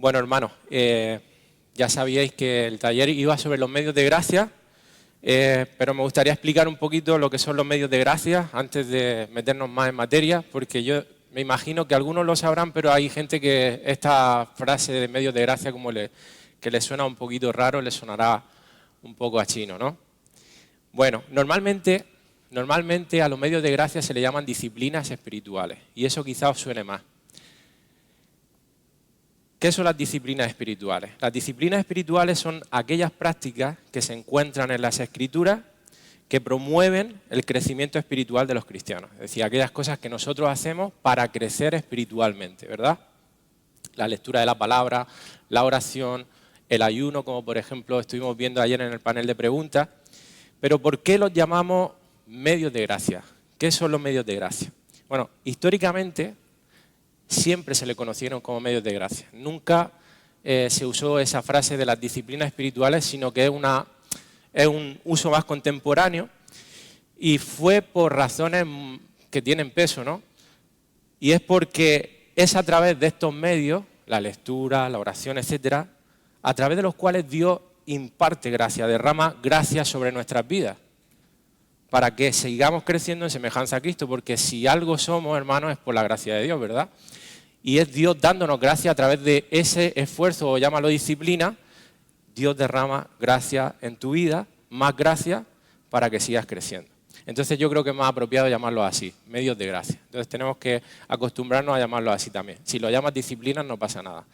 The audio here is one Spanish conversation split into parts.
Bueno, hermanos, ya sabíais que el taller iba sobre los medios de gracia, pero me gustaría explicar un poquito lo que son los medios de gracia antes de meternos más en materia, porque yo me imagino que algunos lo sabrán, pero hay gente que esta frase de medios de gracia que le suena un poquito raro, le sonará un poco a chino, ¿no? Bueno, normalmente a los medios de gracia se le llaman disciplinas espirituales, y eso quizá os suene más. ¿Qué son las disciplinas espirituales? Las disciplinas espirituales son aquellas prácticas que se encuentran en las Escrituras que promueven el crecimiento espiritual de los cristianos. Es decir, aquellas cosas que nosotros hacemos para crecer espiritualmente, ¿verdad? La lectura de la palabra, la oración, el ayuno, como por ejemplo estuvimos viendo ayer en el panel de preguntas. Pero ¿por qué los llamamos medios de gracia? ¿Qué son los medios de gracia? Bueno, históricamente siempre se le conocieron como medios de gracia. Nunca se usó esa frase de las disciplinas espirituales, sino que es un uso más contemporáneo y fue por razones que tienen peso, ¿no? Y es porque es a través de estos medios, la lectura, la oración, etcétera, a través de los cuales Dios imparte gracia, derrama gracia sobre nuestras vidas, para que sigamos creciendo en semejanza a Cristo, porque si algo somos, hermanos, es por la gracia de Dios, ¿verdad? Y es Dios dándonos gracia a través de ese esfuerzo, o llámalo disciplina. Dios derrama gracia en tu vida, más gracia, para que sigas creciendo. Entonces yo creo que es más apropiado llamarlo así, medios de gracia. Entonces tenemos que acostumbrarnos a llamarlo así también. Si lo llamas disciplina no pasa nada,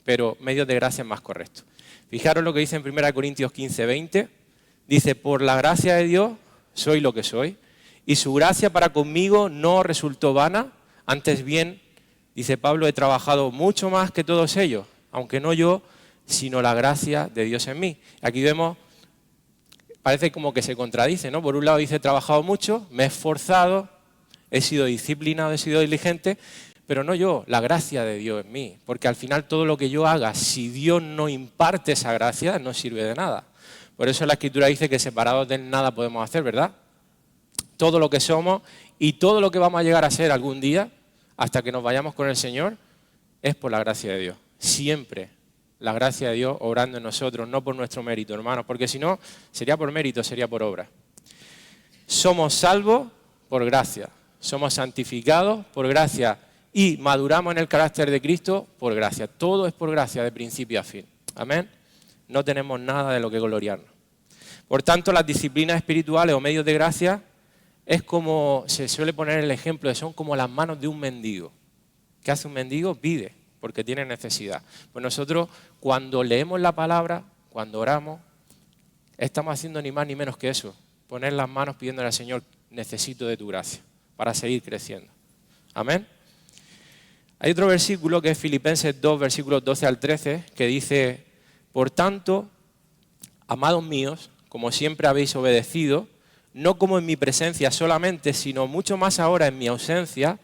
pero medios de gracia es más correcto. Fijaros lo que dice en 1 Corintios 15, 20. Dice, por la gracia de Dios soy lo que soy, y su gracia para conmigo no resultó vana, antes bien, dice Pablo, he trabajado mucho más que todos ellos, aunque no yo, sino la gracia de Dios en mí. Aquí vemos, parece como que se contradice, ¿no? Por un lado dice, he trabajado mucho, me he esforzado, he sido disciplinado, he sido diligente, pero no yo, la gracia de Dios en mí. Porque al final todo lo que yo haga, si Dios no imparte esa gracia, no sirve de nada. Por eso la Escritura dice que separados de nada podemos hacer, ¿verdad? Todo lo que somos y todo lo que vamos a llegar a ser algún día, hasta que nos vayamos con el Señor, es por la gracia de Dios. Siempre la gracia de Dios obrando en nosotros, no por nuestro mérito, hermanos, porque si no, sería por mérito, sería por obra. Somos salvos por gracia, somos santificados por gracia y maduramos en el carácter de Cristo por gracia. Todo es por gracia de principio a fin. Amén. No tenemos nada de lo que gloriarnos. Por tanto, las disciplinas espirituales o medios de gracia es como, se suele poner el ejemplo, son como las manos de un mendigo. ¿Qué hace un mendigo? Pide, porque tiene necesidad. Pues nosotros, cuando leemos la palabra, cuando oramos, estamos haciendo ni más ni menos que eso. Poner las manos pidiéndole al Señor, necesito de tu gracia, para seguir creciendo. Amén. Hay otro versículo que es Filipenses 2, versículos 12 al 13, que dice, por tanto, amados míos, como siempre habéis obedecido, no como en mi presencia solamente, sino mucho más ahora en mi ausencia,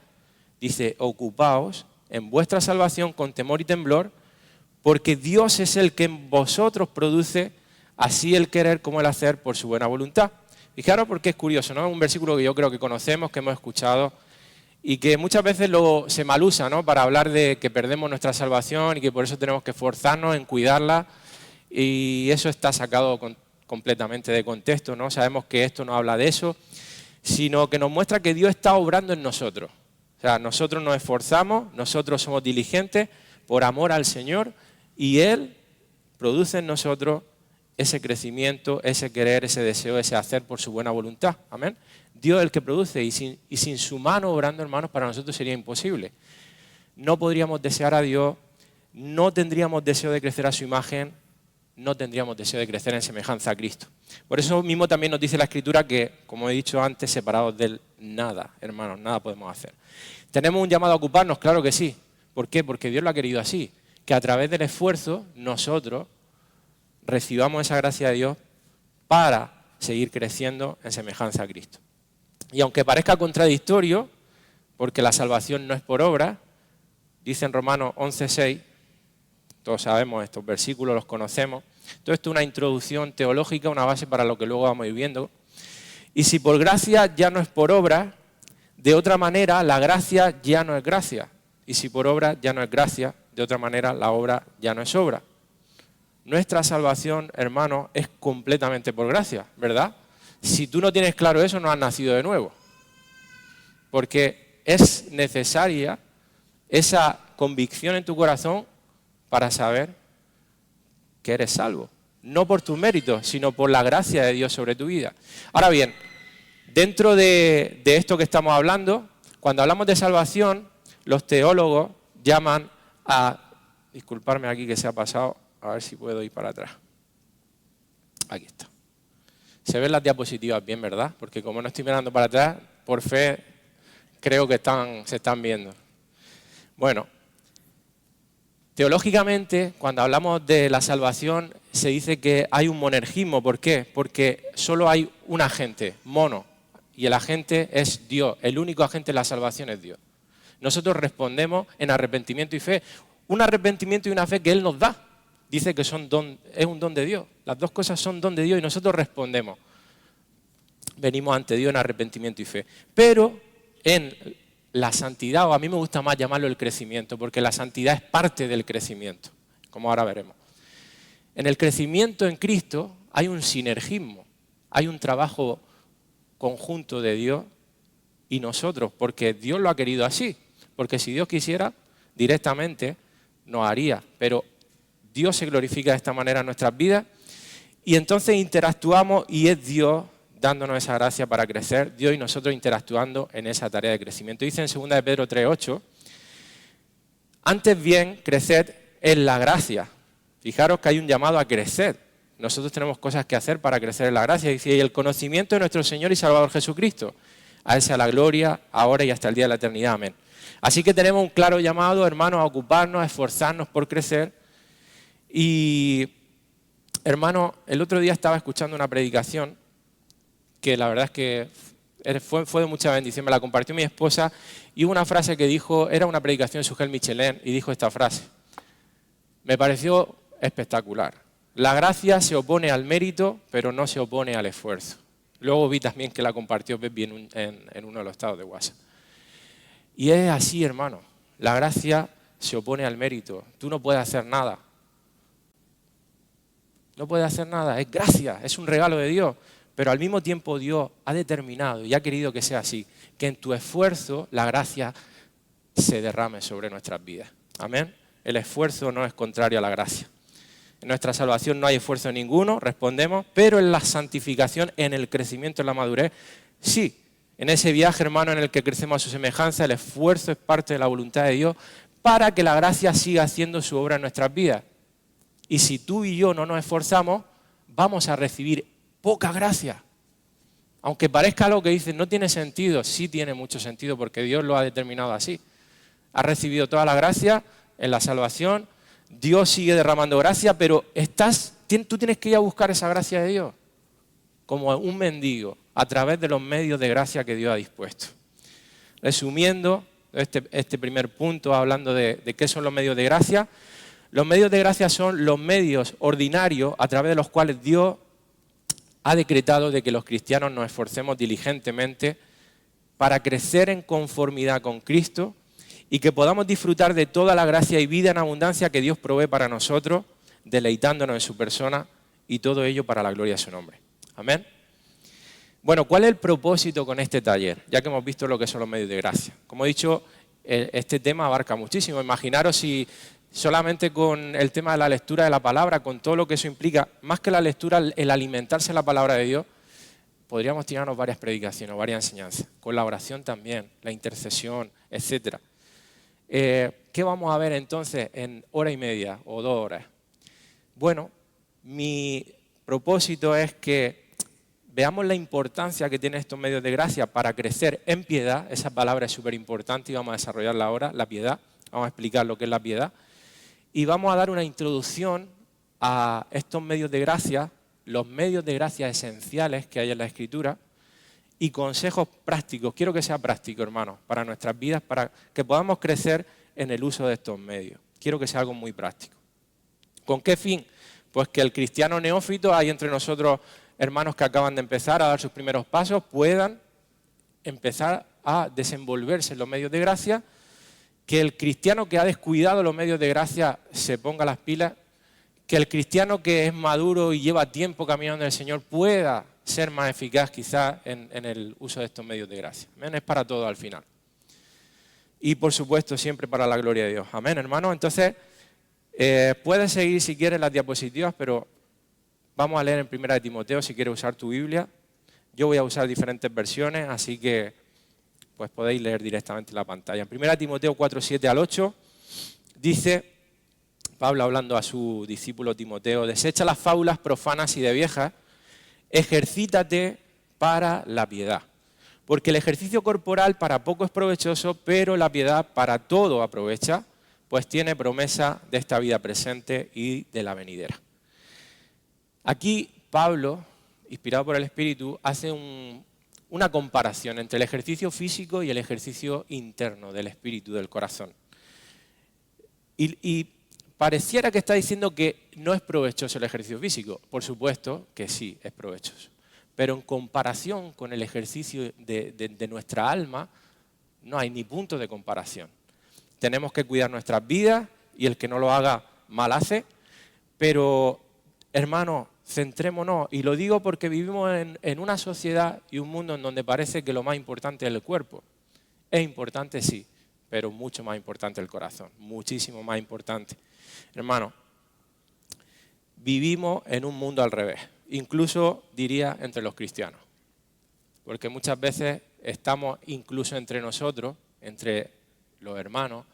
dice, ocupaos en vuestra salvación con temor y temblor, porque Dios es el que en vosotros produce así el querer como el hacer por su buena voluntad. Fijaros porque es curioso, ¿no? Un versículo que yo creo que conocemos, que hemos escuchado y que muchas veces se malusa, ¿no? Para hablar de que perdemos nuestra salvación y que por eso tenemos que esforzarnos en cuidarla, y eso está sacado completamente de contexto, ¿no? Sabemos que esto no habla de eso, sino que nos muestra que Dios está obrando en nosotros. O sea, nosotros nos esforzamos, nosotros somos diligentes por amor al Señor y Él produce en nosotros ese crecimiento, ese querer, ese deseo, ese hacer por su buena voluntad. Amén. Dios es el que produce y sin su mano obrando, hermanos, para nosotros sería imposible. No podríamos desear a Dios, no tendríamos deseo de crecer a su imagen, no tendríamos deseo de crecer en semejanza a Cristo. Por eso mismo también nos dice la Escritura que, como he dicho antes, separados del nada, hermanos, nada podemos hacer. ¿Tenemos un llamado a ocuparnos? Claro que sí. ¿Por qué? Porque Dios lo ha querido así, que a través del esfuerzo nosotros recibamos esa gracia de Dios para seguir creciendo en semejanza a Cristo. Y aunque parezca contradictorio, porque la salvación no es por obra, dice en Romanos 11:6, todos sabemos estos versículos, los conocemos. Todo esto es una introducción teológica, una base para lo que luego vamos a ir viendo. Y si por gracia ya no es por obra, de otra manera la gracia ya no es gracia. Y si por obra ya no es gracia, de de otra manera la obra ya no es obra. Nuestra salvación, hermano, es completamente por gracia, ¿verdad? Si tú no tienes claro eso, no has nacido de nuevo. Porque es necesaria esa convicción en tu corazón para saber que eres salvo. No por tus méritos, sino por la gracia de Dios sobre tu vida. Ahora bien, dentro de esto que estamos hablando, cuando hablamos de salvación, los teólogos llaman a... Disculparme aquí que se ha pasado, a ver si puedo ir para atrás. Aquí está. Se ven las diapositivas bien, ¿verdad? Porque como no estoy mirando para atrás, por fe creo que se están viendo. Bueno, teológicamente, cuando hablamos de la salvación, se dice que hay un monergismo. ¿Por qué? Porque solo hay un agente, mono, y el agente es Dios. El único agente de la salvación es Dios. Nosotros respondemos en arrepentimiento y fe. Un arrepentimiento y una fe que Él nos da. Dice que es un don de Dios. Las dos cosas son don de Dios y nosotros respondemos. Venimos ante Dios en arrepentimiento y fe. Pero en la santidad, o a mí me gusta más llamarlo el crecimiento, porque la santidad es parte del crecimiento, como ahora veremos. En el crecimiento en Cristo hay un sinergismo, hay un trabajo conjunto de Dios y nosotros, porque Dios lo ha querido así, porque si Dios quisiera, directamente nos haría, pero Dios se glorifica de esta manera en nuestras vidas y entonces interactuamos y es Dios dándonos esa gracia para crecer, Dios y nosotros interactuando en esa tarea de crecimiento. Dice en 2 de Pedro 3:8, antes bien, creced en la gracia. Fijaros que hay un llamado a crecer. Nosotros tenemos cosas que hacer para crecer en la gracia. Dice, y el conocimiento de nuestro Señor y Salvador Jesucristo. A Él sea la gloria, ahora y hasta el día de la eternidad. Amén. Así que tenemos un claro llamado, hermanos, a ocuparnos, a esforzarnos por crecer. Y, hermano, el otro día estaba escuchando una predicación que la verdad es que fue de mucha bendición, me la compartió mi esposa, y hubo una frase que dijo, era una predicación de Sujel Michelén, y dijo esta frase. Me pareció espectacular. La gracia se opone al mérito, pero no se opone al esfuerzo. Luego vi también que la compartió Pepi en uno de los estados de WhatsApp. Y es así, hermano. La gracia se opone al mérito. Tú no puedes hacer nada. No puedes hacer nada. Es gracia, es un regalo de Dios. Pero al mismo tiempo Dios ha determinado y ha querido que sea así, que en tu esfuerzo la gracia se derrame sobre nuestras vidas. Amén. El esfuerzo no es contrario a la gracia. En nuestra salvación no hay esfuerzo ninguno, respondemos, pero en la santificación, en el crecimiento, en la madurez, sí. En ese viaje, hermano, en el que crecemos a su semejanza, el esfuerzo es parte de la voluntad de Dios para que la gracia siga haciendo su obra en nuestras vidas. Y si tú y yo no nos esforzamos, vamos a recibir poca gracia. Aunque parezca algo que dices no tiene sentido, sí tiene mucho sentido porque Dios lo ha determinado así. Has recibido toda la gracia en la salvación, Dios sigue derramando gracia, pero tú tienes que ir a buscar esa gracia de Dios como un mendigo a través de los medios de gracia que Dios ha dispuesto. Resumiendo este primer punto, hablando de qué son los medios de gracia, los medios de gracia son los medios ordinarios a través de los cuales Dios ha decretado de que los cristianos nos esforcemos diligentemente para crecer en conformidad con Cristo y que podamos disfrutar de toda la gracia y vida en abundancia que Dios provee para nosotros, deleitándonos en su persona y todo ello para la gloria de su nombre. Amén. Bueno, ¿cuál es el propósito con este taller? Ya que hemos visto lo que son los medios de gracia. Como he dicho, este tema abarca muchísimo. Imaginaros si solamente con el tema de la lectura de la palabra, con todo lo que eso implica, más que la lectura, el alimentarse de la palabra de Dios, podríamos tirarnos varias predicaciones, varias enseñanzas. Con la oración también, la intercesión, etc. ¿Qué vamos a ver entonces en hora y media o 2 horas? Bueno, mi propósito es que veamos la importancia que tienen estos medios de gracia para crecer en piedad. Esa palabra es súper importante y vamos a desarrollarla ahora, la piedad. Vamos a explicar lo que es la piedad. Y vamos a dar una introducción a estos medios de gracia, los medios de gracia esenciales que hay en la Escritura y consejos prácticos. Quiero que sea práctico, hermanos, para nuestras vidas, para que podamos crecer en el uso de estos medios. Quiero que sea algo muy práctico. ¿Con qué fin? Pues que el cristiano neófito, hay entre nosotros hermanos que acaban de empezar a dar sus primeros pasos, puedan empezar a desenvolverse en los medios de gracia, que el cristiano que ha descuidado los medios de gracia se ponga las pilas, que el cristiano que es maduro y lleva tiempo caminando en el Señor pueda ser más eficaz quizás en el uso de estos medios de gracia. Amén, es para todo al final. Y por supuesto siempre para la gloria de Dios. Amén, hermano. Entonces, puedes seguir si quieres las diapositivas, pero vamos a leer en 1 Timoteo si quieres usar tu Biblia. Yo voy a usar diferentes versiones, así que pues podéis leer directamente en la pantalla. En 1 Timoteo 4, 7 al 8 dice Pablo hablando a su discípulo Timoteo: desecha las fábulas profanas y de viejas, ejercítate para la piedad. Porque el ejercicio corporal para poco es provechoso, pero la piedad para todo aprovecha, pues tiene promesa de esta vida presente y de la venidera. Aquí Pablo, inspirado por el Espíritu, hace una comparación entre el ejercicio físico y el ejercicio interno del espíritu, del corazón. Y pareciera que está diciendo que no es provechoso el ejercicio físico. Por supuesto que sí, es provechoso. Pero en comparación con el ejercicio de nuestra alma, no hay ni punto de comparación. Tenemos que cuidar nuestras vidas y el que no lo haga mal hace, pero hermanos, centrémonos, y lo digo porque vivimos en una sociedad y un mundo en donde parece que lo más importante es el cuerpo. Es importante, sí, pero mucho más importante el corazón, muchísimo más importante. Hermanos, vivimos en un mundo al revés, incluso diría entre los cristianos, porque muchas veces estamos incluso entre nosotros, entre los hermanos,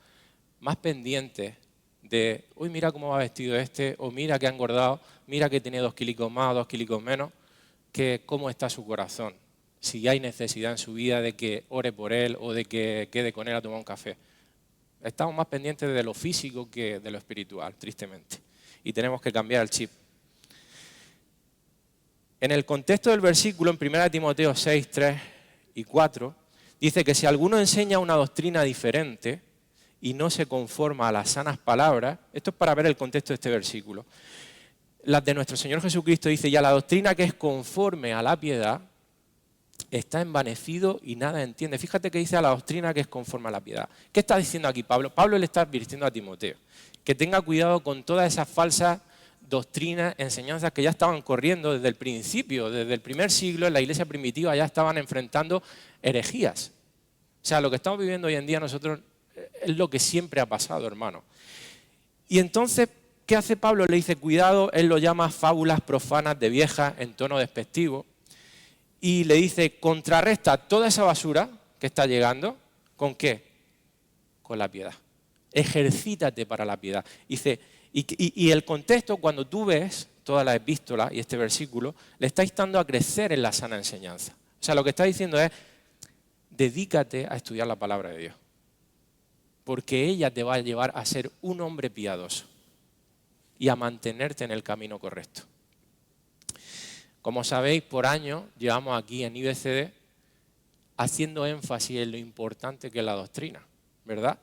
más pendientes de, uy, mira cómo va vestido este, o mira que ha engordado, mira que tiene 2 kilos más o 2 kilos menos, que cómo está su corazón, si hay necesidad en su vida de que ore por él o de que quede con él a tomar un café. Estamos más pendientes de lo físico que de lo espiritual, tristemente, y tenemos que cambiar el chip. En el contexto del versículo, en 1 Timoteo 6, 3 y 4, dice que si alguno enseña una doctrina diferente y no se conforma a las sanas palabras, esto es para ver el contexto de este versículo. Las de nuestro Señor Jesucristo dice, ya la doctrina que es conforme a la piedad está envanecido y nada entiende. Fíjate que dice a la doctrina que es conforme a la piedad. ¿Qué está diciendo aquí Pablo? Pablo le está advirtiendo a Timoteo que tenga cuidado con todas esas falsas doctrinas, enseñanzas que ya estaban corriendo desde el principio, desde el primer siglo, en la iglesia primitiva ya estaban enfrentando herejías. O sea, lo que estamos viviendo hoy en día nosotros es lo que siempre ha pasado, hermano. Y entonces, ¿qué hace Pablo? Le dice, cuidado, él lo llama fábulas profanas de viejas en tono despectivo. Y le dice, contrarresta toda esa basura que está llegando, ¿con qué? Con la piedad. Ejercítate para la piedad. Dice, y el contexto, cuando tú ves toda la epístola y este versículo, le está instando a crecer en la sana enseñanza. O sea, lo que está diciendo es, dedícate a estudiar la palabra de Dios. Porque ella te va a llevar a ser un hombre piadoso y a mantenerte en el camino correcto. Como sabéis, por años llevamos aquí en IBCD haciendo énfasis en lo importante que es la doctrina, ¿verdad?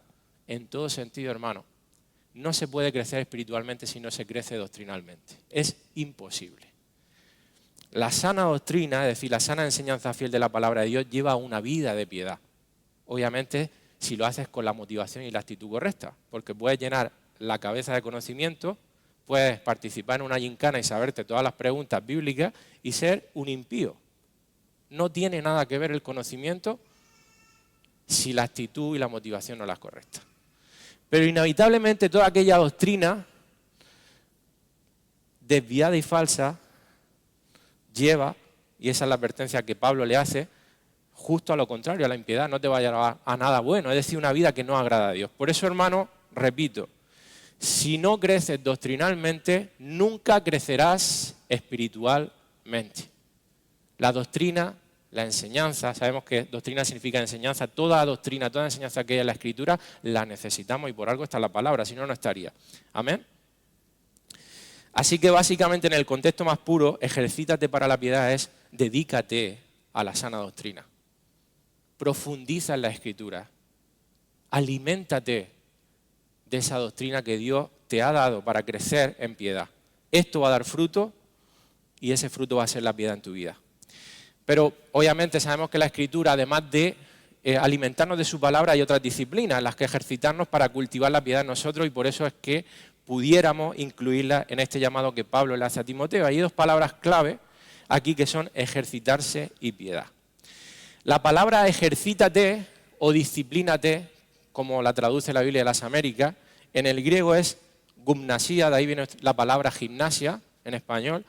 En todo sentido, hermano. No se puede crecer espiritualmente si no se crece doctrinalmente. Es imposible. La sana doctrina, es decir, la sana enseñanza fiel de la palabra de Dios, lleva una vida de piedad. Obviamente, si lo haces con la motivación y la actitud correcta, porque puedes llenar la cabeza de conocimiento, puedes participar en una gincana y saberte todas las preguntas bíblicas y ser un impío. No tiene nada que ver el conocimiento si la actitud y la motivación no es la correcta. Pero inevitablemente toda aquella doctrina desviada y falsa lleva, y esa es la advertencia que Pablo le hace, justo a lo contrario, a la impiedad, no te va a llevar a nada bueno, es decir, una vida que no agrada a Dios. Por eso, hermano, repito, si no creces doctrinalmente, nunca crecerás espiritualmente. La doctrina, la enseñanza, sabemos que doctrina significa enseñanza, toda doctrina, toda enseñanza que hay en la Escritura, la necesitamos y por algo está la palabra, si no, no estaría. Amén. Así que básicamente en el contexto más puro, ejercítate para la piedad es dedícate a la sana doctrina. Profundiza en la Escritura. Aliméntate de esa doctrina que Dios te ha dado para crecer en piedad. Esto va a dar fruto y ese fruto va a ser la piedad en tu vida. Pero obviamente sabemos que la Escritura, además de alimentarnos de su palabra, hay otras disciplinas en las que ejercitarnos para cultivar la piedad en nosotros, y por eso es que pudiéramos incluirla en este llamado que Pablo le hace a Timoteo. Hay dos palabras clave aquí que son ejercitarse y piedad. La palabra ejercítate o disciplínate, como la traduce la Biblia de las Américas, en el griego es gymnasia, de ahí viene la palabra gimnasia en español,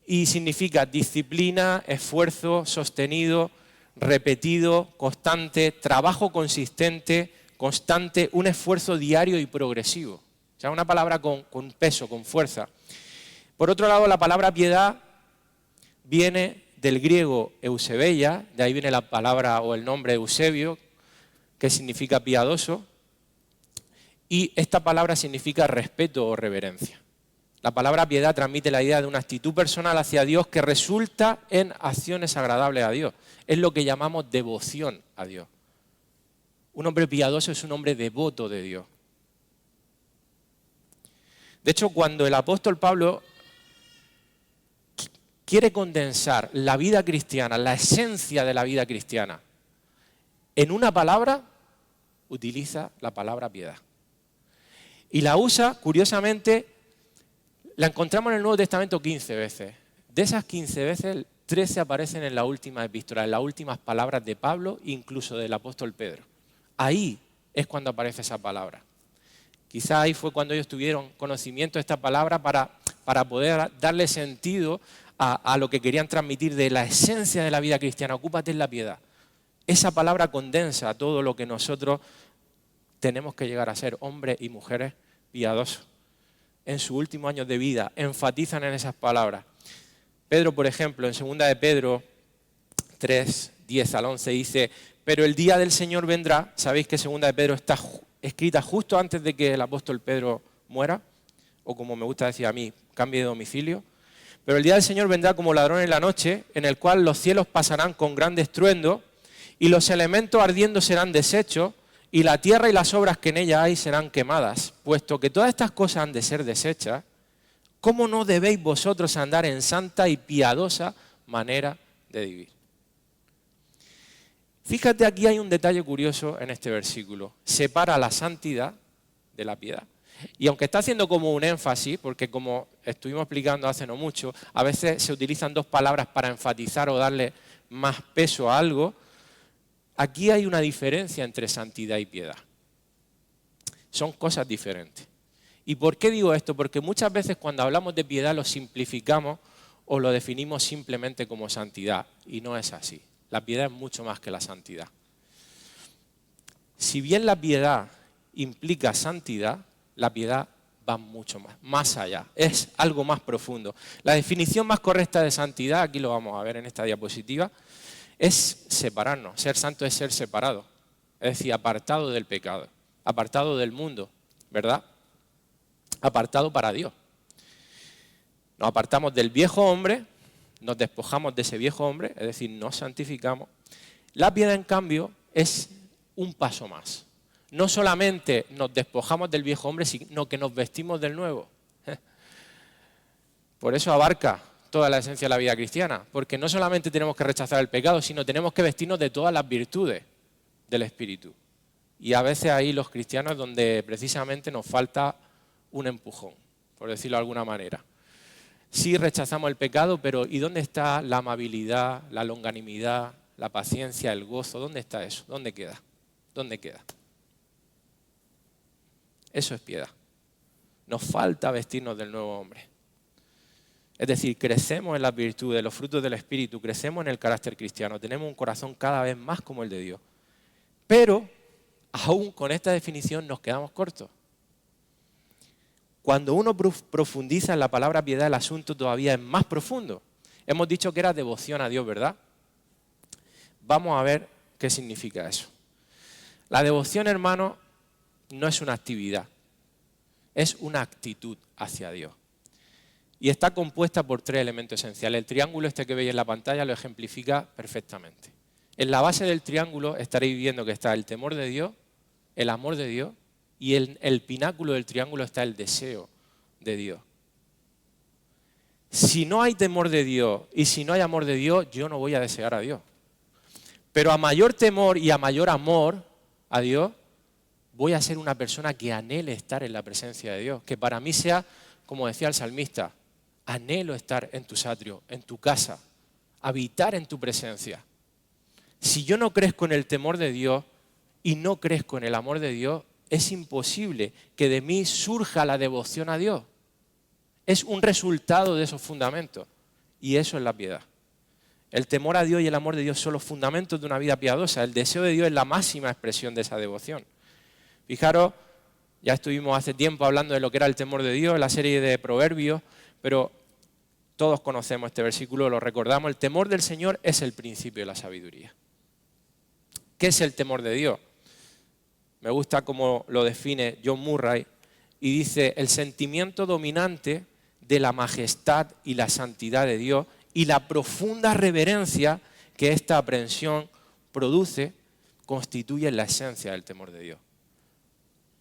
y significa disciplina, esfuerzo sostenido, repetido, constante, trabajo consistente, constante, un esfuerzo diario y progresivo. O sea, una palabra con peso, con fuerza. Por otro lado, la palabra piedad viene del griego eusebeia, de ahí viene la palabra o el nombre Eusebio, que significa piadoso, y esta palabra significa respeto o reverencia. La palabra piedad transmite la idea de una actitud personal hacia Dios que resulta en acciones agradables a Dios. Es lo que llamamos devoción a Dios. Un hombre piadoso es un hombre devoto de Dios. De hecho, cuando el apóstol Pablo quiere condensar la vida cristiana, la esencia de la vida cristiana, en una palabra, utiliza la palabra piedad. Y la usa, curiosamente, la encontramos en el Nuevo Testamento 15 veces. De esas 15 veces, 13 aparecen en la última epístola, en las últimas palabras de Pablo, incluso del apóstol Pedro. Ahí es cuando aparece esa palabra. Quizá ahí fue cuando ellos tuvieron conocimiento de esta palabra para poder darle sentido a lo que querían transmitir de la esencia de la vida cristiana. Ocúpate en la piedad. Esa palabra condensa todo lo que nosotros tenemos que llegar a ser, hombres y mujeres piadosos. En sus últimos años de vida, enfatizan en esas palabras. Pedro, por ejemplo, en 2 de Pedro 3, 10 al 11, dice, pero el día del Señor vendrá. Sabéis que 2 de Pedro está escrita justo antes de que el apóstol Pedro muera, o como me gusta decir a mí, cambie de domicilio. Pero el día del Señor vendrá como ladrón en la noche, en el cual los cielos pasarán con gran estruendo, y los elementos ardiendo serán deshechos, y la tierra y las obras que en ella hay serán quemadas. Puesto que todas estas cosas han de ser deshechas, ¿cómo no debéis vosotros andar en santa y piadosa manera de vivir? Fíjate, aquí hay un detalle curioso en este versículo. Separa la santidad de la piedad. Y aunque está haciendo como un énfasis, porque como estuvimos explicando hace no mucho, a veces se utilizan dos palabras para enfatizar o darle más peso a algo, aquí hay una diferencia entre santidad y piedad. Son cosas diferentes. ¿Y por qué digo esto? Porque muchas veces cuando hablamos de piedad lo simplificamos o lo definimos simplemente como santidad, y no es así. La piedad es mucho más que la santidad. Si bien la piedad implica santidad, la piedad va mucho más allá, es algo más profundo. La definición más correcta de santidad, aquí lo vamos a ver en esta diapositiva, es separarnos. Ser santo es ser separado, es decir, apartado del pecado, apartado del mundo, ¿verdad? Apartado para Dios. Nos apartamos del viejo hombre, nos despojamos de ese viejo hombre, es decir, nos santificamos. La piedad, en cambio, es un paso más. No solamente nos despojamos del viejo hombre, sino que nos vestimos del nuevo. Por eso abarca toda la esencia de la vida cristiana, porque no solamente tenemos que rechazar el pecado, sino tenemos que vestirnos de todas las virtudes del Espíritu. Y a veces ahí los cristianos es donde precisamente nos falta un empujón, por decirlo de alguna manera. Sí rechazamos el pecado, pero ¿y dónde está la amabilidad, la longanimidad, la paciencia, el gozo? ¿Dónde está eso? ¿Dónde queda? ¿Dónde queda? Eso es piedad. Nos falta vestirnos del nuevo hombre. Es decir, crecemos en las virtudes, los frutos del Espíritu, crecemos en el carácter cristiano, tenemos un corazón cada vez más como el de Dios. Pero, aún con esta definición nos quedamos cortos. Cuando uno profundiza en la palabra piedad, el asunto todavía es más profundo. Hemos dicho que era devoción a Dios, ¿verdad? Vamos a ver qué significa eso. La devoción, hermano, no es una actividad, es una actitud hacia Dios. Y está compuesta por tres elementos esenciales. El triángulo este que veis en la pantalla lo ejemplifica perfectamente. En la base del triángulo estaréis viendo que está el temor de Dios, el amor de Dios, y en el pináculo del triángulo está el deseo de Dios. Si no hay temor de Dios y si no hay amor de Dios, yo no voy a desear a Dios. Pero a mayor temor y a mayor amor a Dios, voy a ser una persona que anhele estar en la presencia de Dios. Que para mí sea, como decía el salmista, anhelo estar en tus atrios, en tu casa, habitar en tu presencia. Si yo no crezco en el temor de Dios y no crezco en el amor de Dios, es imposible que de mí surja la devoción a Dios. Es un resultado de esos fundamentos. Y eso es la piedad. El temor a Dios y el amor de Dios son los fundamentos de una vida piadosa. El deseo de Dios es la máxima expresión de esa devoción. Fijaros, ya estuvimos hace tiempo hablando de lo que era el temor de Dios en la serie de Proverbios, pero todos conocemos este versículo, lo recordamos. El temor del Señor es el principio de la sabiduría. ¿Qué es el temor de Dios? Me gusta cómo lo define John Murray y dice: el sentimiento dominante de la majestad y la santidad de Dios y la profunda reverencia que esta aprehensión produce constituye la esencia del temor de Dios.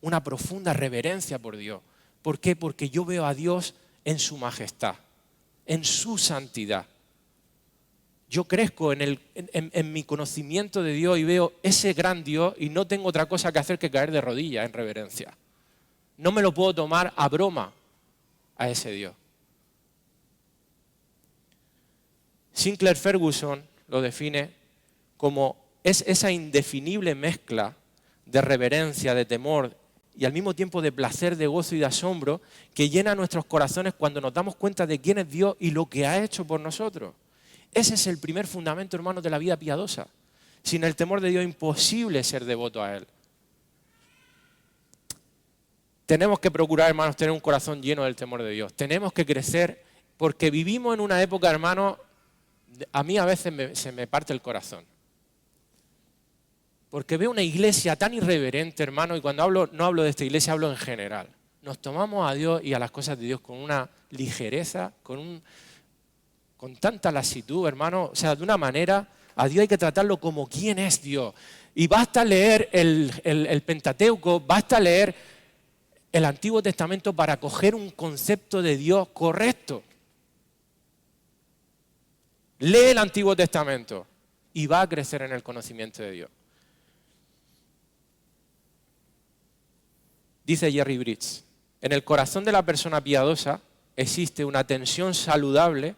Una profunda reverencia por Dios. ¿Por qué? Porque yo veo a Dios en su majestad, en su santidad. Yo crezco en mi conocimiento de Dios y veo ese gran Dios y no tengo otra cosa que hacer que caer de rodillas en reverencia. No me lo puedo tomar a broma a ese Dios. Sinclair Ferguson lo define como es esa indefinible mezcla de reverencia, de temor y al mismo tiempo de placer, de gozo y de asombro que llena nuestros corazones cuando nos damos cuenta de quién es Dios y lo que ha hecho por nosotros. Ese es el primer fundamento, hermanos, de la vida piadosa. Sin el temor de Dios es imposible ser devoto a Él. Tenemos que procurar, hermanos, tener un corazón lleno del temor de Dios. Tenemos que crecer porque vivimos en una época, hermanos, a mí a veces se me parte el corazón. Porque veo una iglesia tan irreverente, hermano, y cuando hablo, no hablo de esta iglesia, hablo en general. Nos tomamos a Dios y a las cosas de Dios con una ligereza, con tanta lasitud, hermano. O sea, de una manera, a Dios hay que tratarlo como quién es Dios. Y basta leer el Pentateuco, basta leer el Antiguo Testamento para coger un concepto de Dios correcto. Lee el Antiguo Testamento y va a crecer en el conocimiento de Dios. Dice Jerry Bridges, en el corazón de la persona piadosa existe una tensión saludable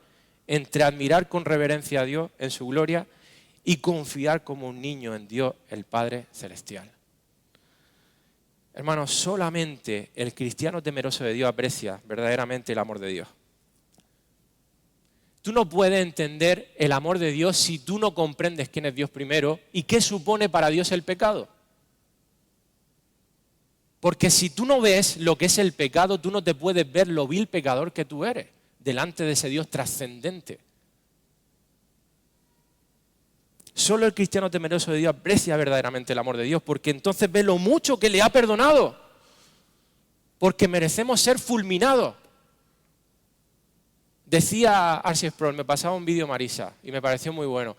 entre admirar con reverencia a Dios en su gloria y confiar como un niño en Dios, el Padre Celestial. Hermanos, solamente el cristiano temeroso de Dios aprecia verdaderamente el amor de Dios. Tú no puedes entender el amor de Dios si tú no comprendes quién es Dios primero y qué supone para Dios el pecado. Porque si tú no ves lo que es el pecado, tú no te puedes ver lo vil pecador que tú eres delante de ese Dios trascendente. Solo el cristiano temeroso de Dios aprecia verdaderamente el amor de Dios, porque entonces ve lo mucho que le ha perdonado, porque merecemos ser fulminados. Decía R.C. Sproul, me pasaba un vídeo Marisa y me pareció muy bueno,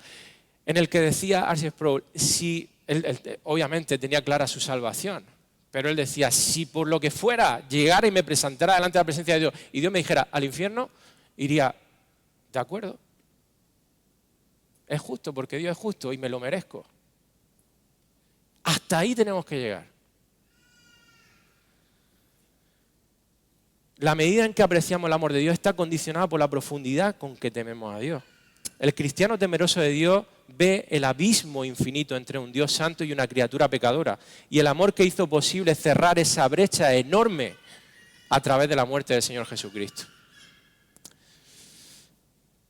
en el que decía R.C. Sproul, si él obviamente tenía clara su salvación, pero él decía, si por lo que fuera llegara y me presentara delante de la presencia de Dios y Dios me dijera al infierno, iría, de acuerdo, es justo porque Dios es justo y me lo merezco. Hasta ahí tenemos que llegar. La medida en que apreciamos el amor de Dios está condicionada por la profundidad con que tememos a Dios. El cristiano temeroso de Dios ve el abismo infinito entre un Dios santo y una criatura pecadora. Y el amor que hizo posible cerrar esa brecha enorme a través de la muerte del Señor Jesucristo.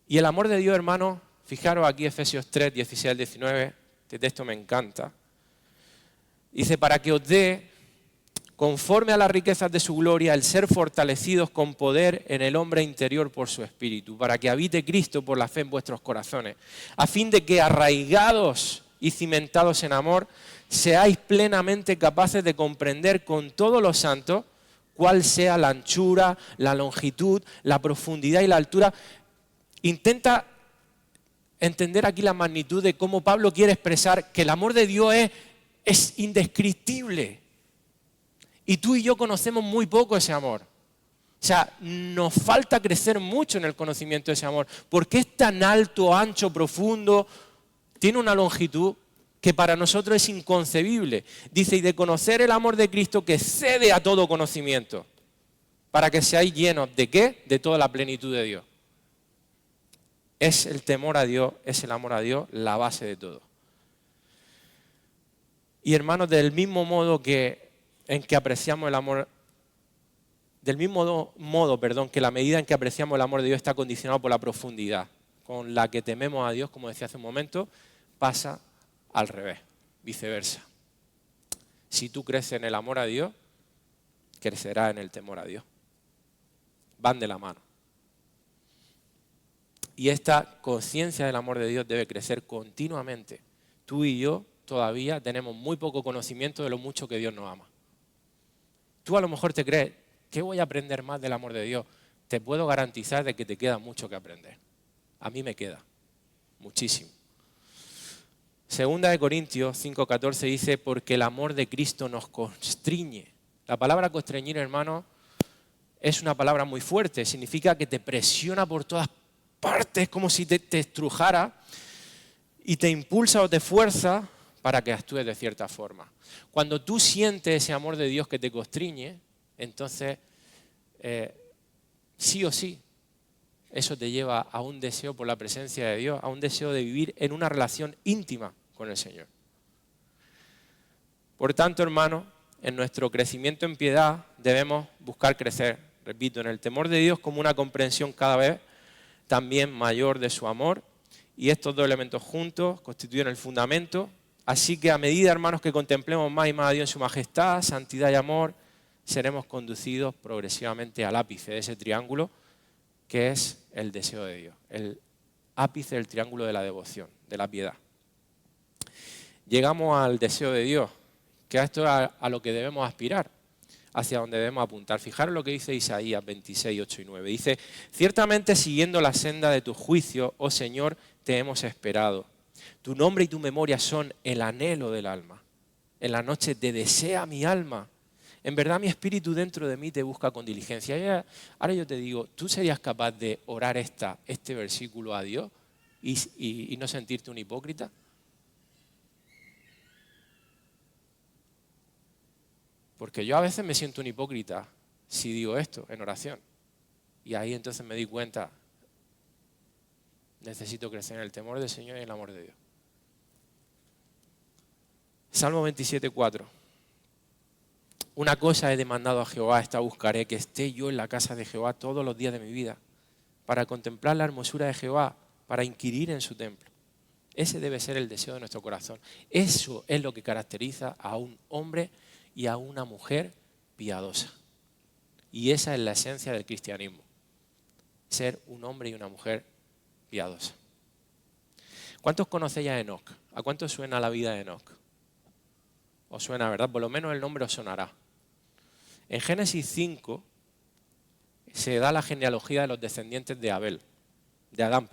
Y el amor de Dios, hermano, fijaros aquí Efesios 3, 16 al 19, este texto me encanta. Dice, para que os dé, conforme a las riquezas de su gloria, el ser fortalecidos con poder en el hombre interior por su espíritu, para que habite Cristo por la fe en vuestros corazones, a fin de que arraigados y cimentados en amor, seáis plenamente capaces de comprender con todos los santos cuál sea la anchura, la longitud, la profundidad y la altura. Intenta entender aquí la magnitud de cómo Pablo quiere expresar que el amor de Dios es indescriptible. Y tú y yo conocemos muy poco ese amor. O sea, nos falta crecer mucho en el conocimiento de ese amor. Porque es tan alto, ancho, profundo, tiene una longitud que para nosotros es inconcebible. Dice, y de conocer el amor de Cristo que excede a todo conocimiento, para que seáis llenos ¿de qué? De toda la plenitud de Dios. Es el temor a Dios, es el amor a Dios, la base de todo. Y hermanos, del mismo modo en que apreciamos el amor, del mismo modo, que la medida en que apreciamos el amor de Dios está condicionado por la profundidad con la que tememos a Dios, como decía hace un momento, pasa al revés, viceversa. Si tú creces en el amor a Dios, crecerás en el temor a Dios. Van de la mano. Y esta conciencia del amor de Dios debe crecer continuamente. Tú y yo todavía tenemos muy poco conocimiento de lo mucho que Dios nos ama. Tú a lo mejor te crees, ¿qué voy a aprender más del amor de Dios? Te puedo garantizar de que te queda mucho que aprender. A mí me queda muchísimo. Segunda de Corintios 5:14 dice, porque el amor de Cristo nos constriñe. La palabra constreñir, hermano, es una palabra muy fuerte. Significa que te presiona por todas partes, como si te estrujara y te impulsa o te fuerza para que actúes de cierta forma. Cuando tú sientes ese amor de Dios que te constriñe, entonces sí o sí, eso te lleva a un deseo por la presencia de Dios, a un deseo de vivir en una relación íntima con el Señor. Por tanto, hermanos, en nuestro crecimiento en piedad debemos buscar crecer, repito, en el temor de Dios como una comprensión cada vez también mayor de su amor, y estos dos elementos juntos constituyen el fundamento. Así que a medida, hermanos, que contemplemos más y más a Dios en su majestad, santidad y amor, seremos conducidos progresivamente al ápice de ese triángulo que es el deseo de Dios, el ápice del triángulo de la devoción, de la piedad. Llegamos al deseo de Dios, que esto es a lo que debemos aspirar, hacia donde debemos apuntar. Fijaros lo que dice Isaías 26, 8 y 9. Dice, ciertamente siguiendo la senda de tu juicio, oh Señor, te hemos esperado. Tu nombre y tu memoria son el anhelo del alma. En la noche te desea mi alma. En verdad mi espíritu dentro de mí te busca con diligencia. Y ahora yo te digo, ¿tú serías capaz de orar este versículo a Dios y no sentirte un hipócrita? Porque yo a veces me siento un hipócrita si digo esto en oración. Y ahí entonces me di cuenta, necesito crecer en el temor del Señor y en el amor de Dios. Salmo 27:4. Una cosa he demandado a Jehová, esta buscaré, que esté yo en la casa de Jehová todos los días de mi vida, para contemplar la hermosura de Jehová, para inquirir en su templo. Ese debe ser el deseo de nuestro corazón. Eso es lo que caracteriza a un hombre y a una mujer piadosa. Y esa es la esencia del cristianismo. Ser un hombre y una mujer piadosa. ¿Cuántos conocéis a Enoc? ¿A cuántos suena la vida de Enoc? Os suena, ¿verdad? Por lo menos el nombre os sonará. En Génesis 5 se da la genealogía de los descendientes de Adán.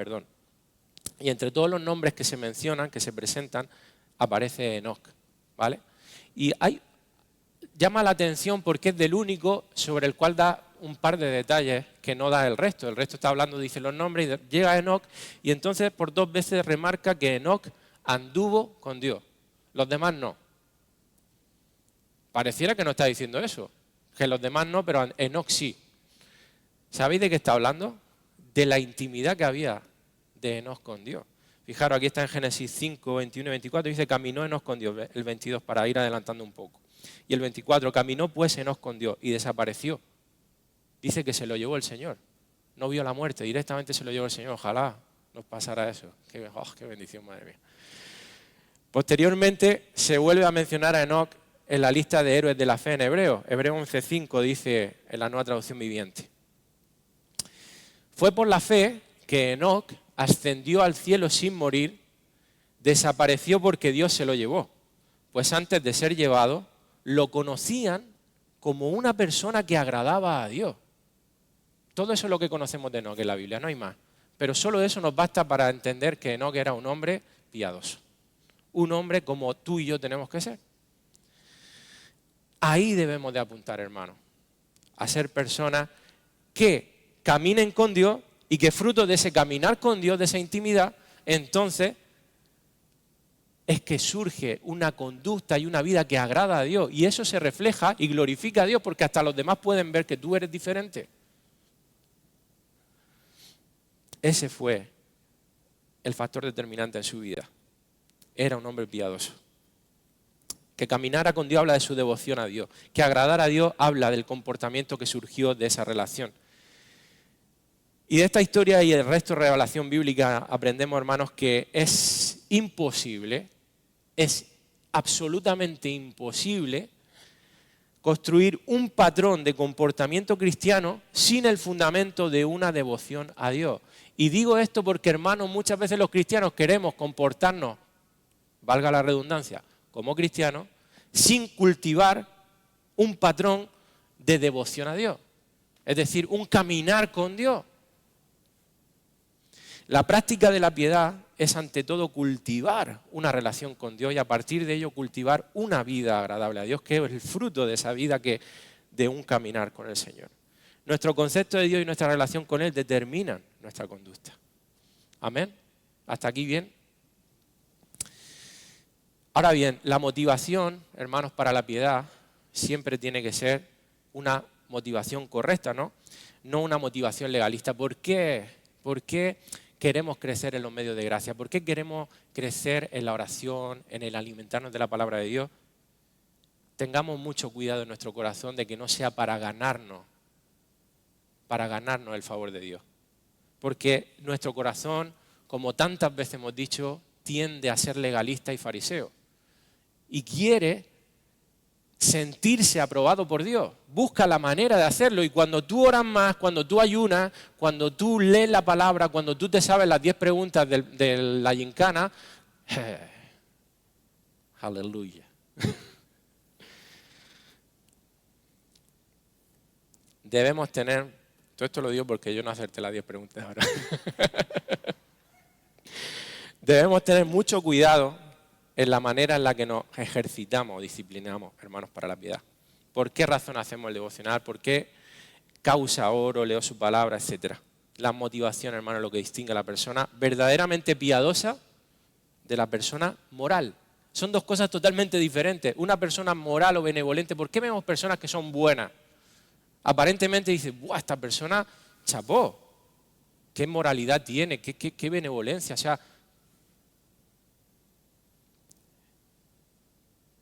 Y entre todos los nombres que se mencionan, que se presentan, aparece Enoc, ¿vale? Y llama la atención porque es del único sobre el cual da un par de detalles que no da el resto. El resto está hablando, dice los nombres, y llega Enoc, y entonces por 2 veces remarca que Enoc anduvo con Dios. Los demás no. Pareciera que no está diciendo eso, que los demás no, pero Enoc sí. ¿Sabéis de qué está hablando? De la intimidad que había de Enoc con Dios. Fijaros, aquí está en Génesis 5, 21 y 24, dice, caminó Enoc con Dios, el 22, para ir adelantando un poco. Y el 24, caminó pues Enoc con Dios y desapareció. Dice que se lo llevó el Señor. No vio la muerte, directamente se lo llevó el Señor. Ojalá nos pasara eso. Qué bendición, madre mía. Posteriormente se vuelve a mencionar a Enoc en la lista de héroes de la fe en Hebreos. Hebreos 11:5 dice en la Nueva Traducción Viviente. Fue por la fe que Enoc ascendió al cielo sin morir, desapareció porque Dios se lo llevó. Pues antes de ser llevado, lo conocían como una persona que agradaba a Dios. Todo eso es lo que conocemos de Enoc en la Biblia, no hay más. Pero solo eso nos basta para entender que Enoc era un hombre piadoso. Un hombre como tú y yo tenemos que ser. Ahí debemos de apuntar, hermano, a ser personas que caminen con Dios y que fruto de ese caminar con Dios, de esa intimidad, entonces es que surge una conducta y una vida que agrada a Dios. Y eso se refleja y glorifica a Dios porque hasta los demás pueden ver que tú eres diferente. Ese fue el factor determinante en su vida. Era un hombre piadoso. Que caminara con Dios habla de su devoción a Dios. Que agradar a Dios habla del comportamiento que surgió de esa relación. Y de esta historia y el resto de revelación bíblica aprendemos, hermanos, que es imposible, es absolutamente imposible construir un patrón de comportamiento cristiano sin el fundamento de una devoción a Dios. Y digo esto porque, hermanos, muchas veces los cristianos queremos comportarnos, valga la redundancia, como cristianos, sin cultivar un patrón de devoción a Dios. Es decir, un caminar con Dios. La práctica de la piedad es ante todo cultivar una relación con Dios y a partir de ello cultivar una vida agradable a Dios, que es el fruto de esa vida de un caminar con el Señor. Nuestro concepto de Dios y nuestra relación con Él determinan nuestra conducta. ¿Amén? ¿Hasta aquí bien? Ahora bien, la motivación, hermanos, para la piedad siempre tiene que ser una motivación correcta, ¿no? No una motivación legalista. ¿Por qué? ¿Por qué queremos crecer en los medios de gracia? ¿Por qué queremos crecer en la oración, en el alimentarnos de la palabra de Dios? Tengamos mucho cuidado en nuestro corazón de que no sea para ganarnos el favor de Dios. Porque nuestro corazón, como tantas veces hemos dicho, tiende a ser legalista y fariseo. Y quiere sentirse aprobado por Dios. Busca la manera de hacerlo. Y cuando tú oras más, cuando tú ayunas, cuando tú lees la palabra, cuando tú te sabes las 10 preguntas de la gincana, aleluya. Debemos tener, todo esto lo digo porque yo no acerté las 10 preguntas ahora. Debemos tener mucho cuidado en la manera en la que nos ejercitamos o disciplinamos, hermanos, para la piedad. ¿Por qué razón hacemos el devocional? ¿Por qué causa oro, leo su palabra, etcétera? La motivación, hermano, es lo que distingue a la persona verdaderamente piadosa de la persona moral. Son dos cosas totalmente diferentes. Una persona moral o benevolente, ¿por qué vemos personas que son buenas? Aparentemente dices, ¡buah, esta persona, chapó! ¿Qué moralidad tiene? ¿Qué benevolencia? O sea,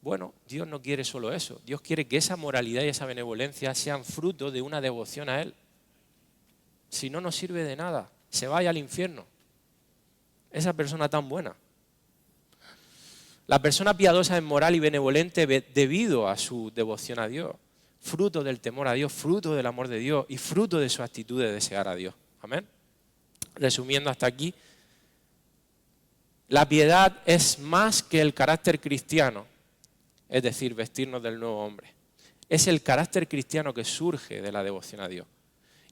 bueno, Dios no quiere solo eso. Dios quiere que esa moralidad y esa benevolencia sean fruto de una devoción a Él. Si no, no sirve de nada. Se vaya al infierno. Esa persona tan buena. La persona piadosa es moral y benevolente debido a su devoción a Dios. Fruto del temor a Dios, fruto del amor de Dios y fruto de su actitud de desear a Dios. Amén. Resumiendo hasta aquí, la piedad es más que el carácter cristiano. Es decir, vestirnos del nuevo hombre. Es el carácter cristiano que surge de la devoción a Dios.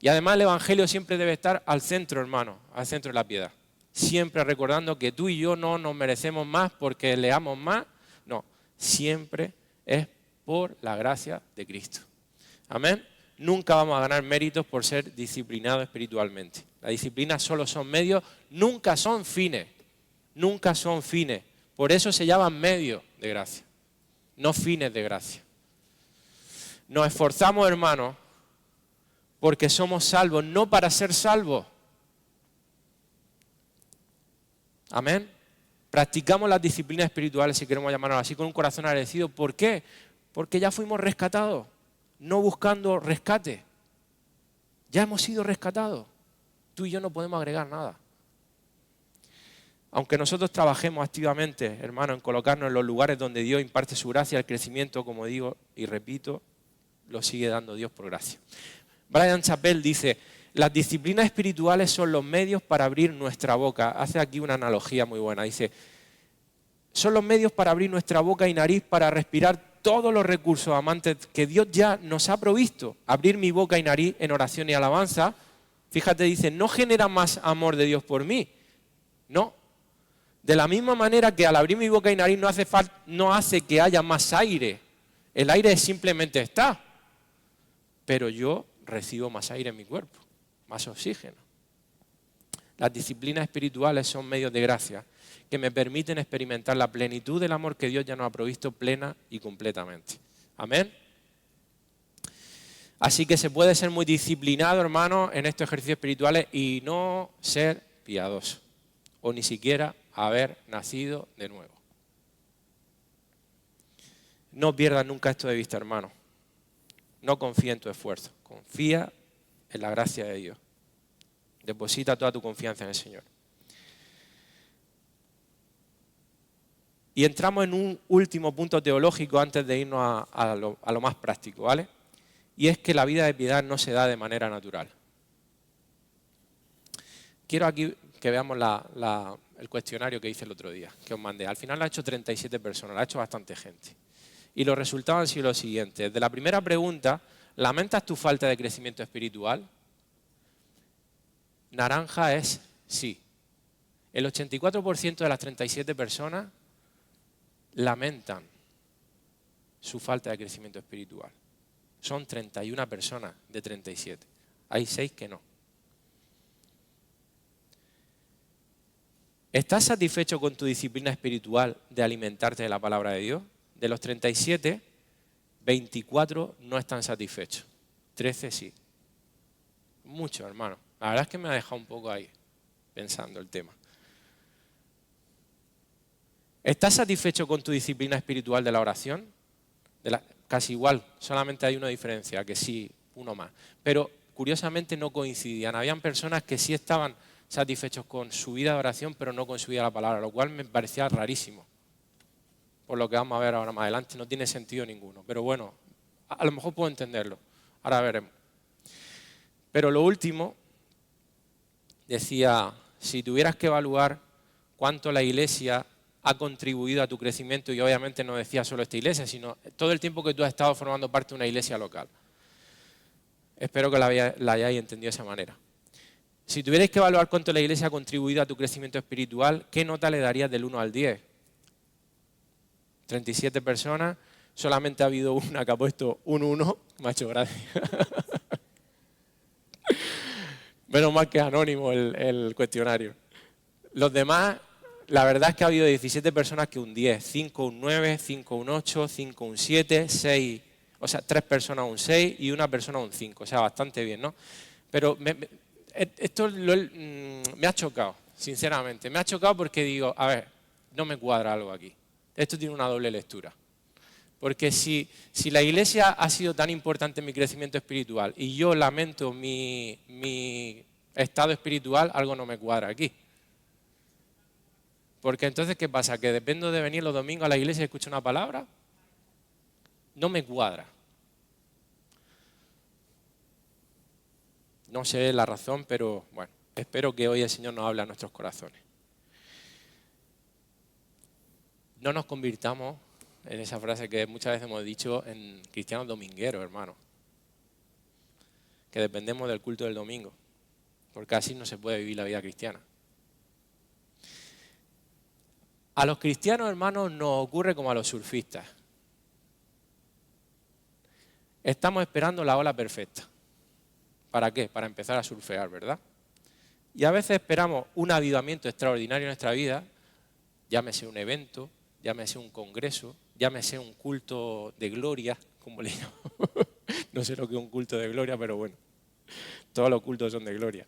Y además el Evangelio siempre debe estar al centro, hermano, al centro de la piedad. Siempre recordando que tú y yo no nos merecemos más porque leamos más. No, siempre es por la gracia de Cristo. Amén. Nunca vamos a ganar méritos por ser disciplinados espiritualmente. La disciplina solo son medios, nunca son fines. Nunca son fines. Por eso se llaman medios de gracia. No fines de gracia. Nos esforzamos, hermanos, porque somos salvos, no para ser salvos. Amén. Practicamos las disciplinas espirituales, si queremos llamarlo así, con un corazón agradecido. ¿Por qué? Porque ya fuimos rescatados, no buscando rescate. Ya hemos sido rescatados. Tú y yo no podemos agregar nada. Aunque nosotros trabajemos activamente, hermano, en colocarnos en los lugares donde Dios imparte su gracia, el crecimiento, como digo y repito, lo sigue dando Dios por gracia. Bryan Chapell dice, las disciplinas espirituales son los medios para abrir nuestra boca. Hace aquí una analogía muy buena. Dice, son los medios para abrir nuestra boca y nariz para respirar todos los recursos amantes que Dios ya nos ha provisto. Abrir mi boca y nariz en oración y alabanza, fíjate, dice, no genera más amor de Dios por mí. No. De la misma manera que al abrir mi boca y nariz no hace que haya más aire. El aire simplemente está. Pero yo recibo más aire en mi cuerpo, más oxígeno. Las disciplinas espirituales son medios de gracia que me permiten experimentar la plenitud del amor que Dios ya nos ha provisto plena y completamente. Amén. Así que se puede ser muy disciplinado, hermano, en estos ejercicios espirituales y no ser piadoso, o ni siquiera haber nacido de nuevo. No pierdas nunca esto de vista, hermano. No confía en tu esfuerzo, confía en la gracia de Dios. Deposita toda tu confianza en el Señor. Y entramos en un último punto teológico antes de irnos a lo más práctico, ¿vale? Y es que la vida de piedad no se da de manera natural. Quiero aquí que veamos el cuestionario que hice el otro día, que os mandé. Al final lo ha hecho 37 personas, lo ha hecho bastante gente. Y los resultados han sido los siguientes. De la primera pregunta, ¿lamentas tu falta de crecimiento espiritual? Naranja es sí. El 84% de las 37 personas lamentan su falta de crecimiento espiritual. Son 31 personas de 37. Hay 6 que no. ¿Estás satisfecho con tu disciplina espiritual de alimentarte de la palabra de Dios? De los 37, 24 no están satisfechos. 13 sí. Mucho, hermano. La verdad es que me ha dejado un poco ahí pensando el tema. ¿Estás satisfecho con tu disciplina espiritual de la oración? Casi igual, solamente hay una diferencia, que sí, uno más. Pero curiosamente no coincidían. Habían personas que sí estaban satisfechos con su vida de oración, pero no con su vida de la palabra, lo cual me parecía rarísimo. Por lo que vamos a ver ahora más adelante, no tiene sentido ninguno. Pero bueno, a lo mejor puedo entenderlo. Ahora veremos. Pero lo último, decía, si tuvieras que evaluar cuánto la Iglesia ha contribuido a tu crecimiento, y obviamente no decía solo esta iglesia, sino todo el tiempo que tú has estado formando parte de una iglesia local. Espero que la hayáis entendido de esa manera. Si tuvierais que evaluar cuánto la iglesia ha contribuido a tu crecimiento espiritual, ¿qué nota le darías del 1 al 10? 37 personas, solamente ha habido una que ha puesto un 1, me ha hecho gracia. Menos mal que es anónimo el cuestionario. Los demás, la verdad es que ha habido 17 personas que un 10, 5 un 9, 5 un 8, 5 un 7, 6, o sea, 3 personas un 6 y una persona un 5, o sea, bastante bien, ¿no? Pero esto me ha chocado, sinceramente. Me ha chocado porque digo, a ver, no me cuadra algo aquí. Esto tiene una doble lectura. Porque si la iglesia ha sido tan importante en mi crecimiento espiritual y yo lamento mi estado espiritual, algo no me cuadra aquí. Porque entonces, ¿qué pasa? ¿Que dependo de venir los domingos a la iglesia y escuchar una palabra? No me cuadra. No sé la razón, pero bueno, espero que hoy el Señor nos hable a nuestros corazones. No nos convirtamos en esa frase que muchas veces hemos dicho en cristianos domingueros, hermano. Que dependemos del culto del domingo, porque así no se puede vivir la vida cristiana. A los cristianos, hermanos, nos ocurre como a los surfistas. Estamos esperando la ola perfecta. ¿Para qué? Para empezar a surfear, ¿verdad? Y a veces esperamos un avivamiento extraordinario en nuestra vida, llámese un evento, llámese un congreso, llámese un culto de gloria, como le llamo. No sé lo que es un culto de gloria, pero bueno, todos los cultos son de gloria.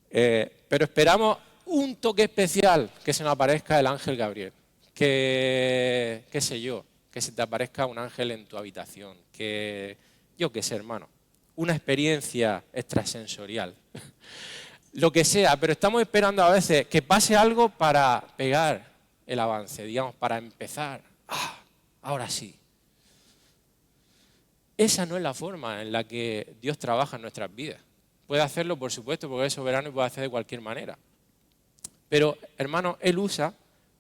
Pero esperamos un toque especial, que se nos aparezca el ángel Gabriel, que, qué sé yo, que se te aparezca un ángel en tu habitación, que, yo qué sé, hermano, una experiencia extrasensorial, lo que sea, pero estamos esperando a veces que pase algo para pegar el avance, digamos, para empezar. Ahora sí. Esa no es la forma en la que Dios trabaja en nuestras vidas. Puede hacerlo, por supuesto, porque es soberano y puede hacer de cualquier manera. Pero, hermano, Él usa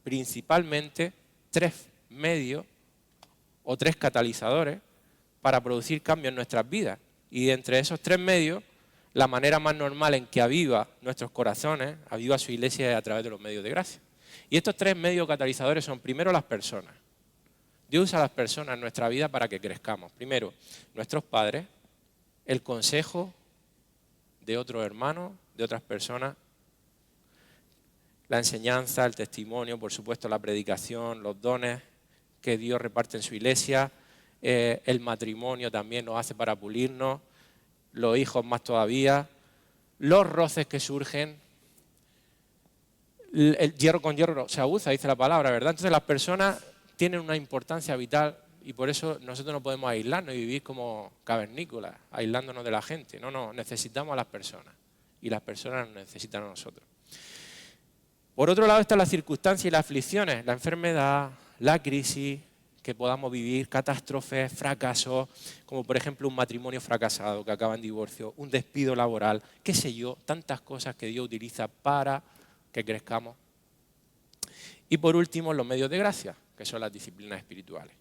principalmente 3 medios o 3 catalizadores para producir cambios en nuestras vidas. Y entre esos 3 medios, la manera más normal en que aviva nuestros corazones, aviva su iglesia es a través de los medios de gracia. Y estos 3 medios catalizadores son, primero, las personas. Dios usa a las personas en nuestra vida para que crezcamos. Primero, nuestros padres, el consejo de otros hermanos, de otras personas, la enseñanza, el testimonio, por supuesto la predicación, los dones que Dios reparte en su iglesia, el matrimonio también nos hace para pulirnos, los hijos más todavía, los roces que surgen, el hierro con hierro se aguza, dice la palabra, ¿verdad? Entonces las personas tienen una importancia vital y por eso nosotros no podemos aislarnos y vivir como cavernícolas, aislándonos de la gente. No, necesitamos a las personas y las personas nos necesitan a nosotros. Por otro lado están las circunstancias y las aflicciones, la enfermedad, la crisis que podamos vivir, catástrofes, fracasos, como por ejemplo un matrimonio fracasado que acaba en divorcio, un despido laboral, qué sé yo, tantas cosas que Dios utiliza para que crezcamos. Y por último, los medios de gracia, que son las disciplinas espirituales.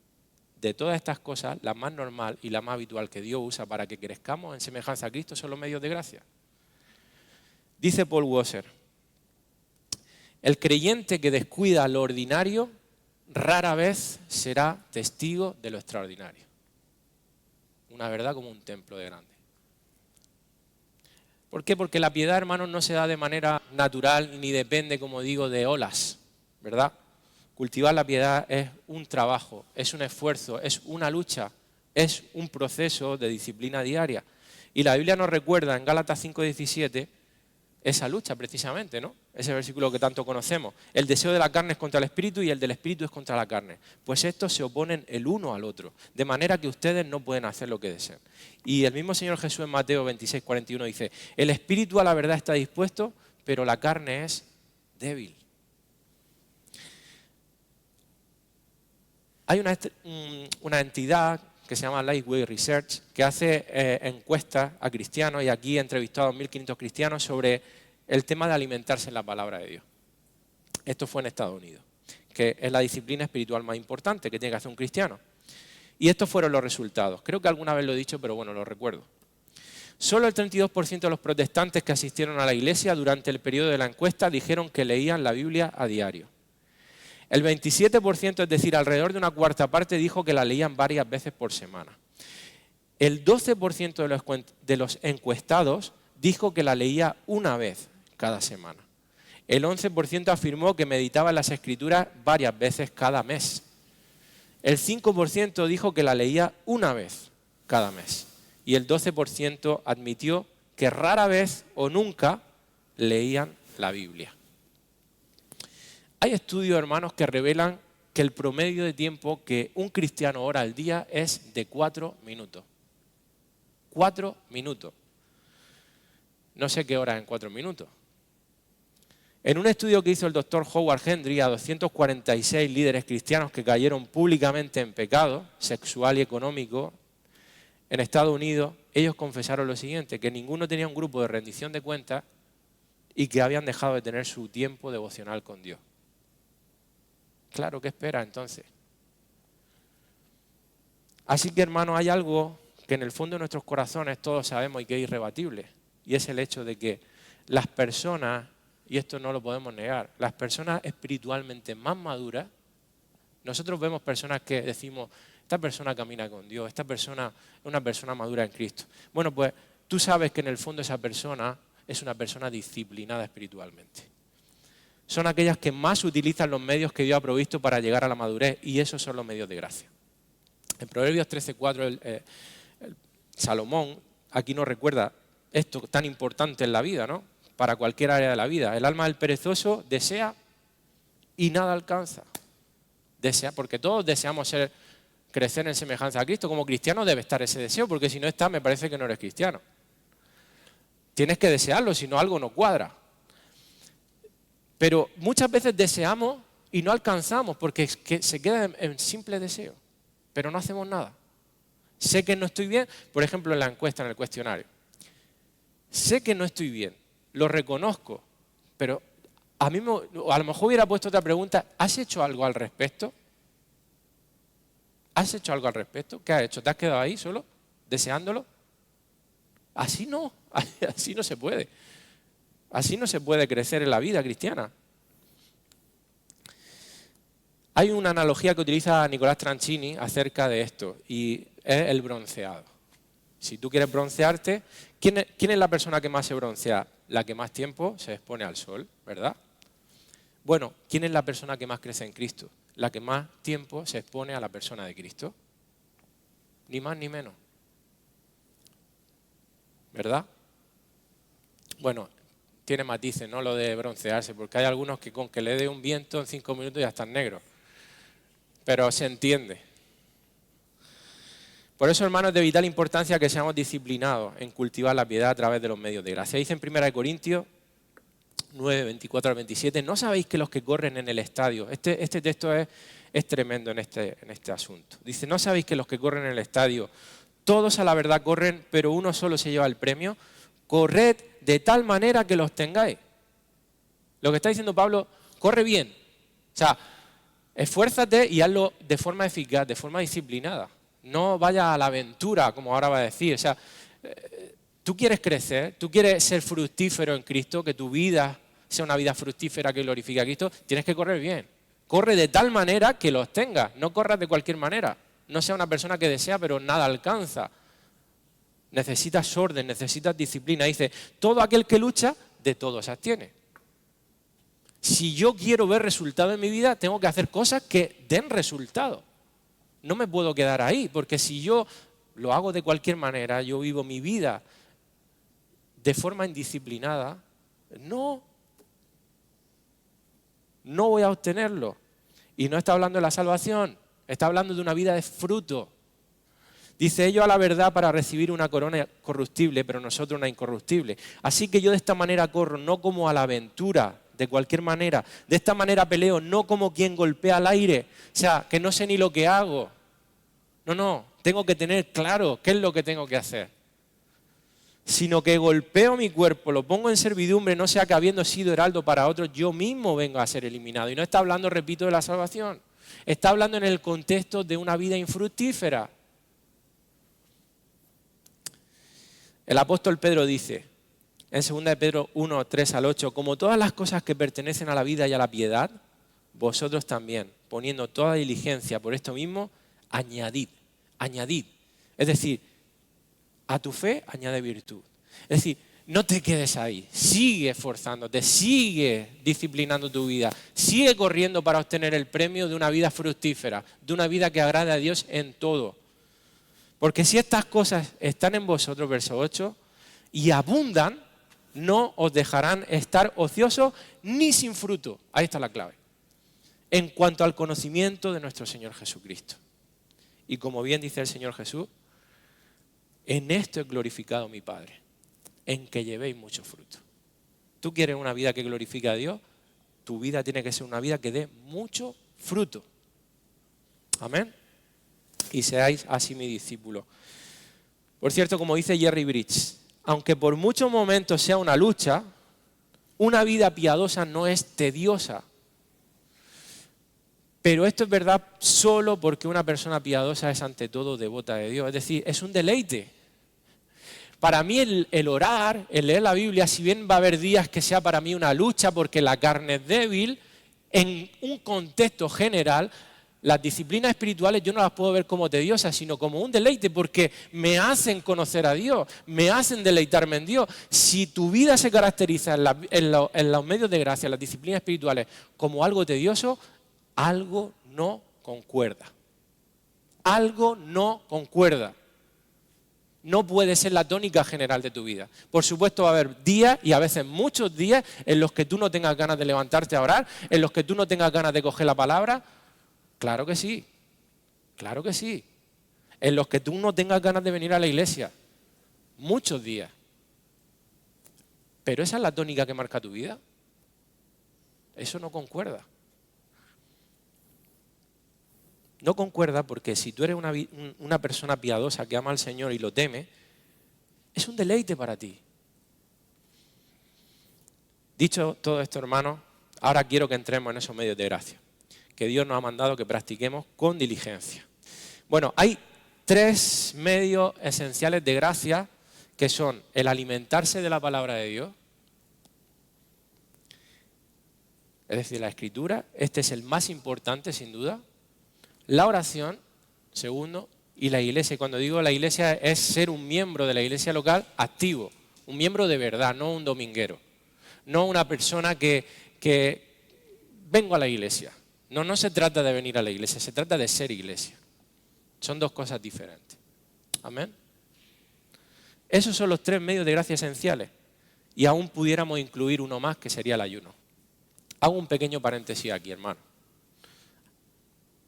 De todas estas cosas, la más normal y la más habitual que Dios usa para que crezcamos en semejanza a Cristo son los medios de gracia. Dice Paul Washer, el creyente que descuida lo ordinario rara vez será testigo de lo extraordinario. Una verdad como un templo de grande. ¿Por qué? Porque la piedad, hermanos, no se da de manera natural ni depende, como digo, de olas, ¿verdad? Cultivar la piedad es un trabajo, es un esfuerzo, es una lucha, es un proceso de disciplina diaria. Y la Biblia nos recuerda en Gálatas 5:17 esa lucha precisamente, ¿no? Ese versículo que tanto conocemos. El deseo de la carne es contra el espíritu y el del espíritu es contra la carne. Pues estos se oponen el uno al otro, de manera que ustedes no pueden hacer lo que desean. Y el mismo Señor Jesús en Mateo 26:41 dice, el espíritu a la verdad está dispuesto, pero la carne es débil. Hay una entidad que se llama Lifeway Research que hace encuestas a cristianos y aquí he entrevistado a 1.500 cristianos sobre el tema de alimentarse en la palabra de Dios. Esto fue en Estados Unidos, que es la disciplina espiritual más importante que tiene que hacer un cristiano. Y estos fueron los resultados. Creo que alguna vez lo he dicho, pero bueno, lo recuerdo. Solo el 32% de los protestantes que asistieron a la iglesia durante el periodo de la encuesta dijeron que leían la Biblia a diario. El 27%, es decir, alrededor de una cuarta parte, dijo que la leían varias veces por semana. El 12% de los encuestados dijo que la leía una vez cada semana. El 11% afirmó que meditaba en las Escrituras varias veces cada mes. El 5% dijo que la leía una vez cada mes. Y el 12% admitió que rara vez o nunca leían la Biblia. Hay estudios, hermanos, que revelan que el promedio de tiempo que un cristiano ora al día es de 4 minutos. 4 minutos. No sé qué hora en 4 minutos. En un estudio que hizo el doctor Howard Hendry a 246 líderes cristianos que cayeron públicamente en pecado sexual y económico en Estados Unidos, ellos confesaron lo siguiente, que ninguno tenía un grupo de rendición de cuentas y que habían dejado de tener su tiempo devocional con Dios. Claro, ¿qué espera entonces? Así que, hermanos, hay algo que en el fondo de nuestros corazones todos sabemos y que es irrebatible, y es el hecho de que las personas, y esto no lo podemos negar, las personas espiritualmente más maduras, nosotros vemos personas que decimos, esta persona camina con Dios, esta persona es una persona madura en Cristo. Bueno, pues tú sabes que en el fondo esa persona es una persona disciplinada espiritualmente. Son aquellas que más utilizan los medios que Dios ha provisto para llegar a la madurez, y esos son los medios de gracia. En Proverbios 13:4, Salomón aquí nos recuerda esto tan importante en la vida, ¿no? Para cualquier área de la vida. El alma del perezoso desea y nada alcanza. Desea, porque todos deseamos crecer en semejanza a Cristo. Como cristiano debe estar ese deseo, porque si no está, me parece que no eres cristiano. Tienes que desearlo, si no algo no cuadra. Pero muchas veces deseamos y no alcanzamos porque se queda en simple deseo, pero no hacemos nada. Sé que no estoy bien, por ejemplo en la encuesta, en el cuestionario. Sé que no estoy bien, lo reconozco, pero a lo mejor hubiera puesto otra pregunta, ¿has hecho algo al respecto? ¿Has hecho algo al respecto? ¿Qué has hecho? ¿Te has quedado ahí solo, deseándolo? Así no, así no se puede. Así no se puede crecer en la vida cristiana. Hay una analogía que utiliza Nicolás Tranchini acerca de esto, y es el bronceado. Si tú quieres broncearte, ¿quién es la persona que más se broncea? La que más tiempo se expone al sol, ¿verdad? Bueno, ¿quién es la persona que más crece en Cristo? La que más tiempo se expone a la persona de Cristo. Ni más ni menos. ¿Verdad? Bueno, tiene matices, ¿no? Lo de broncearse, porque hay algunos que con que le dé un viento en 5 minutos ya están negros. Pero se entiende. Por eso, hermanos, es de vital importancia que seamos disciplinados en cultivar la piedad a través de los medios de gracia. Dice en 1 Corintios 9, 24 al 27, ¿no sabéis que los que corren en el estadio? Este texto es tremendo en este asunto. Dice, ¿no sabéis que los que corren en el estadio, todos a la verdad corren, pero uno solo se lleva el premio? Corred de tal manera que los tengáis. Lo que está diciendo Pablo, corre bien. O sea, esfuérzate y hazlo de forma eficaz, de forma disciplinada. No vayas a la aventura, como ahora va a decir. O sea, tú quieres crecer, tú quieres ser fructífero en Cristo, que tu vida sea una vida fructífera que glorifique a Cristo, tienes que correr bien. Corre de tal manera que los tengas, no corras de cualquier manera. No sea una persona que desea pero nada alcanza. Necesitas orden, necesitas disciplina. Dice, todo aquel que lucha, de todo se abstiene. Si yo quiero ver resultados en mi vida, tengo que hacer cosas que den resultado. No me puedo quedar ahí, porque si yo lo hago de cualquier manera, yo vivo mi vida de forma indisciplinada, no voy a obtenerlo. Y no está hablando de la salvación, está hablando de una vida de fruto. Dice, ellos a la verdad para recibir una corona corruptible, pero nosotros una incorruptible. Así que yo de esta manera corro, no como a la aventura, de cualquier manera. De esta manera peleo, no como quien golpea al aire. O sea, que no sé ni lo que hago. No, tengo que tener claro qué es lo que tengo que hacer. Sino que golpeo mi cuerpo, lo pongo en servidumbre, no sea que habiendo sido heraldo para otros, yo mismo venga a ser eliminado. Y no está hablando, repito, de la salvación. Está hablando en el contexto de una vida infructífera. El apóstol Pedro dice, en 2 de Pedro 1, 3 al 8, como todas las cosas que pertenecen a la vida y a la piedad, vosotros también, poniendo toda diligencia por esto mismo, añadid. Es decir, a tu fe añade virtud. Es decir, no te quedes ahí, sigue esforzándote, sigue disciplinando tu vida, sigue corriendo para obtener el premio de una vida fructífera, de una vida que agrade a Dios en todo. Porque si estas cosas están en vosotros, verso 8, y abundan, no os dejarán estar ociosos ni sin fruto. Ahí está la clave. En cuanto al conocimiento de nuestro Señor Jesucristo. Y como bien dice el Señor Jesús, en esto es glorificado mi Padre, en que llevéis mucho fruto. ¿Tú quieres una vida que glorifique a Dios? Tu vida tiene que ser una vida que dé mucho fruto. Amén. Y seáis así mi discípulo. Por cierto, como dice Jerry Bridges, aunque por muchos momentos sea una lucha, una vida piadosa no es tediosa. Pero esto es verdad solo porque una persona piadosa es ante todo devota de Dios. Es decir, es un deleite. Para mí el orar, el leer la Biblia, si bien va a haber días que sea para mí una lucha porque la carne es débil, en un contexto general, las disciplinas espirituales yo no las puedo ver como tediosas, sino como un deleite porque me hacen conocer a Dios, me hacen deleitarme en Dios. Si tu vida se caracteriza en los medios de gracia, en las disciplinas espirituales, como algo tedioso, algo no concuerda. Algo no concuerda. No puede ser la tónica general de tu vida. Por supuesto va a haber días y a veces muchos días en los que tú no tengas ganas de levantarte a orar, en los que tú no tengas ganas de coger la palabra. Claro que sí, claro que sí. En los que tú no tengas ganas de venir a la iglesia. Muchos días. Pero esa es la tónica que marca tu vida. Eso no concuerda. No concuerda porque si tú eres una persona piadosa que ama al Señor y lo teme, es un deleite para ti. Dicho todo esto, hermanos, ahora quiero que entremos en esos medios de gracia que Dios nos ha mandado que practiquemos con diligencia. Bueno, hay 3 medios esenciales de gracia que son el alimentarse de la palabra de Dios, es decir, la escritura, este es el más importante sin duda, la oración, segundo, y la iglesia. Y cuando digo la iglesia es ser un miembro de la iglesia local activo, un miembro de verdad, no un dominguero, no una persona que vengo a la iglesia. No, no se trata de venir a la iglesia, se trata de ser iglesia. Son dos cosas diferentes. Amén. Esos son los 3 medios de gracia esenciales. Y aún pudiéramos incluir uno más, que sería el ayuno. Hago un pequeño paréntesis aquí, hermano.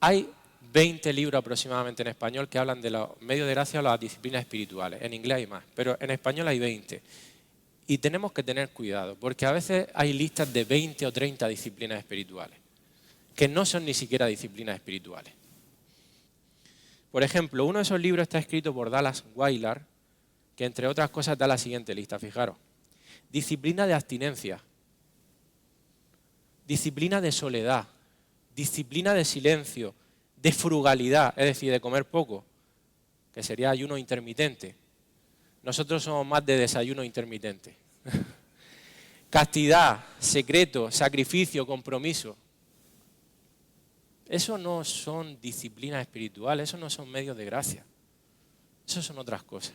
Hay 20 libros aproximadamente en español que hablan de los medios de gracia o las disciplinas espirituales. En inglés hay más, pero en español hay 20. Y tenemos que tener cuidado, porque a veces hay listas de 20 o 30 disciplinas espirituales, que no son ni siquiera disciplinas espirituales. Por ejemplo, uno de esos libros está escrito por Dallas Willard, que entre otras cosas da la siguiente lista, fijaros. Disciplina de abstinencia, disciplina de soledad, disciplina de silencio, de frugalidad, es decir, de comer poco, que sería ayuno intermitente. Nosotros somos más de desayuno intermitente. Castidad, secreto, sacrificio, compromiso. Eso no son disciplinas espirituales, eso no son medios de gracia. Eso son otras cosas.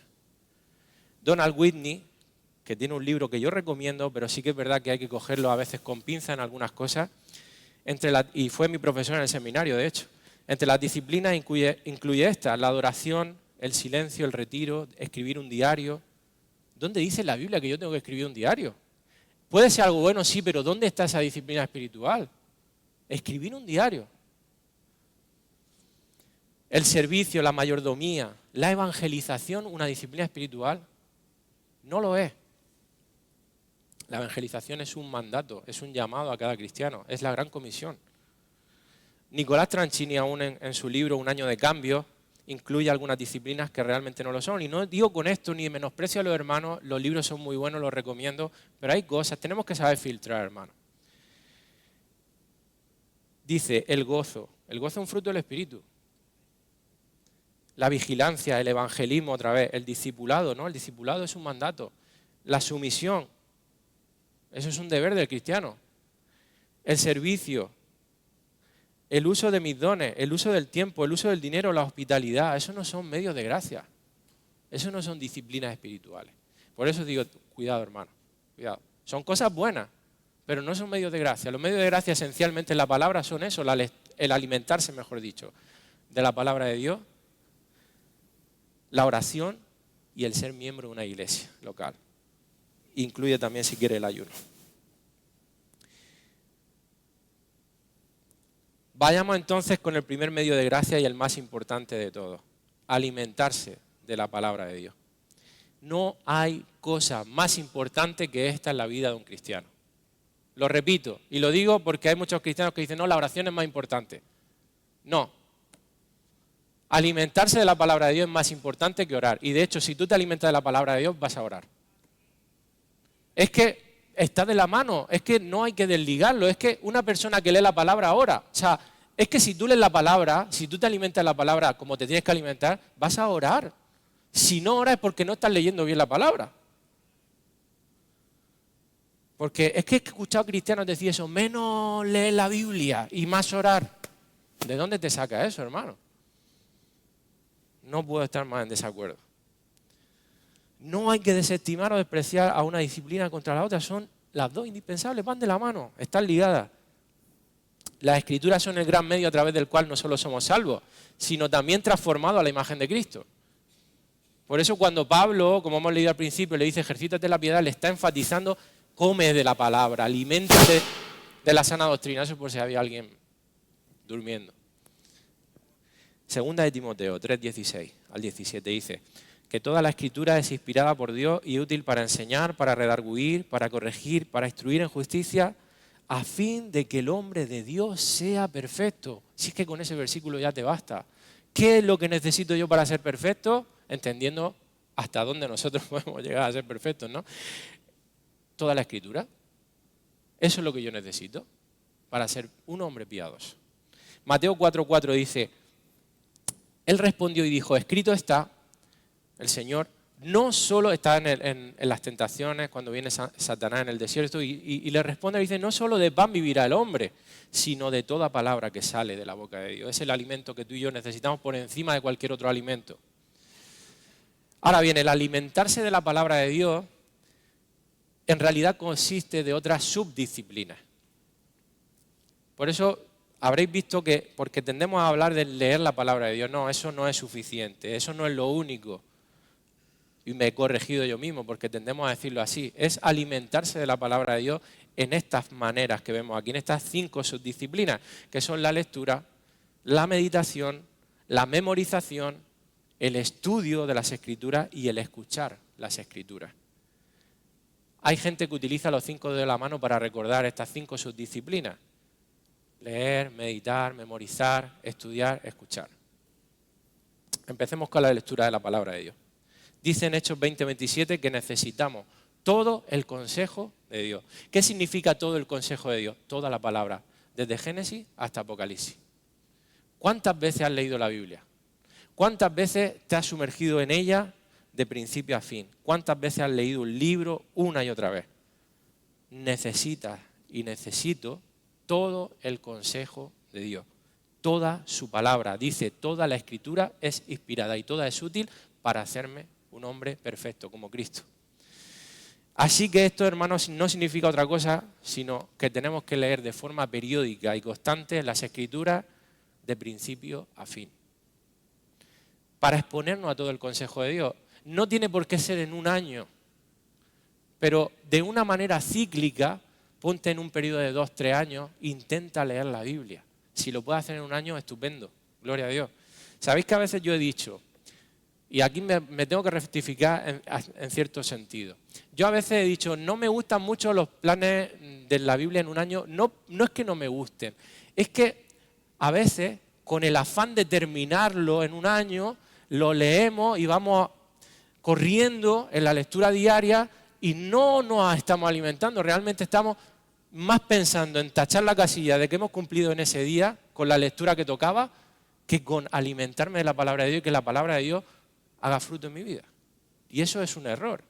Donald Whitney, que tiene un libro que yo recomiendo, pero sí que es verdad que hay que cogerlo a veces con pinza en algunas cosas, y fue mi profesor en el seminario, de hecho. Entre las disciplinas incluye estas: la adoración, el silencio, el retiro, escribir un diario. ¿Dónde dice la Biblia que yo tengo que escribir un diario? Puede ser algo bueno, sí, pero ¿dónde está esa disciplina espiritual? Escribir un diario. El servicio, la mayordomía, la evangelización, una disciplina espiritual. No lo es. La evangelización es un mandato, es un llamado a cada cristiano, es la gran comisión. Nicolás Tranchini, aún en su libro Un año de cambio, incluye algunas disciplinas que realmente no lo son. Y no digo con esto ni menosprecio a los hermanos, los libros son muy buenos, los recomiendo, pero hay cosas, tenemos que saber filtrar, hermano. Dice el gozo es un fruto del Espíritu. La vigilancia, el evangelismo otra vez, el discipulado, ¿no? El discipulado es un mandato. La sumisión, eso es un deber del cristiano. El servicio, el uso de mis dones, el uso del tiempo, el uso del dinero, la hospitalidad, eso no son medios de gracia. Eso no son disciplinas espirituales. Por eso digo, cuidado, hermano, cuidado. Son cosas buenas, pero no son medios de gracia. Los medios de gracia esencialmente en la palabra son eso, el alimentarse, mejor dicho, de la palabra de Dios, la oración y el ser miembro de una iglesia local. Incluye también, si quiere, el ayuno. Vayamos entonces con el primer medio de gracia y el más importante de todos: alimentarse de la palabra de Dios. No hay cosa más importante que esta en la vida de un cristiano. Lo repito y lo digo porque hay muchos cristianos que dicen, no, la oración es más importante. No. Alimentarse de la palabra de Dios es más importante que orar. Y de hecho, si tú te alimentas de la palabra de Dios, vas a orar. Es que está de la mano, es que no hay que desligarlo, es que una persona que lee la palabra ora. O sea, es que si tú lees la palabra, si tú te alimentas de la palabra como te tienes que alimentar, vas a orar. Si no oras es porque no estás leyendo bien la palabra. Porque es que he escuchado cristianos decir eso, menos leer la Biblia y más orar. ¿De dónde te saca eso, hermano? No puedo estar más en desacuerdo. No hay que desestimar o despreciar a una disciplina contra la otra, son las dos indispensables, van de la mano, están ligadas. Las Escrituras son el gran medio a través del cual no solo somos salvos, sino también transformados a la imagen de Cristo. Por eso cuando Pablo, como hemos leído al principio, le dice ejercítate la piedad, le está enfatizando, come de la palabra, aliméntate de la sana doctrina. Eso por si había alguien durmiendo. Segunda de Timoteo 3:16 al 17 dice que toda la Escritura es inspirada por Dios y útil para enseñar, para redarguir, para corregir, para instruir en justicia, a fin de que el hombre de Dios sea perfecto. Si es que con ese versículo ya te basta. ¿Qué es lo que necesito yo para ser perfecto? Entendiendo hasta dónde nosotros podemos llegar a ser perfectos, ¿no? Toda la Escritura. Eso es lo que yo necesito para ser un hombre piadoso. Mateo 4:4 dice, él respondió y dijo, escrito está, el Señor no solo está en las tentaciones, cuando viene Satanás en el desierto, y le responde y dice, no solo de pan vivirá el hombre, sino de toda palabra que sale de la boca de Dios. Es el alimento que tú y yo necesitamos por encima de cualquier otro alimento. Ahora bien, el alimentarse de la palabra de Dios en realidad consiste de otras subdisciplinas. Por eso habréis visto que, porque tendemos a hablar de leer la palabra de Dios, no, eso no es suficiente, eso no es lo único. Y me he corregido yo mismo porque tendemos a decirlo así, es alimentarse de la palabra de Dios en estas maneras que vemos aquí, en estas 5 subdisciplinas, que son la lectura, la meditación, la memorización, el estudio de las Escrituras y el escuchar las Escrituras. Hay gente que utiliza los 5 dedos de la mano para recordar estas 5 subdisciplinas. Leer, meditar, memorizar, estudiar, escuchar. Empecemos con la lectura de la palabra de Dios. Dice en Hechos 20:27 que necesitamos todo el consejo de Dios. ¿Qué significa todo el consejo de Dios? Toda la palabra, desde Génesis hasta Apocalipsis. ¿Cuántas veces has leído la Biblia? ¿Cuántas veces te has sumergido en ella de principio a fin? ¿Cuántas veces has leído un libro una y otra vez? Necesitas y necesito todo el consejo de Dios. Toda su palabra, dice, toda la Escritura es inspirada y toda es útil para hacerme un hombre perfecto como Cristo. Así que esto, hermanos, no significa otra cosa, sino que tenemos que leer de forma periódica y constante las Escrituras de principio a fin. Para exponernos a todo el consejo de Dios. No tiene por qué ser en un año, pero de una manera cíclica, ponte en un periodo de 2-3 años, intenta leer la Biblia. Si lo puedes hacer en un año, estupendo, gloria a Dios. ¿Sabéis que a veces yo he dicho, y aquí me tengo que rectificar en cierto sentido? Yo a veces he dicho, no me gustan mucho los planes de la Biblia en un año, no es que no me gusten, es que a veces con el afán de terminarlo en un año, lo leemos y vamos corriendo en la lectura diaria y no nos estamos alimentando, realmente estamos más pensando en tachar la casilla de que hemos cumplido en ese día con la lectura que tocaba que con alimentarme de la palabra de Dios y que la palabra de Dios haga fruto en mi vida. Y eso es un error.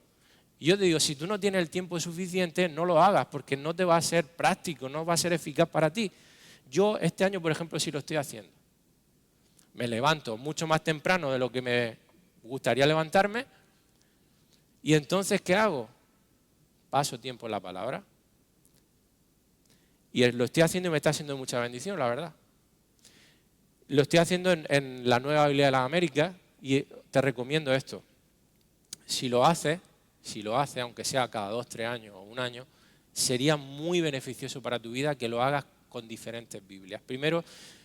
Y yo te digo, si tú no tienes el tiempo suficiente, no lo hagas porque no te va a ser práctico, no va a ser eficaz para ti. Yo este año, por ejemplo, sí lo estoy haciendo. Me levanto mucho más temprano de lo que me gustaría levantarme y entonces, ¿qué hago? Paso tiempo en la palabra. Y lo estoy haciendo y me está haciendo mucha bendición, la verdad. Lo estoy haciendo en la Nueva Biblia de las Américas y te recomiendo esto. Si lo haces, aunque sea cada 2-3 años o un año, sería muy beneficioso para tu vida que lo hagas con diferentes Biblias. Primero,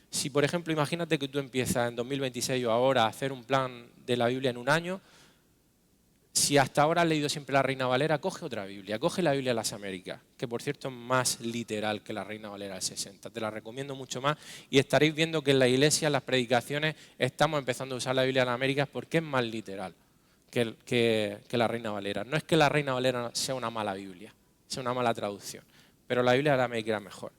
si por ejemplo, imagínate que tú empiezas en 2026 o ahora a hacer un plan de la Biblia en un año, si hasta ahora has leído siempre la Reina Valera, coge otra Biblia, coge la Biblia de las Américas, que por cierto es más literal que la Reina Valera del 60. Te la recomiendo mucho más y estaréis viendo que en la iglesia, en las predicaciones, estamos empezando a usar la Biblia de las Américas porque es más literal que la Reina Valera. No es que la Reina Valera sea una mala Biblia, sea una mala traducción, pero la Biblia de las Américas es mejor.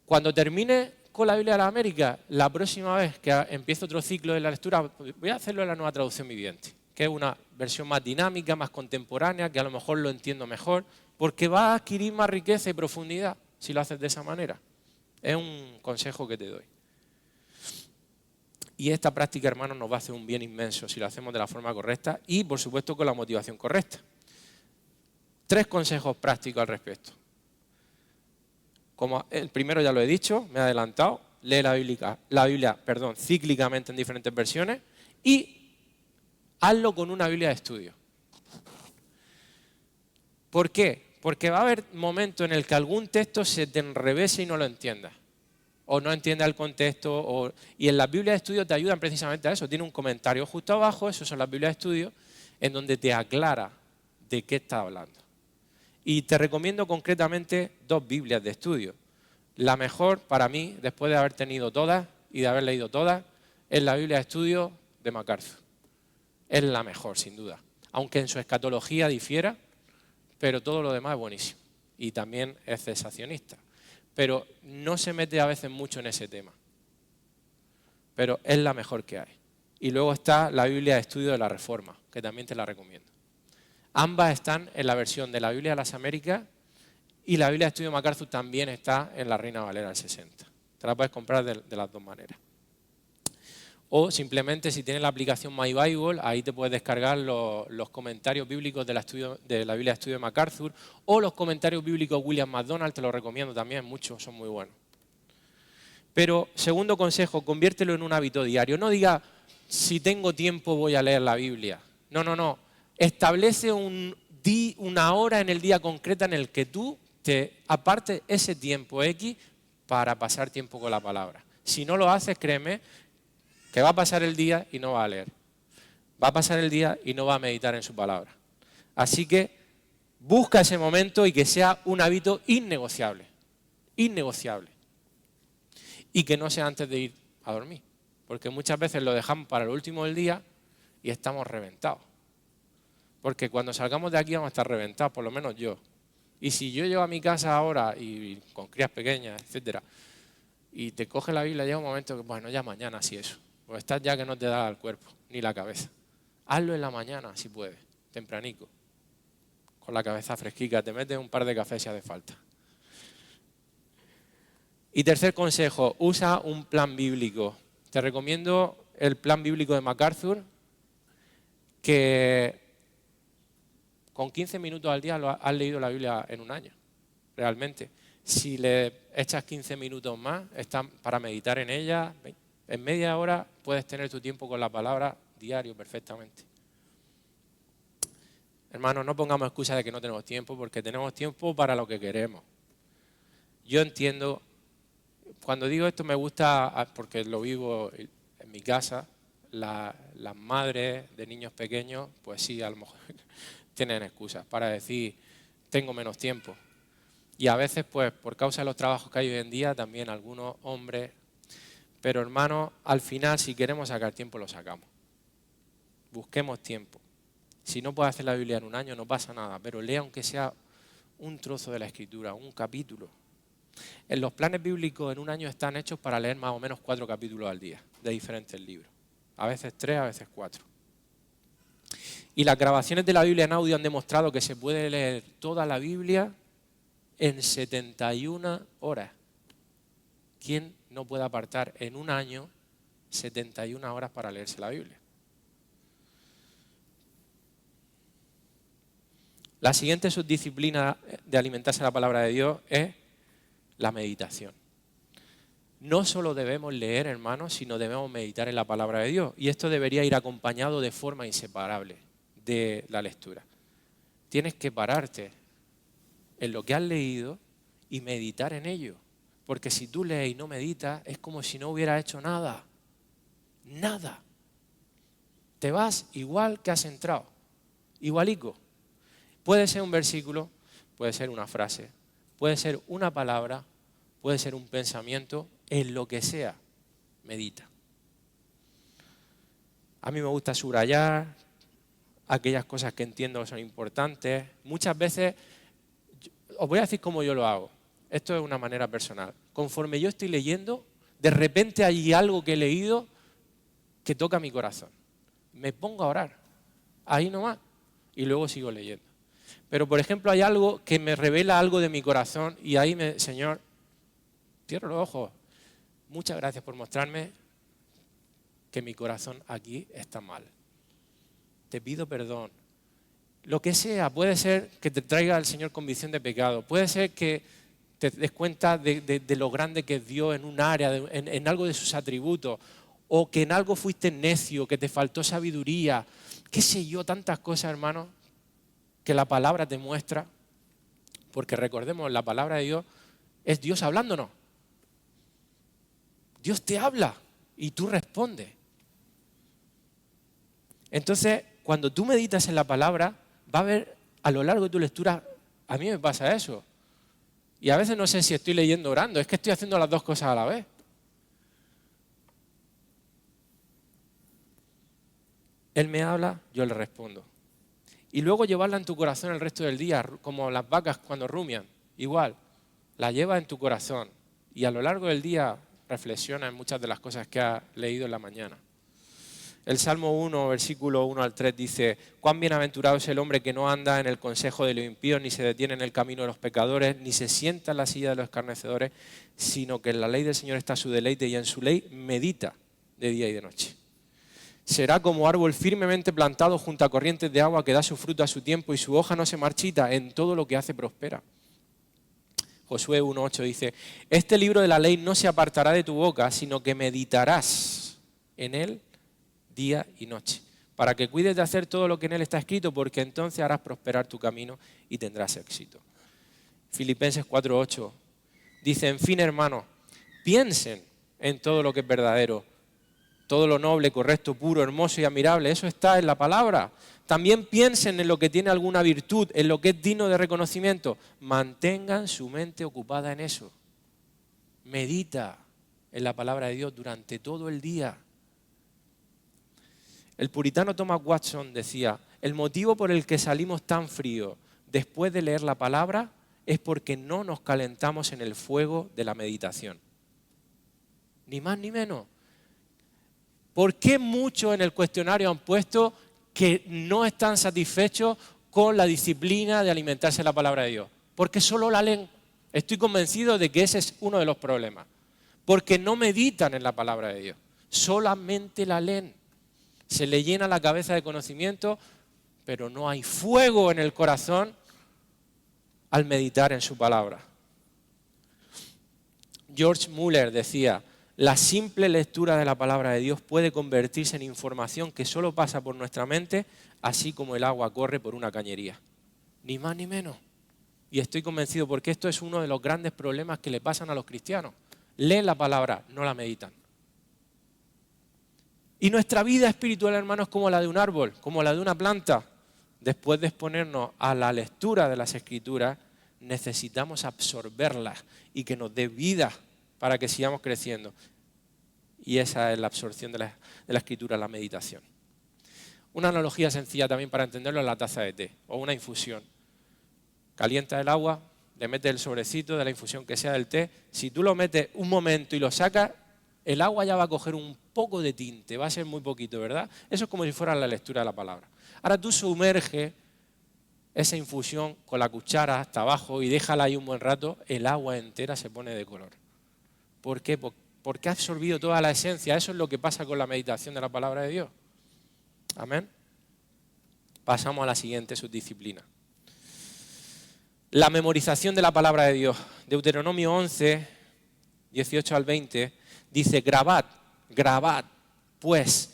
Cuando termine con la Biblia de las Américas, la próxima vez que empiece otro ciclo de la lectura, voy a hacerlo en la Nueva Traducción Viviente, que es una versión más dinámica, más contemporánea, que a lo mejor lo entiendo mejor, porque va a adquirir más riqueza y profundidad si lo haces de esa manera. Es un consejo que te doy. Y esta práctica, hermanos, nos va a hacer un bien inmenso si lo hacemos de la forma correcta y, por supuesto, con la motivación correcta. 3 consejos prácticos al respecto. Como el primero ya lo he dicho, me he adelantado, lee la Biblia, cíclicamente en diferentes versiones y hazlo con una Biblia de estudio. ¿Por qué? Porque va a haber momentos en el que algún texto se te enrevese y no lo entiendas. O no entiendas el contexto. Y en las Biblias de estudio te ayudan precisamente a eso. Tiene un comentario justo abajo, eso son las Biblias de estudio, en donde te aclara de qué está hablando. Y te recomiendo concretamente 2 Biblias de estudio. La mejor para mí, después de haber tenido todas y de haber leído todas, es la Biblia de estudio de MacArthur. Es la mejor, sin duda. Aunque en su escatología difiera, pero todo lo demás es buenísimo. Y también es cesacionista. Pero no se mete a veces mucho en ese tema. Pero es la mejor que hay. Y luego está la Biblia de estudio de la Reforma, que también te la recomiendo. Ambas están en la versión de la Biblia de las Américas y la Biblia de estudio de MacArthur también está en la Reina Valera del 60. Te la puedes comprar de las 2 maneras. O simplemente si tienes la aplicación My Bible, ahí te puedes descargar los comentarios bíblicos de la Biblia de Estudio de MacArthur, o los comentarios bíblicos de William MacDonald, te los recomiendo también, muchos son muy buenos. Pero, segundo consejo, conviértelo en un hábito diario. No diga, si tengo tiempo voy a leer la Biblia. No, no, no. Establece una hora en el día concreta en el que tú te apartes ese tiempo X para pasar tiempo con la palabra. Si no lo haces, créeme, que va a pasar el día y no va a leer. Va a pasar el día y no va a meditar en su palabra. Así que busca ese momento y que sea un hábito innegociable. Innegociable. Y que no sea antes de ir a dormir. Porque muchas veces lo dejamos para el último del día y estamos reventados. Porque cuando salgamos de aquí vamos a estar reventados, por lo menos yo. Y si yo llego a mi casa ahora y con crías pequeñas, etcétera, y te coge la Biblia, llega un momento que, bueno, ya mañana sí eso. Pues estás ya que no te da el cuerpo, ni la cabeza. Hazlo en la mañana, si puedes, tempranico. Con la cabeza fresquica, te metes un par de cafés si hace falta. Y tercer consejo, usa un plan bíblico. Te recomiendo el plan bíblico de MacArthur, que con 15 minutos al día has leído la Biblia en un año, realmente. Si le echas 15 minutos más, están para meditar en ella. En media hora puedes tener tu tiempo con la palabra diario perfectamente. Hermanos, no pongamos excusa de que no tenemos tiempo, porque tenemos tiempo para lo que queremos. Yo entiendo, cuando digo esto me gusta, porque lo vivo en mi casa, las madres de niños pequeños, pues sí, a lo mejor tienen excusas para decir, tengo menos tiempo. Y a veces, pues, por causa de los trabajos que hay hoy en día, también algunos hombres. Pero, hermanos, al final, si queremos sacar tiempo, lo sacamos. Busquemos tiempo. Si no puedes hacer la Biblia en un año, no pasa nada, pero lea aunque sea un trozo de la Escritura, un capítulo. En los planes bíblicos en un año están hechos para leer más o menos 4 capítulos al día, de diferentes libros. A veces 3, a veces 4. Y las grabaciones de la Biblia en audio han demostrado que se puede leer toda la Biblia en 71 horas. ¿Quién no puede apartar en un año 71 horas para leerse la Biblia? La siguiente subdisciplina de alimentarse la palabra de Dios es la meditación. No solo debemos leer, hermanos, sino debemos meditar en la palabra de Dios. Y esto debería ir acompañado de forma inseparable de la lectura. Tienes que pararte en lo que has leído y meditar en ello. Porque si tú lees y no meditas, es como si no hubieras hecho nada. Nada. Te vas igual que has entrado. Igualico. Puede ser un versículo, puede ser una frase, puede ser una palabra, puede ser un pensamiento, en lo que sea, medita. A mí me gusta subrayar aquellas cosas que entiendo que son importantes. Muchas veces, os voy a decir cómo yo lo hago. Esto es una manera personal. Conforme yo estoy leyendo, de repente hay algo que he leído que toca mi corazón. Me pongo a orar, ahí nomás, y luego sigo leyendo. Pero, por ejemplo, hay algo que me revela algo de mi corazón y ahí, Señor, cierro los ojos. Muchas gracias por mostrarme que mi corazón aquí está mal. Te pido perdón. Lo que sea, puede ser que te traiga el Señor convicción de pecado, puede ser que te des cuenta de lo grande que es Dios en un área, en algo de sus atributos, o que en algo fuiste necio, que te faltó sabiduría, qué sé yo, tantas cosas, hermanos, que la palabra te muestra, porque recordemos, la palabra de Dios es Dios hablándonos. Dios te habla y tú respondes. Entonces, cuando tú meditas en la palabra, va a haber a lo largo de tu lectura, a mí me pasa eso. Y a veces no sé si estoy leyendo o orando, es que estoy haciendo las dos cosas a la vez. Él me habla, yo le respondo. Y luego llevarla en tu corazón el resto del día, como las vacas cuando rumian. Igual, la llevas en tu corazón y a lo largo del día reflexiona en muchas de las cosas que has leído en la mañana. El Salmo 1, versículo 1 al 3 dice: «Cuán bienaventurado es el hombre que no anda en el consejo de los impíos, ni se detiene en el camino de los pecadores, ni se sienta en la silla de los escarnecedores, sino que en la ley del Señor está su deleite y en su ley medita de día y de noche». Será como árbol firmemente plantado junto a corrientes de agua que da su fruto a su tiempo y su hoja no se marchita, en todo lo que hace prospera. Josué 1:8 dice, este libro de la ley no se apartará de tu boca, sino que meditarás en él día y noche, para que cuides de hacer todo lo que en él está escrito, porque entonces harás prosperar tu camino y tendrás éxito. Filipenses 4:8 dice, en fin, hermanos, piensen en todo lo que es verdadero, todo lo noble, correcto, puro, hermoso y admirable, eso está en la palabra. También piensen en lo que tiene alguna virtud, en lo que es digno de reconocimiento. Mantengan su mente ocupada en eso. Medita en la palabra de Dios durante todo el día. El puritano Thomas Watson decía, el motivo por el que salimos tan fríos después de leer la palabra es porque no nos calentamos en el fuego de la meditación. Ni más ni menos. ¿Por qué muchos en el cuestionario han puesto que no están satisfechos con la disciplina de alimentarse de la palabra de Dios? Porque solo la leen. Estoy convencido de que ese es uno de los problemas. Porque no meditan en la palabra de Dios. Solamente la leen. Se le llena la cabeza de conocimiento, pero no hay fuego en el corazón al meditar en su palabra. George Muller decía, la simple lectura de la palabra de Dios puede convertirse en información que solo pasa por nuestra mente, así como el agua corre por una cañería. Ni más ni menos. Y estoy convencido porque esto es uno de los grandes problemas que le pasan a los cristianos. Leen la palabra, no la meditan. Y nuestra vida espiritual, hermanos, es como la de un árbol, como la de una planta. Después de exponernos a la lectura de las Escrituras, necesitamos absorberlas y que nos dé vida para que sigamos creciendo. Y esa es la absorción de la Escritura, la meditación. Una analogía sencilla también para entenderlo es la taza de té o una infusión. Calienta el agua, le metes el sobrecito de la infusión que sea del té. Si tú lo metes un momento y lo sacas, el agua ya va a coger un poco de tinte, va a ser muy poquito, ¿verdad? Eso es como si fuera la lectura de la palabra. Ahora tú sumerges esa infusión con la cuchara hasta abajo y déjala ahí un buen rato, el agua entera se pone de color. ¿Por qué? Porque ha absorbido toda la esencia. Eso es lo que pasa con la meditación de la palabra de Dios. Amén. Pasamos a la siguiente subdisciplina. La memorización de la palabra de Dios. Deuteronomio 11, 18 al 20, dice, grabad, pues,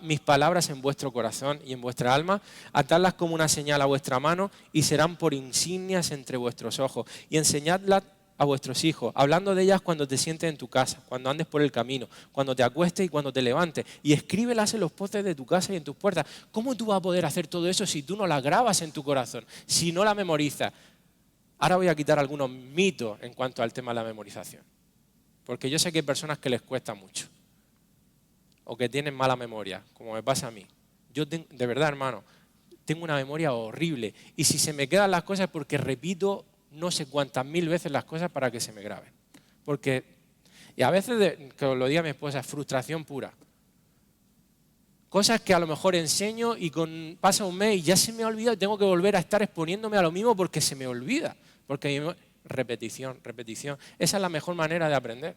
mis palabras en vuestro corazón y en vuestra alma, atadlas como una señal a vuestra mano y serán por insignias entre vuestros ojos. Y enseñadlas a vuestros hijos, hablando de ellas cuando te sientes en tu casa, cuando andes por el camino, cuando te acuestes y cuando te levantes. Y escríbelas en los postes de tu casa y en tus puertas. ¿Cómo tú vas a poder hacer todo eso si tú no las grabas en tu corazón, si no la memorizas? Ahora voy a quitar algunos mitos en cuanto al tema de la memorización. Porque yo sé que hay personas que les cuesta mucho. O que tienen mala memoria, como me pasa a mí. Yo, de verdad, hermano, tengo una memoria horrible. Y si se me quedan las cosas es porque repito no sé cuántas mil veces las cosas para que se me graben. Y a veces, que os lo diga mi esposa, es frustración pura. Cosas que a lo mejor enseño y pasa un mes y ya se me ha olvidado y tengo que volver a estar exponiéndome a lo mismo porque se me olvida. Porque repetición. Esa es la mejor manera de aprender.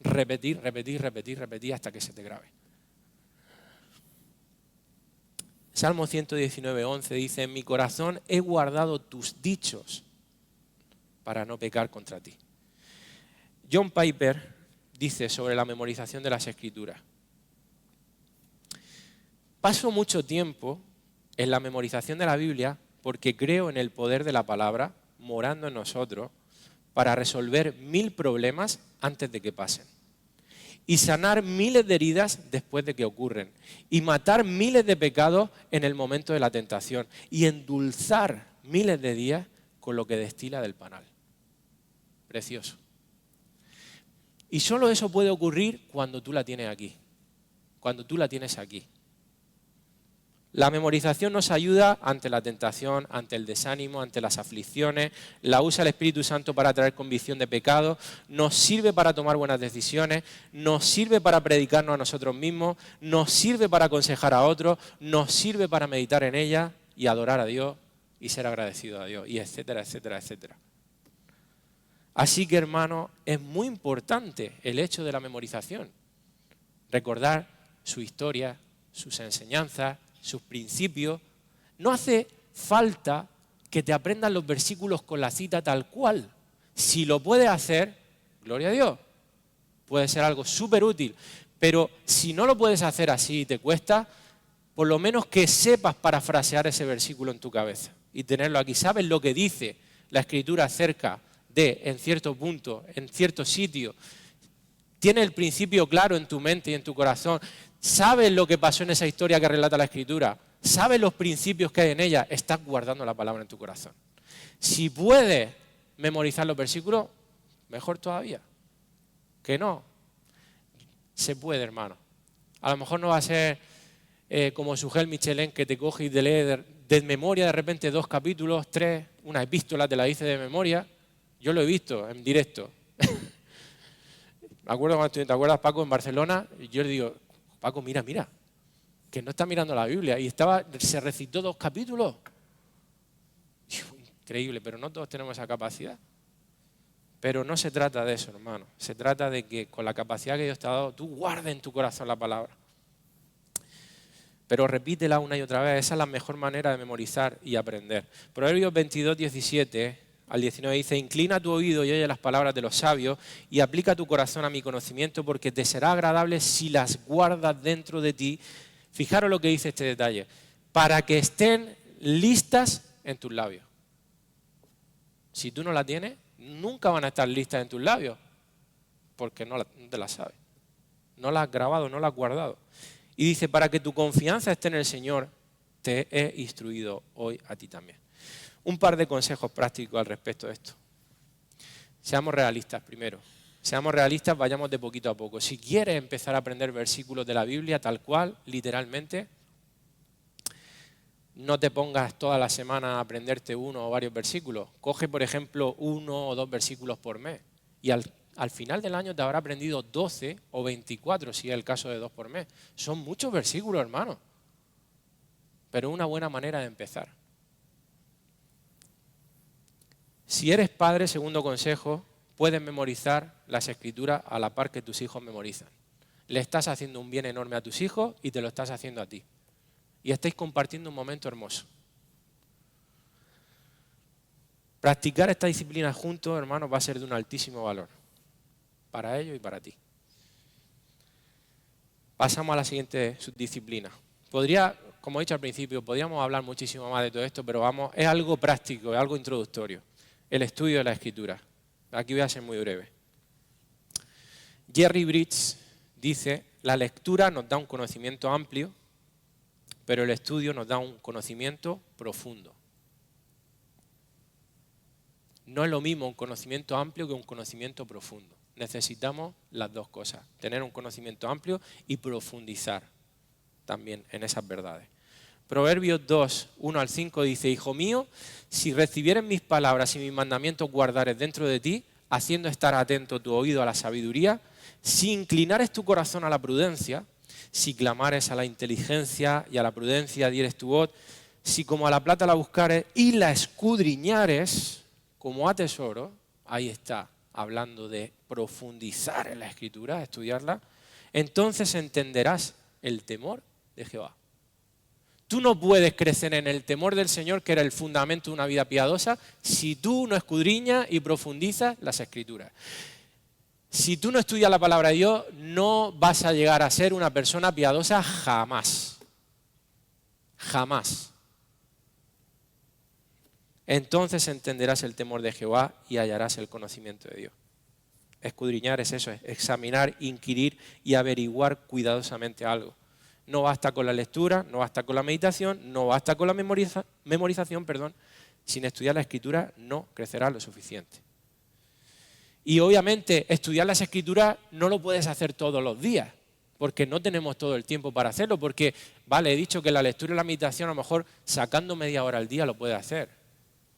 Repetir hasta que se te grabe. Salmo 119:11 dice, en mi corazón he guardado tus dichos para no pecar contra ti. John Piper dice sobre la memorización de las Escrituras, paso mucho tiempo en la memorización de la Biblia porque creo en el poder de la palabra morando en nosotros para resolver 1000 problemas antes de que pasen y sanar miles de heridas después de que ocurren y matar miles de pecados en el momento de la tentación y endulzar miles de días con lo que destila del panal. Precioso. Y solo eso puede ocurrir cuando tú la tienes aquí, cuando tú la tienes aquí. La memorización nos ayuda ante la tentación, ante el desánimo, ante las aflicciones, la usa el Espíritu Santo para traer convicción de pecado, nos sirve para tomar buenas decisiones, nos sirve para predicarnos a nosotros mismos, nos sirve para aconsejar a otros, nos sirve para meditar en ella y adorar a Dios y ser agradecido a Dios, y etcétera, etcétera, etcétera. Así que, hermano, es muy importante el hecho de la memorización. Recordar su historia, sus enseñanzas, sus principios. No hace falta que te aprendas los versículos con la cita tal cual. Si lo puedes hacer, gloria a Dios, puede ser algo súper útil. Pero si no lo puedes hacer así y te cuesta, por lo menos que sepas parafrasear ese versículo en tu cabeza y tenerlo aquí. ¿Sabes lo que dice la Escritura acerca de, en cierto punto, en cierto sitio? ¿Tienes el principio claro en tu mente y en tu corazón? ¿Sabes lo que pasó en esa historia que relata la Escritura? ¿Sabes los principios que hay en ella? Estás guardando la palabra en tu corazón. Si puedes memorizar los versículos, mejor todavía. Que no. Se puede, hermano. A lo mejor no va a ser como Sugel Michelén, que te coge y te lee de memoria de repente 2 capítulos, 3, una epístola te la dice de memoria. Yo lo he visto en directo. Me acuerdo cuando ¿te acuerdas, Paco, en Barcelona? Y yo le digo, Paco, mira, que no está mirando la Biblia. Y se recitó 2 capítulos. Increíble, pero no todos tenemos esa capacidad. Pero no se trata de eso, hermano. Se trata de que con la capacidad que Dios te ha dado, tú guardes en tu corazón la palabra. Pero repítela una y otra vez. Esa es la mejor manera de memorizar y aprender. Proverbios 22, 17 al 19 dice: inclina tu oído y oye las palabras de los sabios y aplica tu corazón a mi conocimiento, porque te será agradable si las guardas dentro de ti. Fijaros lo que dice este detalle. Para que estén listas en tus labios. Si tú no la tienes, nunca van a estar listas en tus labios, porque no te las sabes. No las has grabado, no las has guardado. Y dice, para que tu confianza esté en el Señor, te he instruido hoy a ti también. Un par de consejos prácticos al respecto de esto. Seamos realistas primero. Seamos realistas, vayamos de poquito a poco. Si quieres empezar a aprender versículos de la Biblia tal cual, literalmente, no te pongas toda la semana a aprenderte uno o varios versículos. Coge, por ejemplo, 1 o 2 versículos por mes. Y al final del año te habrá aprendido 12 o 24, si es el caso de 2 por mes. Son muchos versículos, hermano. Pero es una buena manera de empezar. Si eres padre, segundo consejo, puedes memorizar las Escrituras a la par que tus hijos memorizan. Le estás haciendo un bien enorme a tus hijos y te lo estás haciendo a ti. Y estáis compartiendo un momento hermoso. Practicar esta disciplina juntos, hermanos, va a ser de un altísimo valor. Para ellos y para ti. Pasamos a la siguiente subdisciplina. Como he dicho al principio, podríamos hablar muchísimo más de todo esto, pero es algo práctico, es algo introductorio. El estudio de la Escritura. Aquí voy a ser muy breve. Jerry Bridges dice, la lectura nos da un conocimiento amplio, pero el estudio nos da un conocimiento profundo. No es lo mismo un conocimiento amplio que un conocimiento profundo. Necesitamos las dos cosas, tener un conocimiento amplio y profundizar también en esas verdades. Proverbios 2, 1 al 5 dice, hijo mío, si recibieres mis palabras y mis mandamientos guardares dentro de ti, haciendo estar atento tu oído a la sabiduría, si inclinares tu corazón a la prudencia, si clamares a la inteligencia y a la prudencia dieres tu voz, si como a la plata la buscares y la escudriñares como a tesoro, ahí está, hablando de profundizar en la Escritura, estudiarla, entonces entenderás el temor de Jehová. Tú no puedes crecer en el temor del Señor, que era el fundamento de una vida piadosa, si tú no escudriñas y profundizas las Escrituras. Si tú no estudias la palabra de Dios, no vas a llegar a ser una persona piadosa jamás. Jamás. Entonces entenderás el temor de Jehová y hallarás el conocimiento de Dios. Escudriñar es eso, es examinar, inquirir y averiguar cuidadosamente algo. No basta con la lectura, no basta con la meditación, no basta con la memorización, sin estudiar la Escritura no crecerá lo suficiente. Y obviamente estudiar las Escrituras no lo puedes hacer todos los días, porque no tenemos todo el tiempo para hacerlo, porque, vale, he dicho que la lectura y la meditación a lo mejor sacando media hora al día lo puedes hacer,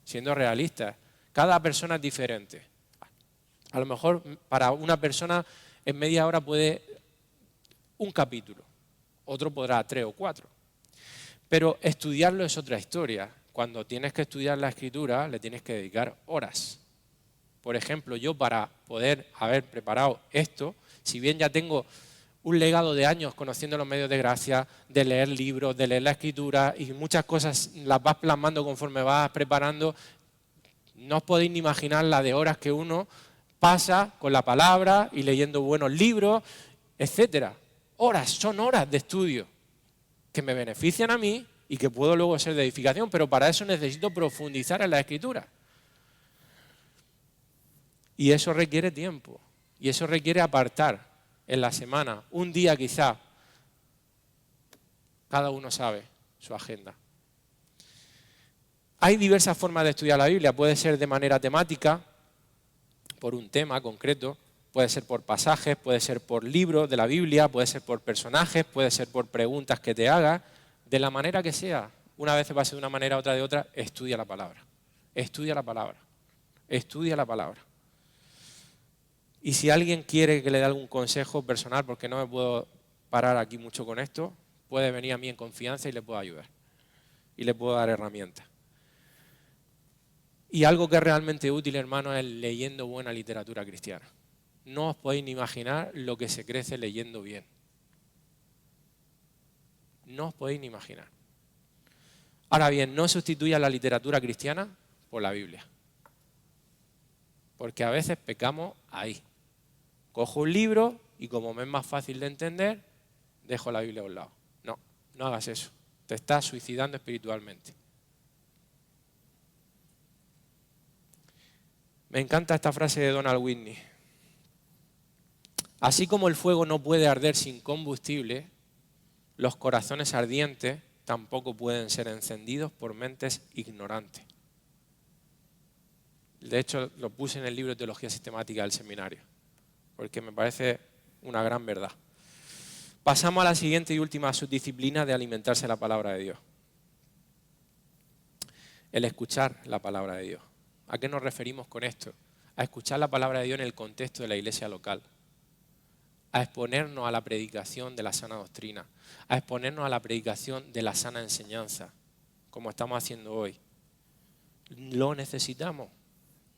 siendo realistas. Cada persona es diferente. A lo mejor para una persona en media hora puede un capítulo, otro podrá 3 o 4. Pero estudiarlo es otra historia. Cuando tienes que estudiar la Escritura le tienes que dedicar horas. Por ejemplo, yo para poder haber preparado esto, si bien ya tengo un legado de años conociendo los medios de gracia, de leer libros, de leer la Escritura, y muchas cosas las vas plasmando conforme vas preparando. No os podéis ni imaginar la de horas que uno pasa con la palabra y leyendo buenos libros, etcétera. Horas, son horas de estudio que me benefician a mí y que puedo luego ser de edificación, pero para eso necesito profundizar en la Escritura. Y eso requiere tiempo, y eso requiere apartar en la semana, un día quizá. Cada uno sabe su agenda. Hay diversas formas de estudiar la Biblia. Puede ser de manera temática, por un tema concreto, puede ser por pasajes, puede ser por libros de la Biblia, puede ser por personajes, puede ser por preguntas que te hagas, de la manera que sea. Una vez va a ser de una manera, otra de otra. Estudia la palabra, estudia la palabra, estudia la palabra. Y si alguien quiere que le dé algún consejo personal, porque no me puedo parar aquí mucho con esto, puede venir a mí en confianza y le puedo ayudar. Y le puedo dar herramientas. Y algo que es realmente útil, hermano, es leyendo buena literatura cristiana. No os podéis ni imaginar lo que se crece leyendo bien. No os podéis ni imaginar. Ahora bien, no sustituya la literatura cristiana por la Biblia. Porque a veces pecamos ahí. Cojo un libro y como me es más fácil de entender, dejo la Biblia a un lado. No, no hagas eso. Te estás suicidando espiritualmente. Me encanta esta frase de Donald Whitney. Así como el fuego no puede arder sin combustible, los corazones ardientes tampoco pueden ser encendidos por mentes ignorantes. De hecho, lo puse en el libro de Teología Sistemática del seminario, porque me parece una gran verdad. Pasamos a la siguiente y última subdisciplina de alimentarse la palabra de Dios. El escuchar la palabra de Dios. ¿A qué nos referimos con esto? A escuchar la palabra de Dios en el contexto de la iglesia local. A exponernos a la predicación de la sana doctrina. A exponernos a la predicación de la sana enseñanza, como estamos haciendo hoy. Lo necesitamos.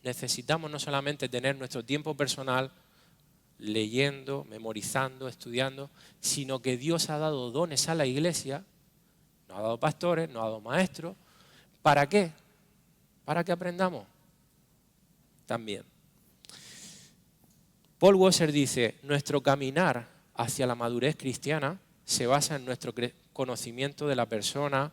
Necesitamos no solamente tener nuestro tiempo personal leyendo, memorizando, estudiando, sino que Dios ha dado dones a la iglesia, nos ha dado pastores, nos ha dado maestros. ¿Para qué? Para que aprendamos también. Paul Washer dice, nuestro caminar hacia la madurez cristiana se basa en nuestro conocimiento de la persona,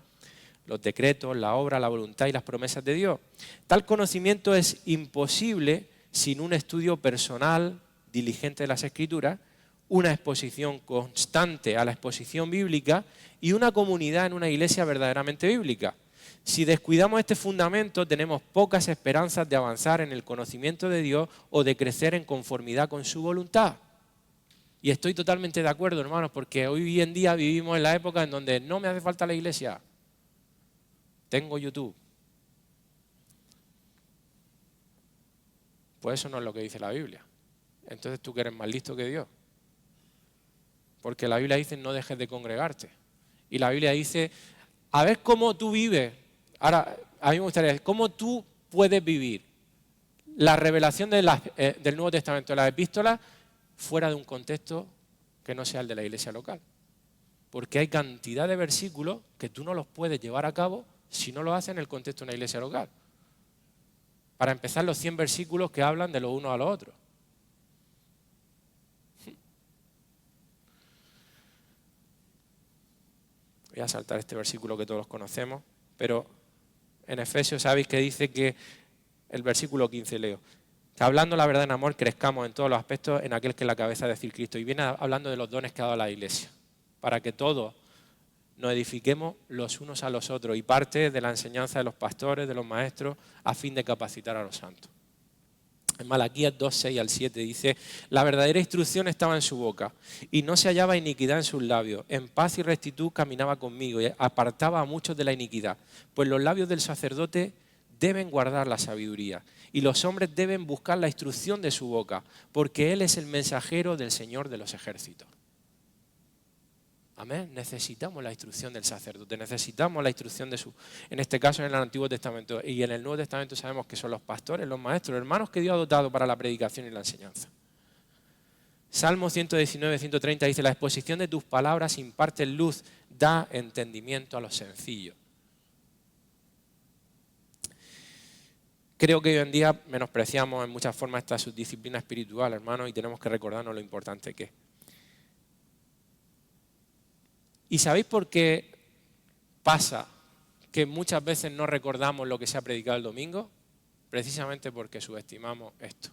los decretos, la obra, la voluntad y las promesas de Dios. Tal conocimiento es imposible sin un estudio personal, diligente de las Escrituras, una exposición constante a la exposición bíblica y una comunidad en una iglesia verdaderamente bíblica. Si descuidamos este fundamento, tenemos pocas esperanzas de avanzar en el conocimiento de Dios o de crecer en conformidad con su voluntad. Y estoy totalmente de acuerdo, hermanos, porque hoy en día vivimos en la época en donde no me hace falta la iglesia. Tengo YouTube. Pues eso no es lo que dice la Biblia. Entonces tú que eres más listo que Dios. Porque la Biblia dice no dejes de congregarte. Y la Biblia dice, a ver cómo tú vives. Ahora, a mí me gustaría decir, ¿cómo tú puedes vivir la revelación del Nuevo Testamento, de las epístolas, fuera de un contexto que no sea el de la iglesia local? Porque hay cantidad de versículos que tú no los puedes llevar a cabo si no lo haces en el contexto de una iglesia local. Para empezar, los 100 versículos que hablan de los unos a los otros. Voy a saltar este versículo que todos conocemos, pero en Efesios sabéis que dice que, el versículo 15 leo, que hablando la verdad en amor crezcamos en todos los aspectos en aquel que es la cabeza, es decir, Cristo. Y viene hablando de los dones que ha dado la iglesia, para que todos nos edifiquemos los unos a los otros y parte de la enseñanza de los pastores, de los maestros, a fin de capacitar a los santos. En Malaquías 2, 6 al 7 dice, la verdadera instrucción estaba en su boca y no se hallaba iniquidad en sus labios. En paz y rectitud caminaba conmigo y apartaba a muchos de la iniquidad. Pues los labios del sacerdote deben guardar la sabiduría y los hombres deben buscar la instrucción de su boca, porque él es el mensajero del Señor de los ejércitos. Amén. Necesitamos la instrucción del sacerdote, necesitamos la instrucción de en este caso en el Antiguo Testamento, y en el Nuevo Testamento sabemos que son los pastores, los maestros, hermanos que Dios ha dotado para la predicación y la enseñanza. Salmo 119, 130 dice, la exposición de tus palabras imparte luz, da entendimiento a los sencillos. Creo que hoy en día menospreciamos en muchas formas esta subdisciplina espiritual, hermanos, y tenemos que recordarnos lo importante que es. ¿Y sabéis por qué pasa que muchas veces no recordamos lo que se ha predicado el domingo? Precisamente porque subestimamos esto.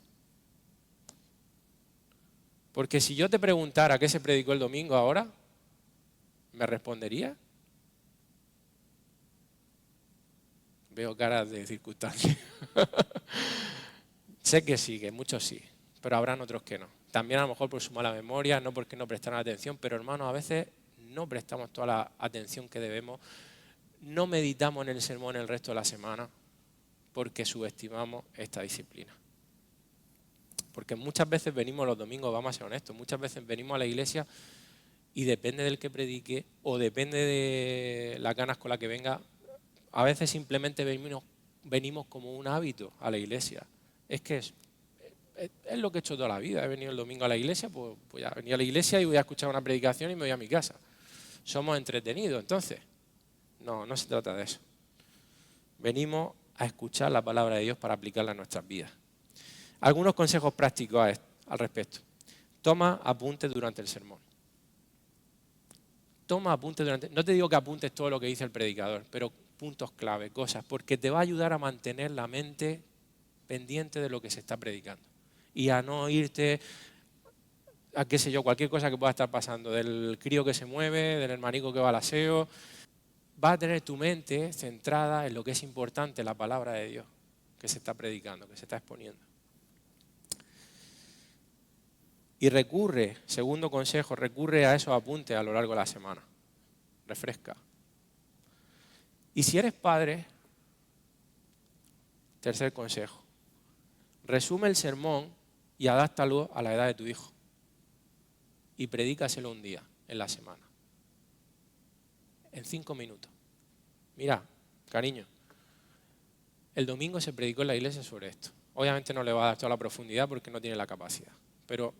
Porque si yo te preguntara qué se predicó el domingo ahora, ¿me responderías? Veo caras de circunstancias. Sé que sí, que muchos sí, pero habrán otros que no. También a lo mejor por su mala memoria, no porque no prestaron atención, pero hermanos, a veces no prestamos toda la atención que debemos, no meditamos en el sermón el resto de la semana porque subestimamos esta disciplina. Porque muchas veces venimos los domingos, vamos a ser honestos, muchas veces venimos a la iglesia y depende del que predique o depende de las ganas con las que venga, a veces simplemente venimos como un hábito a la iglesia. Es que es lo que he hecho toda la vida. He venido el domingo a la iglesia, pues ya venía a la iglesia y voy a escuchar una predicación y me voy a mi casa. Somos entretenidos, entonces. No se trata de eso. Venimos a escuchar la palabra de Dios para aplicarla a nuestras vidas. Algunos consejos prácticos al respecto. Toma apuntes durante el sermón. Toma apuntes durante... No te digo que apuntes todo lo que dice el predicador, pero puntos clave, cosas, porque te va a ayudar a mantener la mente pendiente de lo que se está predicando. Y a no irte a, qué sé yo, cualquier cosa que pueda estar pasando, del crío que se mueve, del hermanico que va al aseo. Va a tener tu mente centrada en lo que es importante, la palabra de Dios que se está predicando, que se está exponiendo. Y segundo consejo, recurre a esos apuntes a lo largo de la semana. Refresca. Y si eres padre, tercer consejo, resume el sermón y adáptalo a la edad de tu hijo. Y predícaselo un día en la semana. En 5 minutos. Mira, cariño, el domingo se predicó en la iglesia sobre esto. Obviamente no le va a dar toda la profundidad porque no tiene la capacidad, pero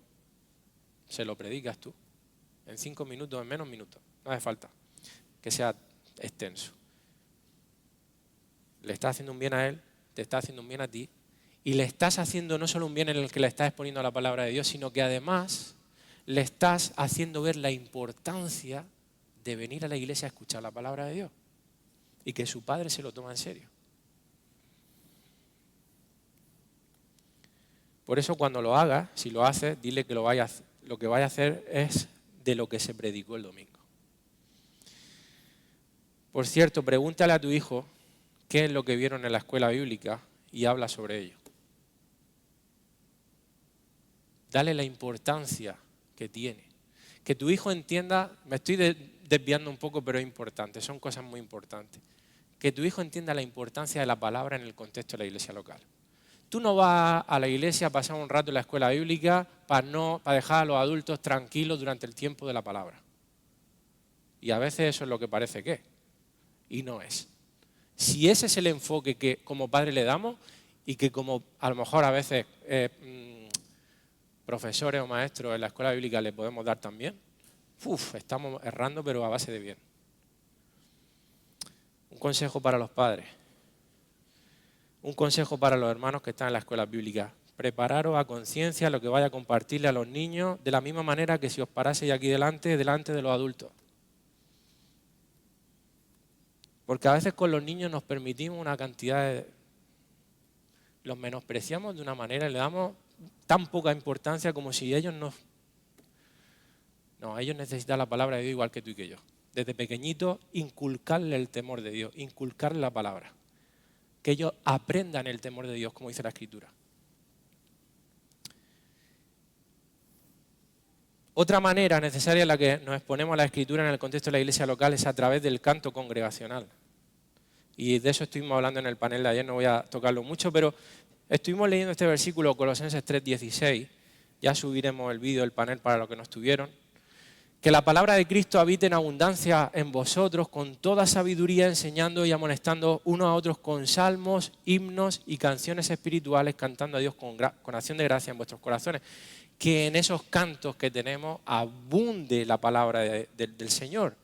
se lo predicas tú. En 5 minutos, en menos minutos. No hace falta que sea extenso. Le estás haciendo un bien a él, te está haciendo un bien a ti, y le estás haciendo no solo un bien en el que le estás exponiendo a la palabra de Dios, sino que además le estás haciendo ver la importancia de venir a la iglesia a escuchar la palabra de Dios y que su padre se lo toma en serio. Por eso cuando lo hagas, si lo haces, dile que lo que vaya a hacer es de lo que se predicó el domingo. Por cierto, pregúntale a tu hijo qué es lo que vieron en la escuela bíblica y habla sobre ello. Dale la importancia que tiene. Que tu hijo entienda, me estoy desviando un poco, pero es importante, son cosas muy importantes. Que tu hijo entienda la importancia de la palabra en el contexto de la iglesia local. Tú no vas a la iglesia a pasar un rato en la escuela bíblica para dejar a los adultos tranquilos durante el tiempo de la palabra. Y a veces eso es lo que parece que es. Y no es. Si ese es el enfoque que como padre le damos y que como a lo mejor a veces profesores o maestros en la escuela bíblica le podemos dar también, estamos errando pero a base de bien. Un consejo para los padres. Un consejo para los hermanos que están en la escuela bíblica. Prepararos a conciencia lo que vaya a compartirle a los niños de la misma manera que si os paraseis aquí delante de los adultos. Porque a veces con los niños nos permitimos una cantidad de... Los menospreciamos de una manera y le damos tan poca importancia como si ellos no... No, ellos necesitan la palabra de Dios igual que tú y que yo. Desde pequeñitos, inculcarle el temor de Dios, inculcarle la palabra. Que ellos aprendan el temor de Dios, como dice la Escritura. Otra manera necesaria en la que nos exponemos a la Escritura en el contexto de la iglesia local es a través del canto congregacional. Y de eso estuvimos hablando en el panel de ayer, no voy a tocarlo mucho, pero estuvimos leyendo este versículo, Colosenses 3:16, ya subiremos el vídeo del panel para los que no estuvieron, Que la palabra de Cristo habite en abundancia en vosotros, con toda sabiduría, enseñando y amonestando unos a otros con salmos, himnos y canciones espirituales, cantando a Dios con acción de gracia en vuestros corazones. Que en esos cantos que tenemos abunde la palabra del Señor.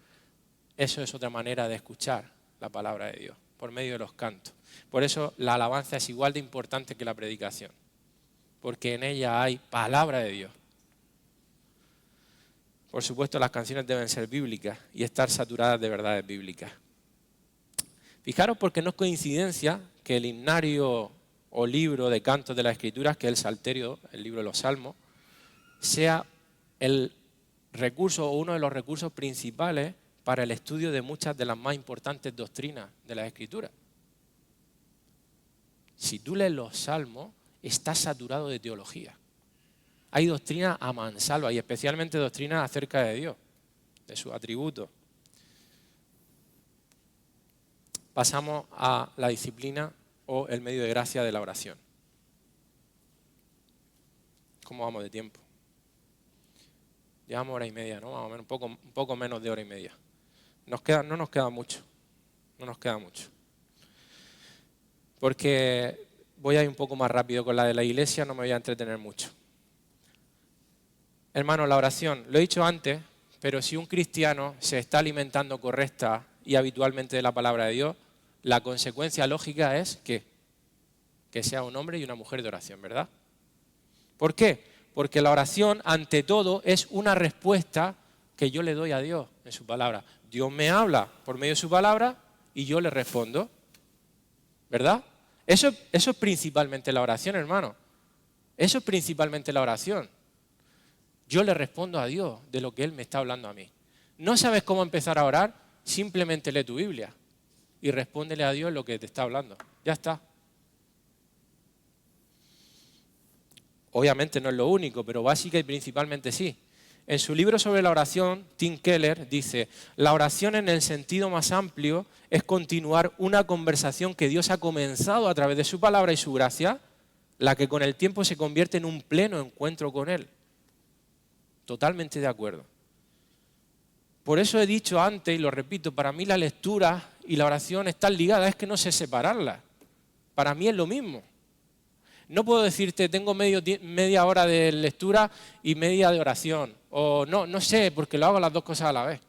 Eso es otra manera de escuchar la palabra de Dios, por medio de los cantos. Por eso la alabanza es igual de importante que la predicación, porque en ella hay palabra de Dios. Por supuesto, las canciones deben ser bíblicas y estar saturadas de verdades bíblicas. Fijaros, porque no es coincidencia que el himnario o libro de cantos de las Escrituras, que es el Salterio, el libro de los Salmos, sea el recurso o uno de los recursos principales para el estudio de muchas de las más importantes doctrinas de las Escrituras. Si tú lees los Salmos, estás saturado de teología. Hay doctrinas a mansalva y especialmente doctrinas acerca de Dios, de sus atributos. Pasamos a la disciplina o el medio de gracia de la oración. ¿Cómo vamos de tiempo? Llevamos hora y media, ¿no? Más o menos, un poco menos de hora y media. No nos queda mucho. No nos queda mucho. Porque voy a ir un poco más rápido con la de la iglesia, no me voy a entretener mucho. Hermanos, la oración, lo he dicho antes, pero si un cristiano se está alimentando correcta y habitualmente de la palabra de Dios, la consecuencia lógica es que sea un hombre y una mujer de oración, ¿verdad? ¿Por qué? Porque la oración, ante todo, es una respuesta que yo le doy a Dios en su palabra. Dios me habla por medio de su palabra y yo le respondo, ¿verdad? Eso es principalmente la oración, hermano. Eso es principalmente la oración. Yo le respondo a Dios de lo que Él me está hablando a mí. ¿No sabes cómo empezar a orar? Simplemente lee tu Biblia y respóndele a Dios lo que te está hablando. Ya está. Obviamente no es lo único, pero básica y principalmente sí. En su libro sobre la oración, Tim Keller dice: la oración en el sentido más amplio es continuar una conversación que Dios ha comenzado a través de su palabra y su gracia, la que con el tiempo se convierte en un pleno encuentro con Él. Totalmente de acuerdo. Por eso he dicho antes, y lo repito, para mí la lectura y la oración están ligadas, es que no sé separarlas. Para mí es lo mismo. No puedo decirte, tengo media hora de lectura y media de oración. O no sé, porque lo hago las dos cosas a la vez.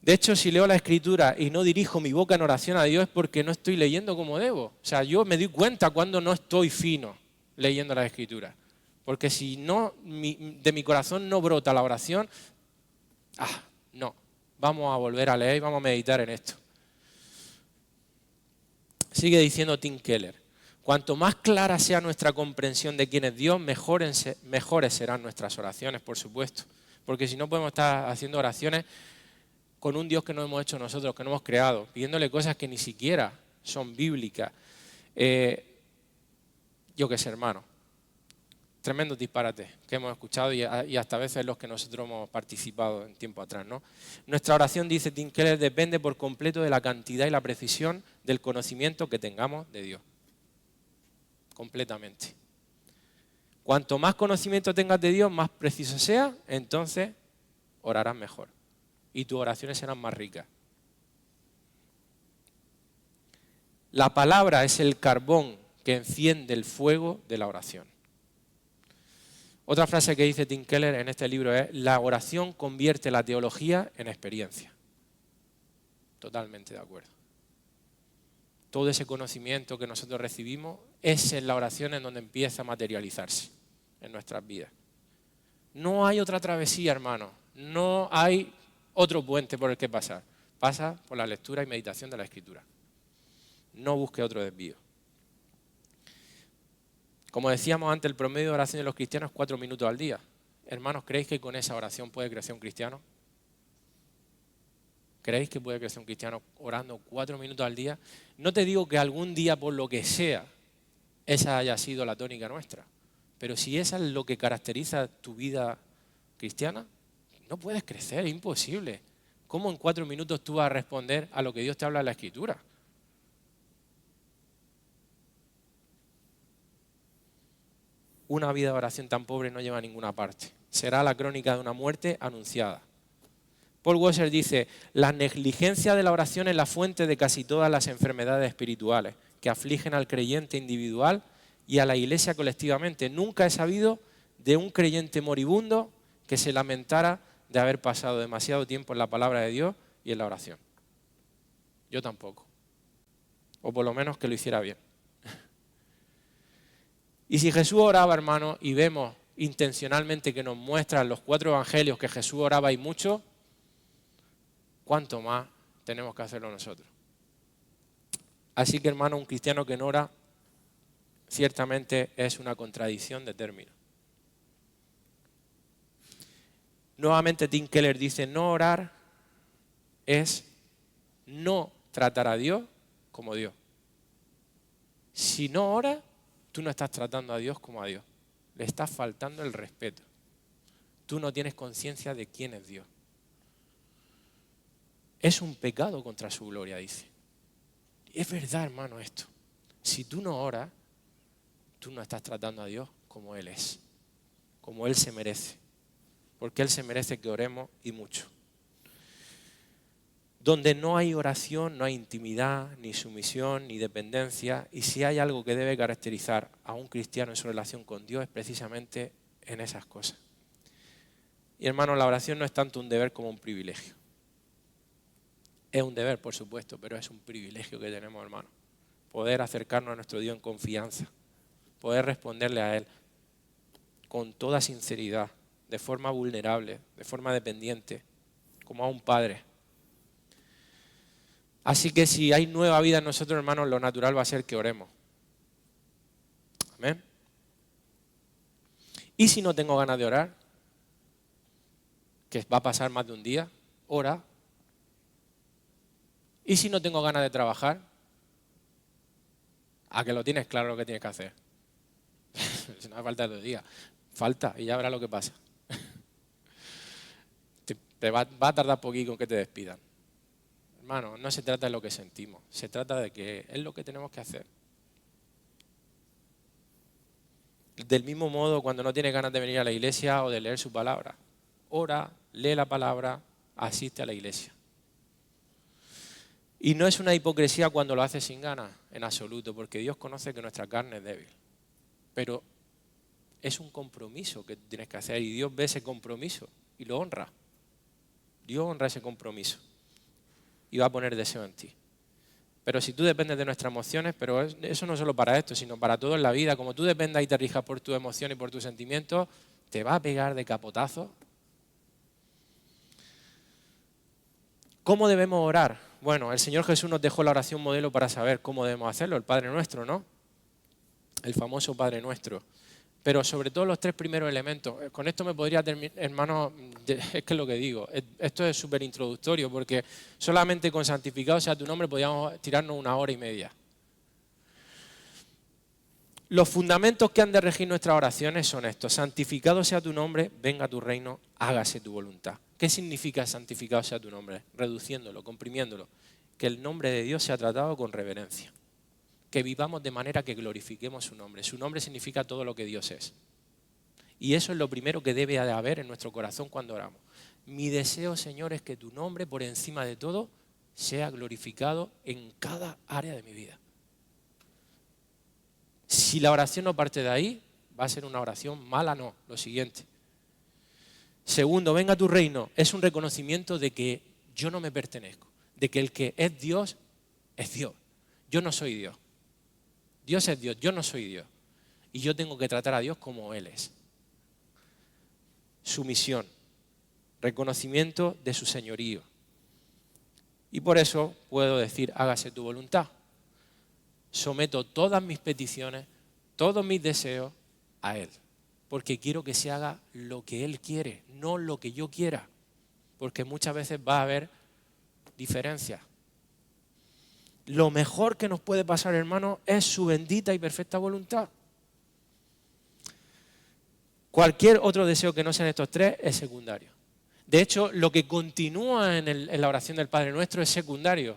De hecho, si leo la Escritura y no dirijo mi boca en oración a Dios es porque no estoy leyendo como debo. O sea, yo me doy cuenta cuando no estoy fino leyendo la Escritura. Porque si no, de mi corazón no brota la oración, no, vamos a volver a leer y vamos a meditar en esto. Sigue diciendo Tim Keller: cuanto más clara sea nuestra comprensión de quién es Dios, mejores serán nuestras oraciones, por supuesto. Porque si no podemos estar haciendo oraciones con un Dios que no hemos hecho nosotros, que no hemos creado, pidiéndole cosas que ni siquiera son bíblicas. Yo qué sé, hermano. Tremendos disparates que hemos escuchado y hasta a veces los que nosotros hemos participado en tiempo atrás, ¿no? Nuestra oración, dice Tim Keller, depende por completo de la cantidad y la precisión del conocimiento que tengamos de Dios. Completamente. Cuanto más conocimiento tengas de Dios, más preciso sea, entonces orarás mejor. Y tus oraciones serán más ricas. La palabra es el carbón que enciende el fuego de la oración. Otra frase que dice Tim Keller en este libro es: la oración convierte la teología en experiencia. Totalmente de acuerdo. Todo ese conocimiento que nosotros recibimos es en la oración en donde empieza a materializarse en nuestras vidas. No hay otra travesía, hermano. No hay otro puente por el que pasar. Pasa por la lectura y meditación de la Escritura. No busque otro desvío. Como decíamos antes, el promedio de oración de los cristianos es 4 minutos al día. Hermanos, ¿creéis que con esa oración puede crecer un cristiano? ¿Creéis que puede crecer un cristiano orando 4 minutos al día? No te digo que algún día, por lo que sea, esa haya sido la tónica nuestra. Pero si esa es lo que caracteriza tu vida cristiana, no puedes crecer, es imposible. ¿Cómo en 4 minutos tú vas a responder a lo que Dios te habla en la Escritura? una vida de oración tan pobre no lleva a ninguna parte. Será la crónica de una muerte anunciada. Paul Washer dice, la negligencia de la oración es la fuente de casi todas las enfermedades espirituales que afligen al creyente individual y a la iglesia colectivamente. Nunca he sabido de un creyente moribundo que se lamentara de haber pasado demasiado tiempo en la palabra de Dios y en la oración. Yo tampoco. O por lo menos que lo hiciera bien. Y si Jesús oraba, hermano, y vemos intencionalmente que nos muestran los 4 evangelios que Jesús oraba y mucho, ¿cuánto más tenemos que hacerlo nosotros? Así que, hermano, un cristiano que no ora, ciertamente es una contradicción de términos. Nuevamente Tim Keller dice, no orar es no tratar a Dios como Dios. Si no oras, tú no estás tratando a Dios como a Dios. Le estás faltando el respeto. Tú no tienes conciencia de quién es Dios. Es un pecado contra su gloria, dice. Y es verdad, hermano, esto. Si tú no oras, tú no estás tratando a Dios como Él es, como Él se merece. Porque Él se merece que oremos y mucho. Donde no hay oración, no hay intimidad, ni sumisión, ni dependencia. Y si hay algo que debe caracterizar a un cristiano en su relación con Dios es precisamente en esas cosas. Y hermano, la oración no es tanto un deber como un privilegio. Es un deber, por supuesto, pero es un privilegio que tenemos, hermano. Poder acercarnos a nuestro Dios en confianza. Poder responderle a Él con toda sinceridad, de forma vulnerable, de forma dependiente, como a un padre. Así que si hay nueva vida en nosotros, hermanos, lo natural va a ser que oremos. Amén. Y si no tengo ganas de orar, que va a pasar más de un día, ora. Y si no tengo ganas de trabajar, a que lo tienes claro lo que tienes que hacer. Si no hace falta 2 días, falta y ya verás lo que pasa. Te va a tardar poquito en que te despidan. Hermano, no se trata de lo que sentimos, se trata de que es lo que tenemos que hacer. Del mismo modo, cuando no tienes ganas de venir a la iglesia o de leer su palabra, ora, lee la palabra, asiste a la iglesia. Y no es una hipocresía cuando lo haces sin ganas, en absoluto, porque Dios conoce que nuestra carne es débil. Pero es un compromiso que tienes que hacer y Dios ve ese compromiso y lo honra. Dios honra ese compromiso y va a poner deseo en ti. Pero si tú dependes de nuestras emociones, pero eso no solo para esto, sino para todo en la vida, como tú dependas y te rijas por tus emociones y por tus sentimientos, te va a pegar de capotazo. ¿Cómo debemos orar? Bueno, el Señor Jesús nos dejó la oración modelo para saber cómo debemos hacerlo, el Padre Nuestro, ¿no? El famoso Padre Nuestro. Pero sobre todo los 3 primeros elementos. Con esto me podría terminar, hermano, es que es lo que digo. Esto es súper introductorio porque solamente con santificado sea tu nombre podríamos tirarnos 1 hora y media. Los fundamentos que han de regir nuestras oraciones son estos. Santificado sea tu nombre, venga tu reino, hágase tu voluntad. ¿Qué significa santificado sea tu nombre? Reduciéndolo, comprimiéndolo. Que el nombre de Dios sea tratado con reverencia. Que vivamos de manera que glorifiquemos su nombre. Su nombre significa todo lo que Dios es. Y eso es lo primero que debe de haber en nuestro corazón cuando oramos. Mi deseo, Señor, es que tu nombre, por encima de todo, sea glorificado en cada área de mi vida. Si la oración no parte de ahí, va a ser una oración mala, no. Lo siguiente. Segundo, venga tu reino. Es un reconocimiento de que yo no me pertenezco. De que el que es Dios, es Dios. Yo no soy Dios. Dios es Dios, yo no soy Dios. Y yo tengo que tratar a Dios como Él es. Sumisión, reconocimiento de su señorío. Y por eso puedo decir, hágase tu voluntad. Someto todas mis peticiones, todos mis deseos a Él. Porque quiero que se haga lo que Él quiere, no lo que yo quiera. Porque muchas veces va a haber diferencias. Lo mejor que nos puede pasar, hermano, es su bendita y perfecta voluntad. Cualquier otro deseo que no sean estos 3 es secundario. De hecho, lo que continúa en la oración del Padre Nuestro es secundario.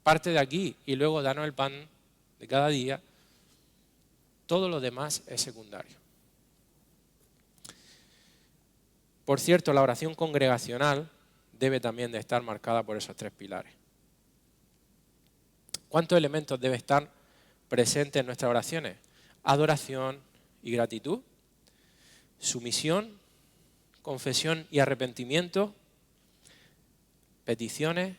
Parte de aquí y luego danos el pan de cada día. Todo lo demás es secundario. Por cierto, la oración congregacional debe también de estar marcada por esos 3 pilares. ¿Cuántos elementos deben estar presentes en nuestras oraciones? Adoración y gratitud, sumisión, confesión y arrepentimiento, peticiones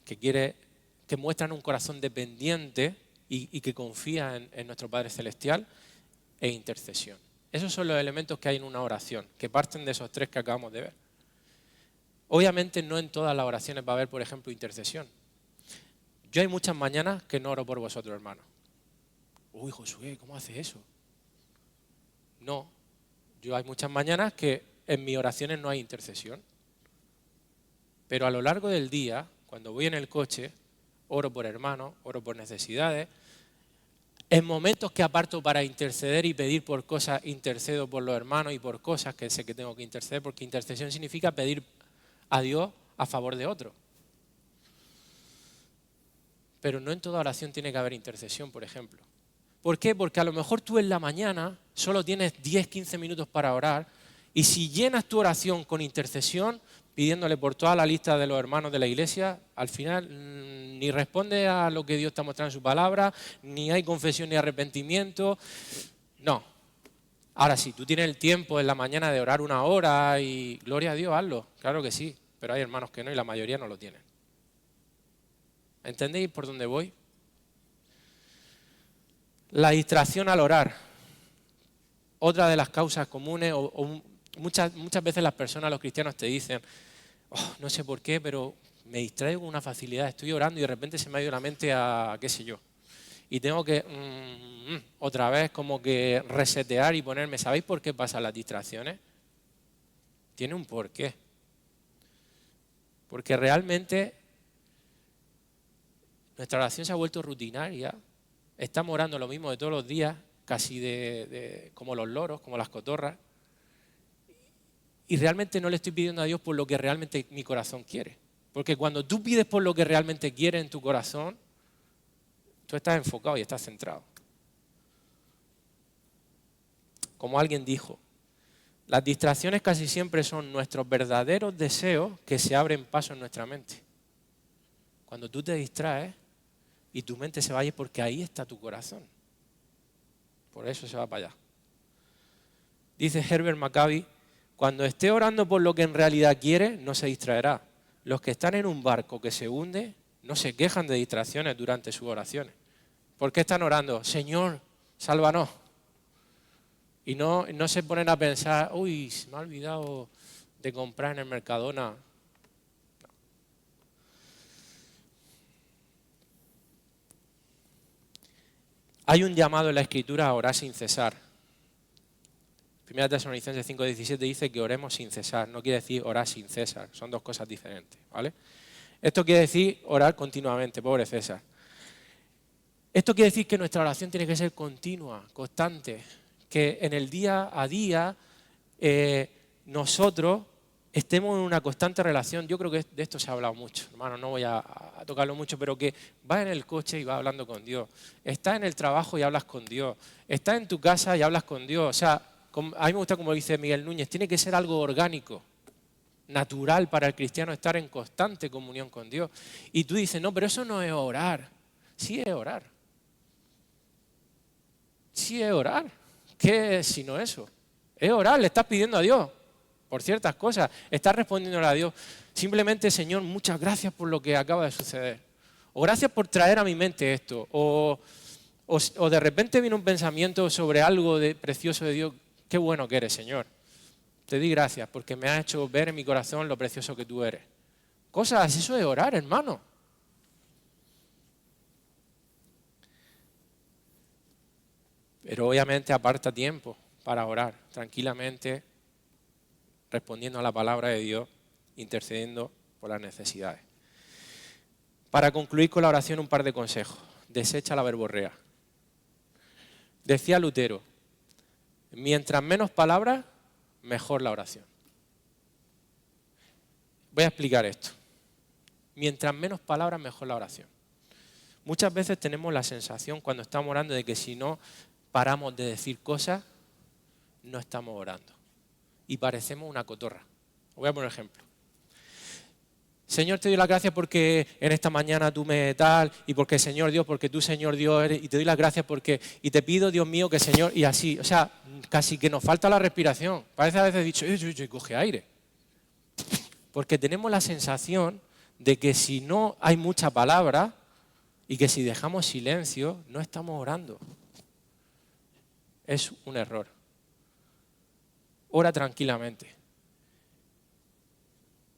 que muestran un corazón dependiente y que confía en nuestro Padre Celestial, e intercesión. Esos son los elementos que hay en una oración, que parten de esos 3 que acabamos de ver. Obviamente no en todas las oraciones va a haber, por ejemplo, intercesión. Yo hay muchas mañanas que no oro por vosotros, hermanos. Uy, Josué, ¿cómo haces eso? No, yo hay muchas mañanas que en mis oraciones no hay intercesión. Pero a lo largo del día, cuando voy en el coche, oro por hermanos, oro por necesidades. En momentos que aparto para interceder y pedir por cosas, intercedo por los hermanos y por cosas que sé que tengo que interceder, porque intercesión significa pedir a Dios a favor de otro. Pero no en toda oración tiene que haber intercesión, por ejemplo. ¿Por qué? Porque a lo mejor tú en la mañana solo tienes 10, 15 minutos para orar, y si llenas tu oración con intercesión, pidiéndole por toda la lista de los hermanos de la iglesia, al final ni responde a lo que Dios está mostrando en su palabra, ni hay confesión ni arrepentimiento. No. Ahora, si tú tienes el tiempo en la mañana de orar 1 hora y gloria a Dios, hazlo. Claro que sí, pero hay hermanos que no y la mayoría no lo tienen. ¿Entendéis por dónde voy? La distracción al orar. Otra de las causas comunes, muchas veces las personas, los cristianos te dicen, no sé por qué, pero me distraigo con una facilidad, estoy orando y de repente se me ha ido la mente a qué sé yo. Y tengo que otra vez como que resetear y ponerme. ¿Sabéis por qué pasan las distracciones? Tiene un porqué. Porque realmente nuestra oración se ha vuelto rutinaria. Estamos orando lo mismo de todos los días, casi como los loros, como las cotorras. Y realmente no le estoy pidiendo a Dios por lo que realmente mi corazón quiere. Porque cuando tú pides por lo que realmente quieres en tu corazón, tú estás enfocado y estás centrado. Como alguien dijo, las distracciones casi siempre son nuestros verdaderos deseos que se abren paso en nuestra mente. Cuando tú te distraes y tu mente se vaya, porque ahí está tu corazón. Por eso se va para allá. Dice Herbert Maccabi, cuando esté orando por lo que en realidad quiere, no se distraerá. Los que están en un barco que se hunde no se quejan de distracciones durante sus oraciones. ¿Por qué están orando? Señor, sálvanos. Y no se ponen a pensar, uy, se me ha olvidado de comprar en el Mercadona. No. Hay un llamado en la Escritura a orar sin cesar. 1 Tesalonicenses 5:17 dice que oremos sin cesar, no quiere decir orar sin cesar, son 2 cosas diferentes, ¿vale? Esto quiere decir orar continuamente, pobre César. Esto quiere decir que nuestra oración tiene que ser continua, constante, que en el día a día nosotros estemos en una constante relación. Yo creo que de esto se ha hablado mucho, hermano, no voy a tocarlo mucho, pero que vas en el coche y vas hablando con Dios, estás en el trabajo y hablas con Dios, estás en tu casa y hablas con Dios. O sea, a mí me gusta como dice Miguel Núñez, tiene que ser algo orgánico, natural para el cristiano estar en constante comunión con Dios. Y tú dices, no, pero eso no es orar. Sí es orar. Sí es orar. ¿Qué es sino eso? Es orar, le estás pidiendo a Dios por ciertas cosas, estás respondiéndole a Dios. Simplemente, Señor, muchas gracias por lo que acaba de suceder. O gracias por traer a mi mente esto. O de repente viene un pensamiento sobre algo precioso de Dios. Qué bueno que eres, Señor. Te di gracias porque me has hecho ver en mi corazón lo precioso que tú eres. Cosas, eso es orar, hermano. Pero obviamente aparta tiempo para orar tranquilamente, respondiendo a la palabra de Dios, intercediendo por las necesidades. Para concluir con la oración, un par de consejos. Desecha la verborrea. Decía Lutero, mientras menos palabras, mejor la oración. Voy a explicar esto. Mientras menos palabras, mejor la oración. Muchas veces tenemos la sensación cuando estamos orando de que si no paramos de decir cosas, no estamos orando. Y parecemos una cotorra. Os voy a poner un ejemplo. Señor, te doy las gracias porque en esta mañana tú me tal, y porque Señor Dios, porque tú Señor Dios eres, y te doy las gracias porque, y te pido Dios mío que Señor, y así, o sea, casi que nos falta la respiración. Parece a veces dicho, coge aire. Porque tenemos la sensación de que si no hay mucha palabra y que si dejamos silencio, no estamos orando. Es un error. Ora tranquilamente.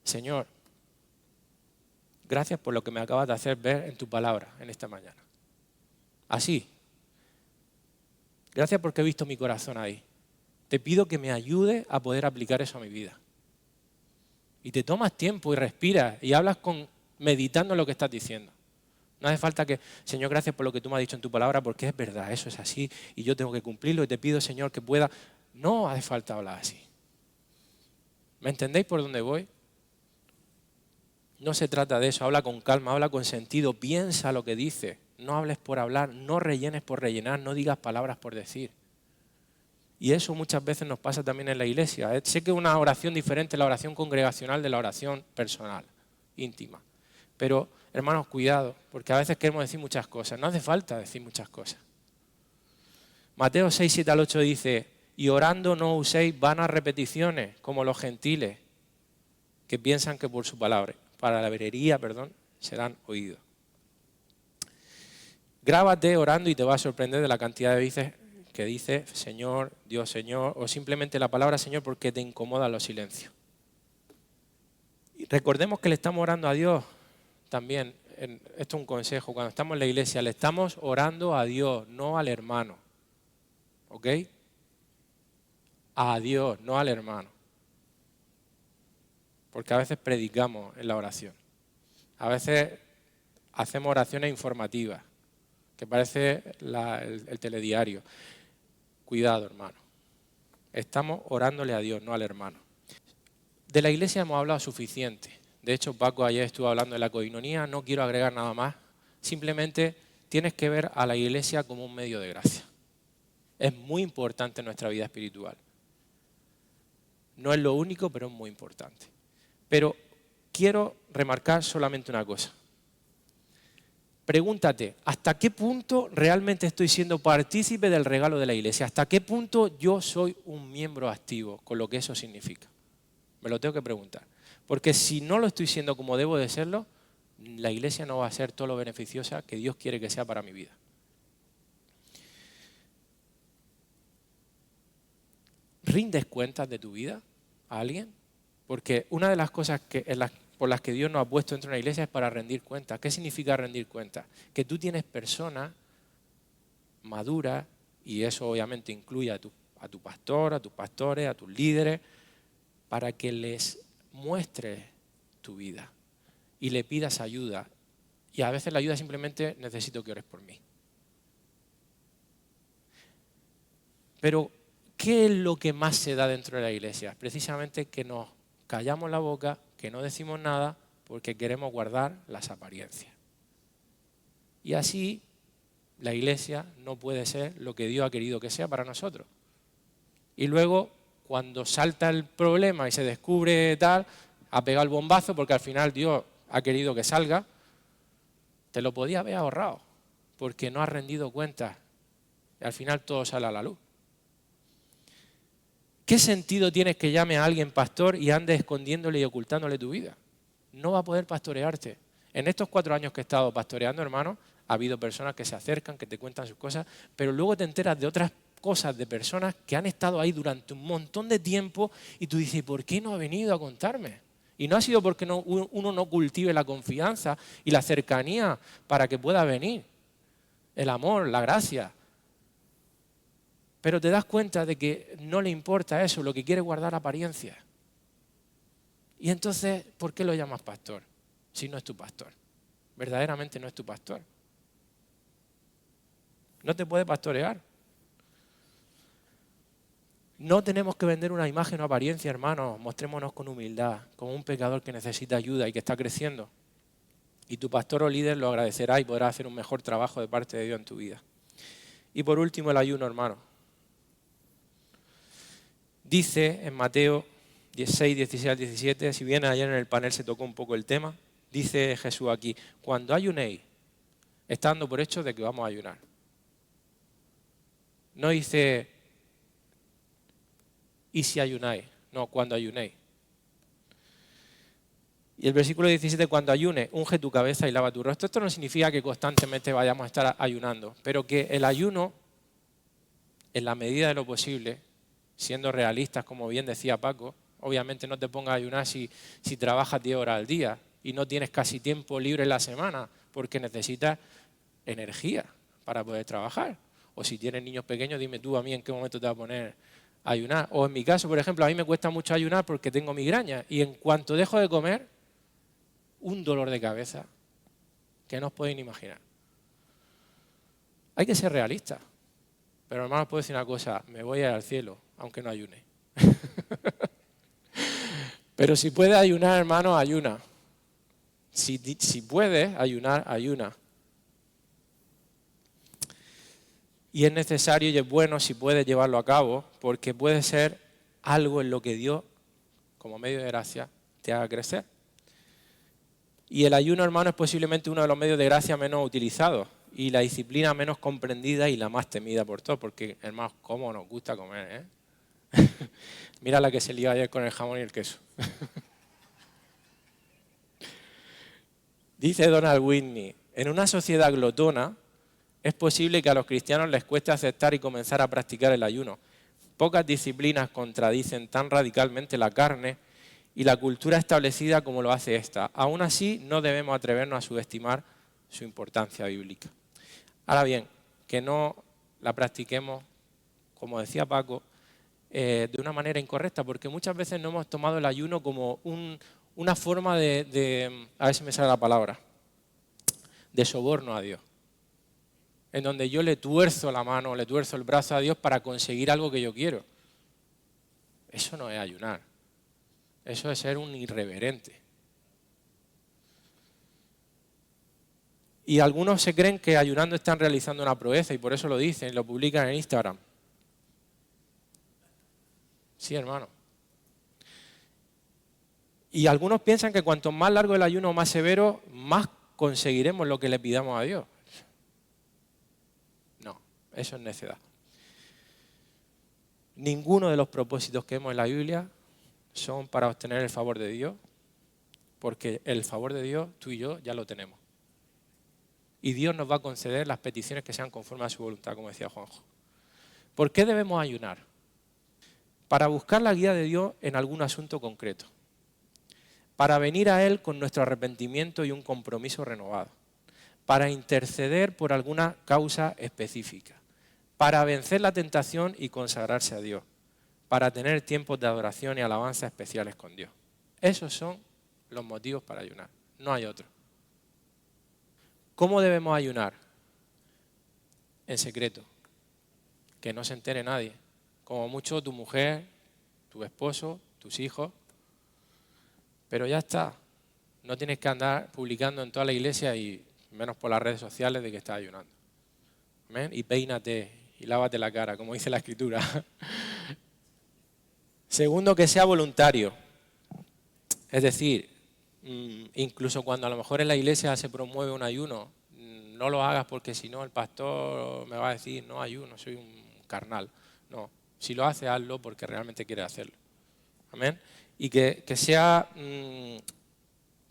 Señor, gracias por lo que me acabas de hacer ver en tu palabra en esta mañana. Así. Gracias porque he visto mi corazón ahí. Te pido que me ayude a poder aplicar eso a mi vida. Y te tomas tiempo y respiras y hablas meditando en lo que estás diciendo. No hace falta que, Señor, gracias por lo que tú me has dicho en tu palabra, porque es verdad, eso es así, y yo tengo que cumplirlo, y te pido, Señor, que pueda. No hace falta hablar así. ¿Me entendéis por dónde voy? No se trata de eso, habla con calma, habla con sentido, piensa lo que dices, no hables por hablar, no rellenes por rellenar, no digas palabras por decir. Y eso muchas veces nos pasa también en la iglesia. Sé que una oración diferente es la oración congregacional de la oración personal, íntima. Pero, hermanos, cuidado, porque a veces queremos decir muchas cosas. No hace falta decir muchas cosas. Mateo 6, 7 al 8 dice, y orando no uséis vanas repeticiones, como los gentiles, que piensan que por su palabra, para la verería, serán oídos. Grábate orando y te va a sorprender de la cantidad de veces que dice Señor, Dios Señor, o simplemente la palabra Señor porque te incomodan los silencios. Y recordemos que le estamos orando a Dios también, esto es un consejo, cuando estamos en la iglesia le estamos orando a Dios, no al hermano. ¿Ok? A Dios, no al hermano. Porque a veces predicamos en la oración. A veces hacemos oraciones informativas, que parece el telediario. Cuidado, hermano. Estamos orándole a Dios, no al hermano. De la iglesia hemos hablado suficiente. De hecho, Paco ayer estuvo hablando de la coinonía, no quiero agregar nada más. Simplemente tienes que ver a la iglesia como un medio de gracia. Es muy importante en nuestra vida espiritual. No es lo único, pero es muy importante. Pero quiero remarcar solamente una cosa. Pregúntate, ¿hasta qué punto realmente estoy siendo partícipe del regalo de la iglesia? ¿Hasta qué punto yo soy un miembro activo con lo que eso significa? Me lo tengo que preguntar. Porque si no lo estoy siendo como debo de serlo, la iglesia no va a ser todo lo beneficiosa que Dios quiere que sea para mi vida. ¿Rindes cuentas de tu vida a alguien? Porque una de las cosas por las que Dios nos ha puesto dentro de una iglesia es para rendir cuentas. ¿Qué significa rendir cuentas? Que tú tienes personas maduras, y eso obviamente incluye a tu pastor, a tus pastores, a tus líderes, para que les muestres tu vida y le pidas ayuda. Y a veces la ayuda simplemente necesito que ores por mí. Pero, ¿qué es lo que más se da dentro de la iglesia? Precisamente que nos callamos la boca, que no decimos nada porque queremos guardar las apariencias. Y así la iglesia no puede ser lo que Dios ha querido que sea para nosotros. Y luego, cuando salta el problema y se descubre tal, ha pegado el bombazo porque al final Dios ha querido que salga, te lo podía haber ahorrado porque no has rendido cuentas y al final todo sale a la luz. ¿Qué sentido tienes que llame a alguien pastor y andes escondiéndole y ocultándole tu vida? No va a poder pastorearte. En estos 4 años que he estado pastoreando, hermano, ha habido personas que se acercan, que te cuentan sus cosas, pero luego te enteras de otras cosas de personas que han estado ahí durante un montón de tiempo y tú dices, ¿por qué no ha venido a contarme? Y no ha sido porque uno no cultive la confianza y la cercanía para que pueda venir. El amor, la gracia. Pero te das cuenta de que no le importa eso, lo que quiere es guardar apariencias. Y entonces, ¿por qué lo llamas pastor? Si no es tu pastor. Verdaderamente no es tu pastor. No te puede pastorear. No tenemos que vender una imagen o apariencia, hermanos. Mostrémonos con humildad, como un pecador que necesita ayuda y que está creciendo. Y tu pastor o líder lo agradecerá y podrá hacer un mejor trabajo de parte de Dios en tu vida. Y por último, el ayuno, hermano. Dice en Mateo 16, 16 al 17, si bien ayer en el panel se tocó un poco el tema, dice Jesús aquí, cuando ayunéis, está dando por hecho de que vamos a ayunar. No dice, ¿y si ayunáis? No, cuando ayunéis. Y el versículo 17, cuando ayunes, unge tu cabeza y lava tu rostro. Esto no significa que constantemente vayamos a estar ayunando, pero que el ayuno, en la medida de lo posible, siendo realistas, como bien decía Paco, obviamente no te pongas a ayunar si trabajas 10 horas al día y no tienes casi tiempo libre en la semana, porque necesitas energía para poder trabajar. O si tienes niños pequeños, dime tú a mí en qué momento te vas a poner a ayunar. O en mi caso, por ejemplo, a mí me cuesta mucho ayunar porque tengo migraña y en cuanto dejo de comer, un dolor de cabeza que no os podéis ni imaginar. Hay que ser realistas. Pero hermano, os puedo decir una cosa, me voy a ir al cielo, aunque no ayune. Pero si puedes ayunar, hermano, ayuna. Si puedes ayunar, ayuna. Y es necesario y es bueno si puedes llevarlo a cabo, porque puede ser algo en lo que Dios, como medio de gracia, te haga crecer. Y el ayuno, hermano, es posiblemente uno de los medios de gracia menos utilizados y la disciplina menos comprendida y la más temida por todos, porque, hermanos, cómo nos gusta comer, ¿eh? Mira la que se lió ayer con el jamón y el queso. Dice Donald Whitney, en una sociedad glotona es posible que a los cristianos les cueste aceptar y comenzar a practicar el ayuno. Pocas disciplinas contradicen tan radicalmente la carne y la cultura establecida como lo hace esta. Aún así, no debemos atrevernos a subestimar su importancia bíblica. Ahora bien, que no la practiquemos, como decía Paco, de una manera incorrecta, porque muchas veces no hemos tomado el ayuno como una forma a ver si me sale la palabra, de soborno a Dios, en donde yo le tuerzo la mano, le tuerzo el brazo a Dios para conseguir algo que yo quiero. Eso no es ayunar. Eso es ser un irreverente. Y algunos se creen que ayunando están realizando una proeza y por eso lo dicen, lo publican en Instagram. Sí, hermano. Y algunos piensan que cuanto más largo el ayuno, más severo, más conseguiremos lo que le pidamos a Dios. No, eso es necedad. Ninguno de los propósitos que vemos en la Biblia son para obtener el favor de Dios, porque el favor de Dios, tú y yo, ya lo tenemos. Y Dios nos va a conceder las peticiones que sean conformes a su voluntad, como decía Juanjo. ¿Por qué debemos ayunar? Para buscar la guía de Dios en algún asunto concreto. Para venir a Él con nuestro arrepentimiento y un compromiso renovado. Para interceder por alguna causa específica. Para vencer la tentación y consagrarse a Dios. Para tener tiempos de adoración y alabanza especiales con Dios. Esos son los motivos para ayunar. No hay otro. ¿Cómo debemos ayunar? En secreto. Que no se entere nadie. Como mucho tu mujer, tu esposo, tus hijos. Pero ya está. No tienes que andar publicando en toda la iglesia y menos por las redes sociales de que estás ayunando. ¿Amén? Y peínate y lávate la cara, como dice la Escritura. Segundo, que sea voluntario. Es decir, incluso cuando a lo mejor en la iglesia se promueve un ayuno, no lo hagas porque si no el pastor me va a decir, no ayuno, soy un carnal. No, si lo haces, hazlo porque realmente quieres hacerlo. Amén. Y que sea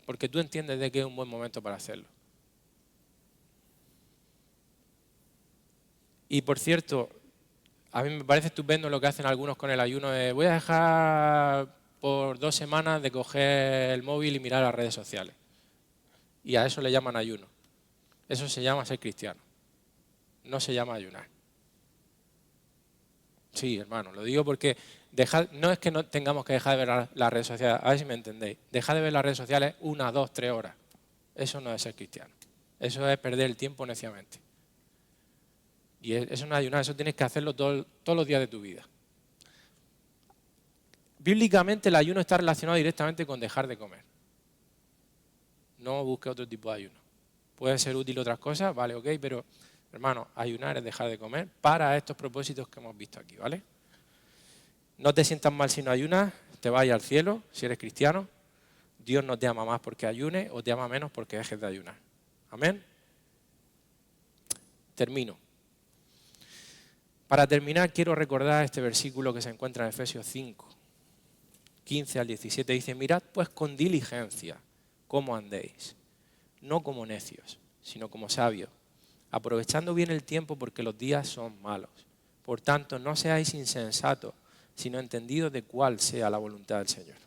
porque tú entiendes de que es un buen momento para hacerlo. Y por cierto, a mí me parece estupendo lo que hacen algunos con el ayuno de voy a dejar por 2 semanas de coger el móvil y mirar las redes sociales. Y a eso le llaman ayuno. Eso se llama ser cristiano. No se llama ayunar. Sí, hermano, lo digo porque no es que no tengamos que dejar de ver las redes sociales, a ver si me entendéis. Dejar de ver las redes sociales 1, 2, 3 horas. Eso no es ser cristiano. Eso es perder el tiempo neciamente. Y eso no es ayunar, eso tienes que hacerlo todos los días de tu vida. Bíblicamente el ayuno está relacionado directamente con dejar de comer. No busque otro tipo de ayuno. Puede ser útil otras cosas, vale, ok, pero hermano, ayunar es dejar de comer para estos propósitos que hemos visto aquí, ¿vale? No te sientas mal si no ayunas, te vayas al cielo, si eres cristiano, Dios no te ama más porque ayunes o te ama menos porque dejes de ayunar. Amén. Termino. Para terminar, quiero recordar este versículo que se encuentra en Efesios 5, 15 al 17. Dice, mirad pues con diligencia cómo andéis, no como necios, sino como sabios, aprovechando bien el tiempo porque los días son malos. Por tanto, no seáis insensatos, sino entendidos de cuál sea la voluntad del Señor.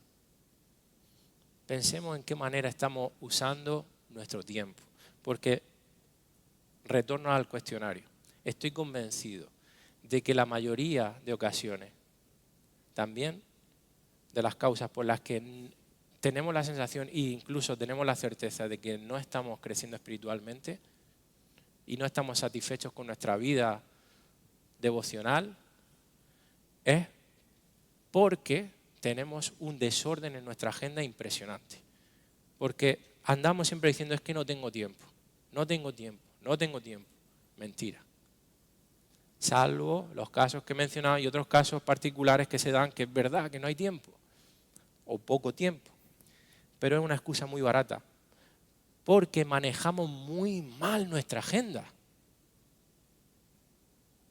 Pensemos en qué manera estamos usando nuestro tiempo, porque, retorno al cuestionario, estoy convencido de que la mayoría de ocasiones, también de las causas por las que tenemos la sensación e incluso tenemos la certeza de que no estamos creciendo espiritualmente y no estamos satisfechos con nuestra vida devocional, es porque tenemos un desorden en nuestra agenda impresionante. Porque andamos siempre diciendo, es que no tengo tiempo, no tengo tiempo, no tengo tiempo. Mentira. Salvo los casos que he mencionado y otros casos particulares que se dan, que es verdad que no hay tiempo, o poco tiempo. Pero es una excusa muy barata, porque manejamos muy mal nuestra agenda.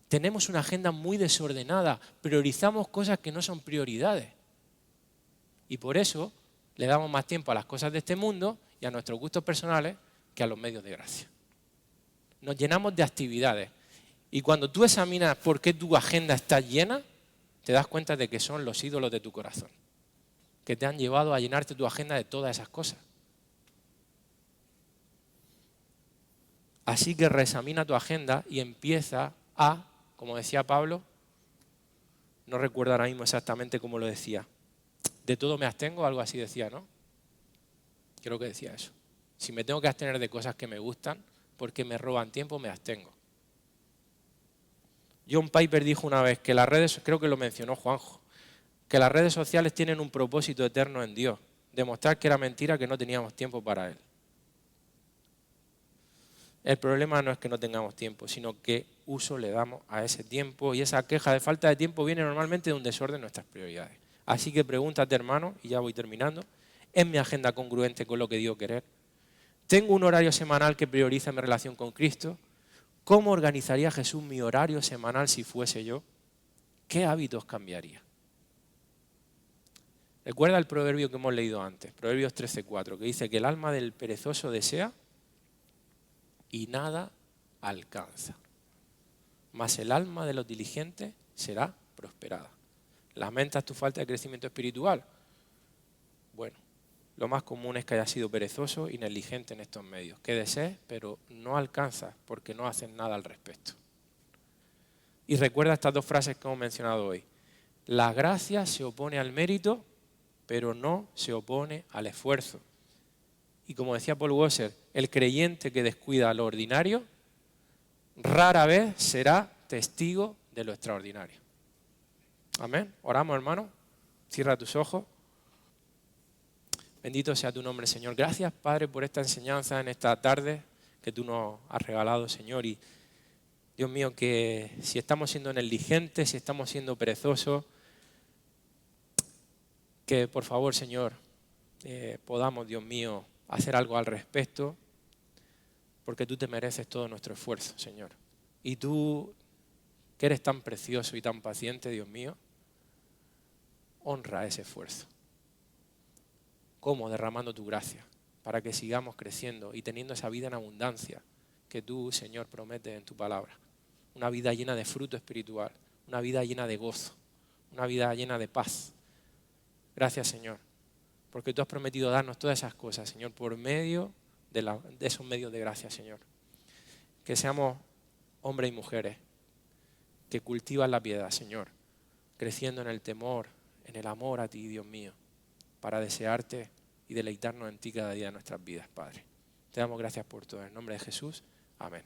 Tenemos una agenda muy desordenada, priorizamos cosas que no son prioridades. Y por eso le damos más tiempo a las cosas de este mundo y a nuestros gustos personales que a los medios de gracia. Nos llenamos de actividades. Y cuando tú examinas por qué tu agenda está llena, te das cuenta de que son los ídolos de tu corazón, que te han llevado a llenarte tu agenda de todas esas cosas. Así que reexamina tu agenda y empieza a, como decía Pablo, no recuerdo ahora mismo exactamente cómo lo decía, de todo me abstengo, algo así decía, ¿no? Creo que decía eso. Si me tengo que abstener de cosas que me gustan, porque me roban tiempo, me abstengo. John Piper dijo una vez que las redes, creo que lo mencionó Juanjo, que las redes sociales tienen un propósito eterno en Dios, demostrar que era mentira que no teníamos tiempo para Él. El problema no es que no tengamos tiempo, sino que uso le damos a ese tiempo y esa queja de falta de tiempo viene normalmente de un desorden en nuestras prioridades. Así que pregúntate, hermano, y ya voy terminando, ¿es mi agenda congruente con lo que Dios quiere? ¿Tengo un horario semanal que prioriza mi relación con Cristo? ¿Cómo organizaría Jesús mi horario semanal si fuese yo? ¿Qué hábitos cambiaría? Recuerda el proverbio que hemos leído antes, Proverbios 13:4, que dice que el alma del perezoso desea y nada alcanza, mas el alma de los diligentes será prosperada. ¿Lamentas tu falta de crecimiento espiritual? Bueno, lo más común es que hayas sido perezoso y negligente en estos medios, que desees, pero no alcanzas porque no haces nada al respecto. Y recuerda estas dos frases que hemos mencionado hoy. La gracia se opone al mérito, pero no se opone al esfuerzo. Y como decía Paul Washer, el creyente que descuida lo ordinario rara vez será testigo de lo extraordinario. Amén. Oramos, hermano. Cierra tus ojos. Bendito sea tu nombre, Señor. Gracias, Padre, por esta enseñanza en esta tarde que tú nos has regalado, Señor. Y Dios mío, que si estamos siendo negligentes, si estamos siendo perezosos, que por favor, Señor, podamos, Dios mío, hacer algo al respecto, porque tú te mereces todo nuestro esfuerzo, Señor. Y tú, que eres tan precioso y tan paciente, Dios mío, honra ese esfuerzo. ¿Cómo? Derramando tu gracia, para que sigamos creciendo y teniendo esa vida en abundancia que tú, Señor, prometes en tu palabra. Una vida llena de fruto espiritual, una vida llena de gozo, una vida llena de paz. Gracias, Señor, porque tú has prometido darnos todas esas cosas, Señor, por medio de esos medios de gracia, Señor. Que seamos hombres y mujeres que cultivan la piedad, Señor, creciendo en el temor, en el amor a ti, Dios mío, para desearte y deleitarnos en ti cada día de nuestras vidas, Padre. Te damos gracias por todo. En el nombre de Jesús, amén.